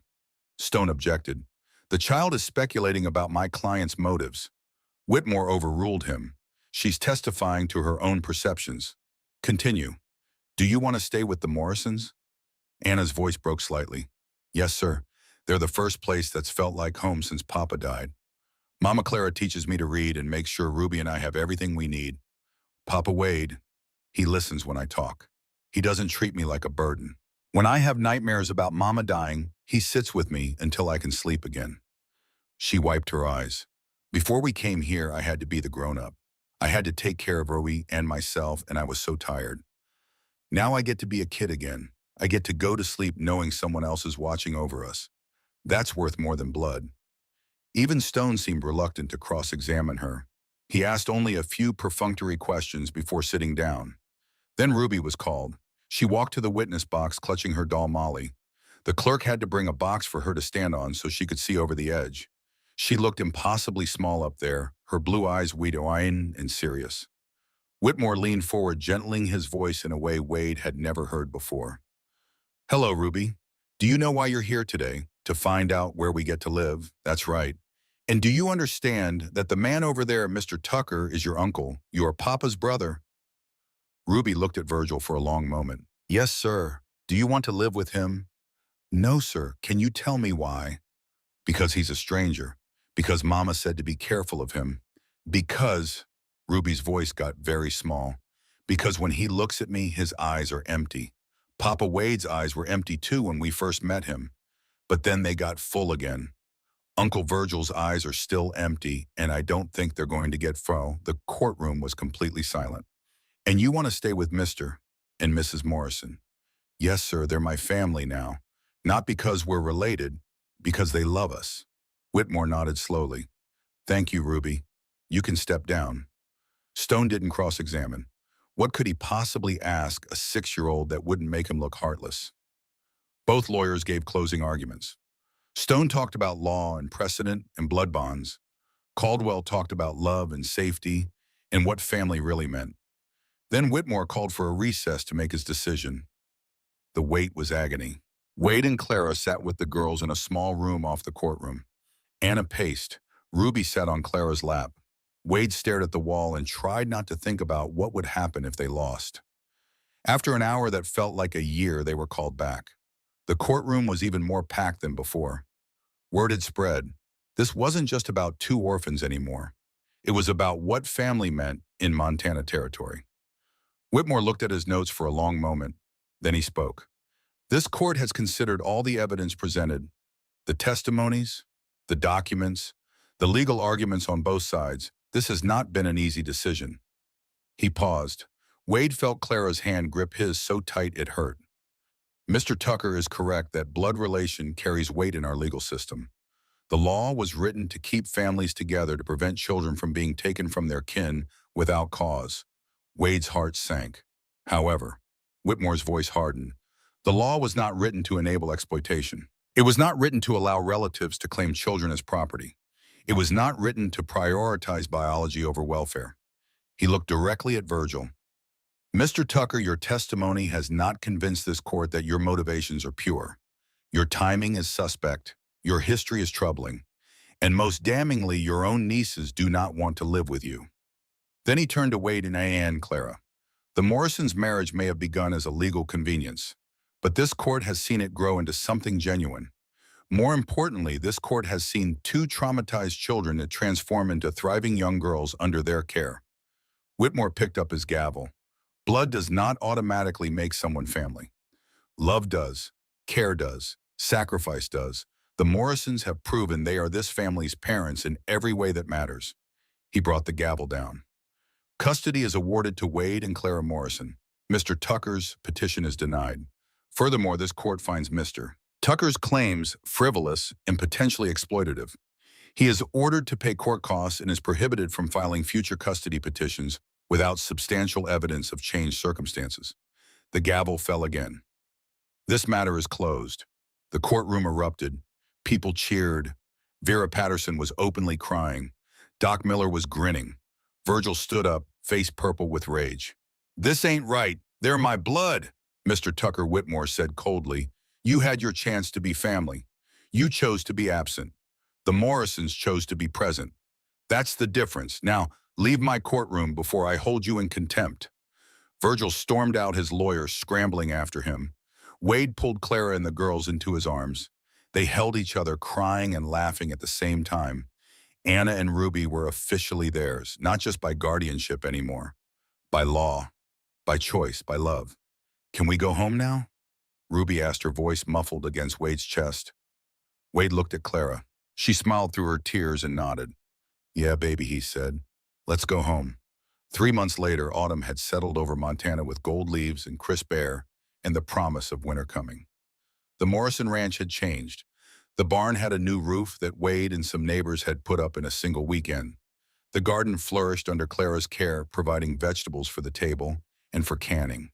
Speaker 1: Stone objected. The child is speculating about my client's motives. Whitmore overruled him. She's testifying to her own perceptions. Continue. Do you want to stay with the Morrisons? Anna's voice broke slightly. Yes, sir. They're the first place that's felt like home since Papa died. Mama Clara teaches me to read and makes sure Ruby and I have everything we need. Papa Wade, he listens when I talk. He doesn't treat me like a burden. When I have nightmares about Mama dying, he sits with me until I can sleep again. She wiped her eyes. Before we came here, I had to be the grown-up. I had to take care of Roe and myself, and I was so tired. Now I get to be a kid again. I get to go to sleep knowing someone else is watching over us. That's worth more than blood. Even Stone seemed reluctant to cross-examine her. He asked only a few perfunctory questions before sitting down. Then Ruby was called. She walked to the witness box clutching her doll Molly. The clerk had to bring a box for her to stand on so she could see over the edge. She looked impossibly small up there, her blue eyes wide-eyed and serious. Whitmore leaned forward, gentling his voice in a way Wade had never heard before. Hello, Ruby. Do you know why you're here today? To find out where we get to live? That's right. And do you understand that the man over there, Mr. Tucker, is your uncle, your papa's brother? Ruby looked at Virgil for a long moment. Yes, sir. Do you want to live with him? No, sir. Can you tell me why? Because he's a stranger. Because Mama said to be careful of him. Because, Ruby's voice got very small. Because when he looks at me, his eyes are empty. Papa Wade's eyes were empty too when we first met him. But then they got full again. Uncle Virgil's eyes are still empty, and I don't think they're going to get full. The courtroom was completely silent. And you want to stay with Mr. and Mrs. Morrison? Yes, sir, they're my family now. Not because we're related, because they love us. Whitmore nodded slowly. Thank you, Ruby. You can step down. Stone didn't cross-examine. What could he possibly ask a 6-year-old that wouldn't make him look heartless? Both lawyers gave closing arguments. Stone talked about law and precedent and blood bonds. Caldwell talked about love and safety and what family really meant. Then Whitmore called for a recess to make his decision. The wait was agony. Wade and Clara sat with the girls in a small room off the courtroom. Anna paced. Ruby sat on Clara's lap. Wade stared at the wall and tried not to think about what would happen if they lost. After an hour that felt like a year, they were called back. The courtroom was even more packed than before. Word had spread. This wasn't just about 2 orphans anymore. It was about what family meant in Montana territory. Whitmore looked at his notes for a long moment. Then he spoke. This court has considered all the evidence presented, the testimonies, the documents, the legal arguments on both sides. This has not been an easy decision. He paused. Wade felt Clara's hand grip his so tight it hurt. Mr. Tucker is correct that blood relation carries weight in our legal system. The law was written to keep families together to prevent children from being taken from their kin without cause. Wade's heart sank. However, Whitmore's voice hardened. The law was not written to enable exploitation. It was not written to allow relatives to claim children as property. It was not written to prioritize biology over welfare. He looked directly at Virgil. Mr. Tucker, your testimony has not convinced this court that your motivations are pure. Your timing is suspect. Your history is troubling. And most damningly, your own nieces do not want to live with you. Then he turned to Wade and Clara. The Morrisons' marriage may have begun as a legal convenience, but this court has seen it grow into something genuine. More importantly, this court has seen 2 traumatized children that transform into thriving young girls under their care. Whitmore picked up his gavel. Blood does not automatically make someone family. Love does, care does, sacrifice does. The Morrisons have proven they are this family's parents in every way that matters. He brought the gavel down. Custody is awarded to Wade and Clara Morrison. Mr. Tucker's petition is denied. Furthermore, this court finds Mr. Tucker's claims frivolous and potentially exploitative. He is ordered to pay court costs and is prohibited from filing future custody petitions without substantial evidence of changed circumstances. The gavel fell again. This matter is closed. The courtroom erupted. People cheered. Vera Patterson was openly crying. Doc Miller was grinning. Virgil stood up, face purple with rage. This ain't right. They're my blood, Mr. Tucker Whitmore said coldly. You had your chance to be family. You chose to be absent. The Morrisons chose to be present. That's the difference. Now, leave my courtroom before I hold you in contempt. Virgil stormed out, his lawyer scrambling after him. Wade pulled Clara and the girls into his arms. They held each other, crying and laughing at the same time. Anna and Ruby were officially theirs, not just by guardianship anymore. By law, by choice, by love. Can we go home now? Ruby asked, her voice muffled against Wade's chest. Wade looked at Clara. She smiled through her tears and nodded. Yeah, baby, he said. Let's go home. 3 months later, autumn had settled over Montana with gold leaves and crisp air and the promise of winter coming. The Morrison Ranch had changed. The barn had a new roof that Wade and some neighbors had put up in a single weekend. The garden flourished under Clara's care, providing vegetables for the table and for canning.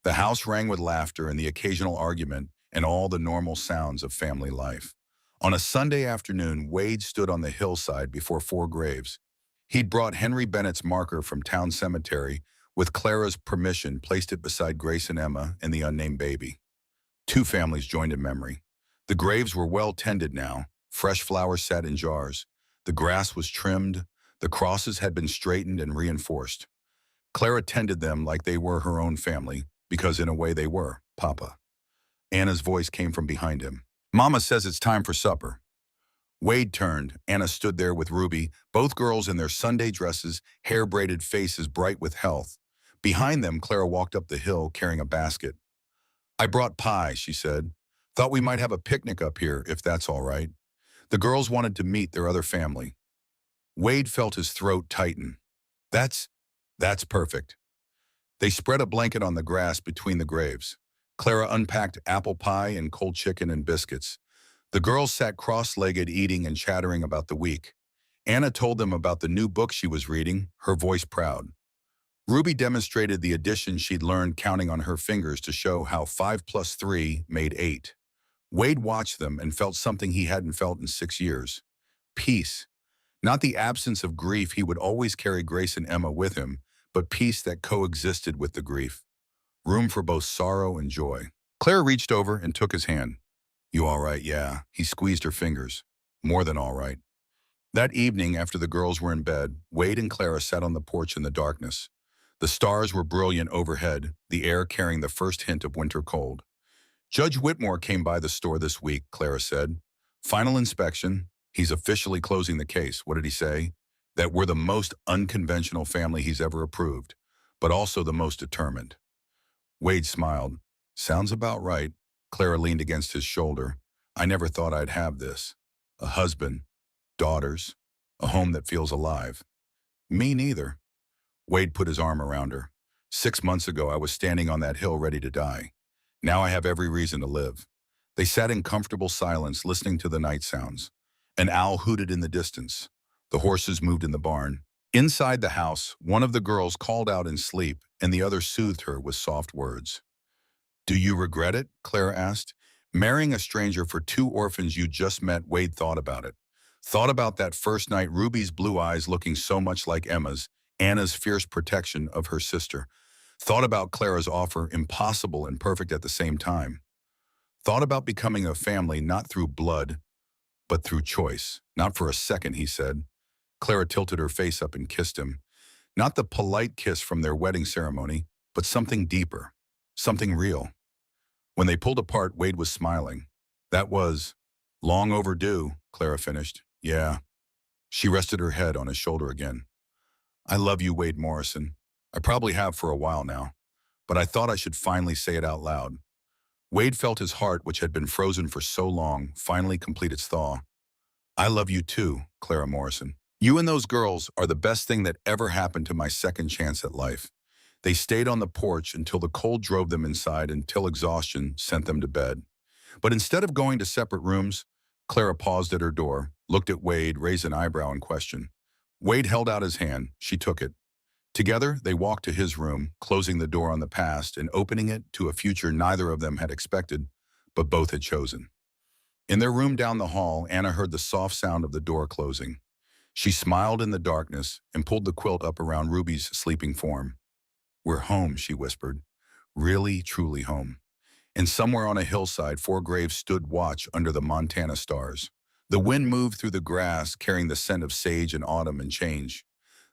Speaker 1: The house rang with laughter and the occasional argument and all the normal sounds of family life. On a Sunday afternoon, Wade stood on the hillside before 4 graves. He'd brought Henry Bennett's marker from town cemetery, with Clara's permission placed it beside Grace and Emma and the unnamed baby. 2 families joined in memory. The graves were well tended now. Fresh flowers sat in jars. The grass was trimmed. The crosses had been straightened and reinforced. Clara tended them like they were her own family, because in a way they were, Papa. Anna's voice came from behind him. Mama says it's time for supper. Wade turned. Anna stood there with Ruby, both girls in their Sunday dresses, hair-braided faces bright with health. Behind them, Clara walked up the hill carrying a basket. I brought pie, she said. Thought we might have a picnic up here, if that's all right. The girls wanted to meet their other family. Wade felt his throat tighten. That's perfect. They spread a blanket on the grass between the graves. Clara unpacked apple pie and cold chicken and biscuits. The girls sat cross-legged eating and chattering about the week. Anna told them about the new book she was reading, her voice proud. Ruby demonstrated the addition she'd learned counting on her fingers to show how 5 + 3 made 8. Wade watched them and felt something he hadn't felt in 6 years. Peace. Not the absence of grief. He would always carry Grace and Emma with him, but peace that coexisted with the grief. Room for both sorrow and joy. Claire reached over and took his hand. You all right? Yeah. He squeezed her fingers. More than all right. That evening, after the girls were in bed, Wade and Clara sat on the porch in the darkness. The stars were brilliant overhead, the air carrying the first hint of winter cold. Judge Whitmore came by the store this week, Clara said. Final inspection. He's officially closing the case. What did he say? That we're the most unconventional family he's ever approved, but also the most determined. Wade smiled. Sounds about right. Clara leaned against his shoulder. I never thought I'd have this. A husband, daughters, a home that feels alive. Me neither. Wade put his arm around her. 6 months ago, I was standing on that hill ready to die. Now I have every reason to live. They sat in comfortable silence, listening to the night sounds. An owl hooted in the distance. The horses moved in the barn. Inside the house, one of the girls called out in sleep, and the other soothed her with soft words. Do you regret it? Clara asked. Marrying a stranger for 2 orphans you just met. Wade thought about it. Thought about that first night, Ruby's blue eyes looking so much like Emma's, Anna's fierce protection of her sister. Thought about Clara's offer, impossible and perfect at the same time. Thought about becoming a family not through blood, but through choice. Not for a second, he said. Clara tilted her face up and kissed him. Not the polite kiss from their wedding ceremony, but something deeper, something real. When they pulled apart, Wade was smiling. That was long overdue, Clara finished. Yeah. She rested her head on his shoulder again. I love you, Wade Morrison. I probably have for a while now, but I thought I should finally say it out loud. Wade felt his heart, which had been frozen for so long, finally complete its thaw. I love you too, Clara Morrison. You and those girls are the best thing that ever happened to my second chance at life. They stayed on the porch until the cold drove them inside, until exhaustion sent them to bed. But instead of going to separate rooms, Clara paused at her door, looked at Wade, raised an eyebrow in question. Wade held out his hand. She took it. Together, they walked to his room, closing the door on the past and opening it to a future neither of them had expected, but both had chosen. In their room down the hall, Anna heard the soft sound of the door closing. She smiled in the darkness and pulled the quilt up around Ruby's sleeping form. We're home, she whispered. Really, truly home. And somewhere on a hillside, 4 graves stood watch under the Montana stars. The wind moved through the grass, carrying the scent of sage and autumn and change.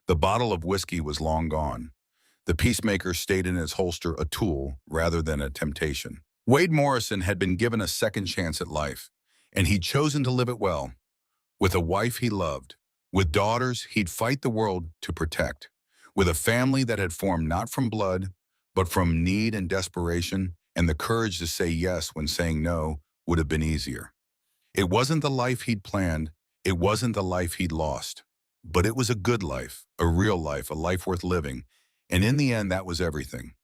Speaker 1: The bottle of whiskey was long gone. The peacemaker stayed in his holster, a tool rather than a temptation. Wade Morrison had been given a second chance at life, and he'd chosen to live it well. With a wife he loved, with daughters he'd fight the world to protect, with a family that had formed not from blood, but from need and desperation, and the courage to say yes when saying no would have been easier. It wasn't the life he'd planned. It wasn't the life he'd lost. But it was a good life, a real life, a life worth living. And in the end, that was everything.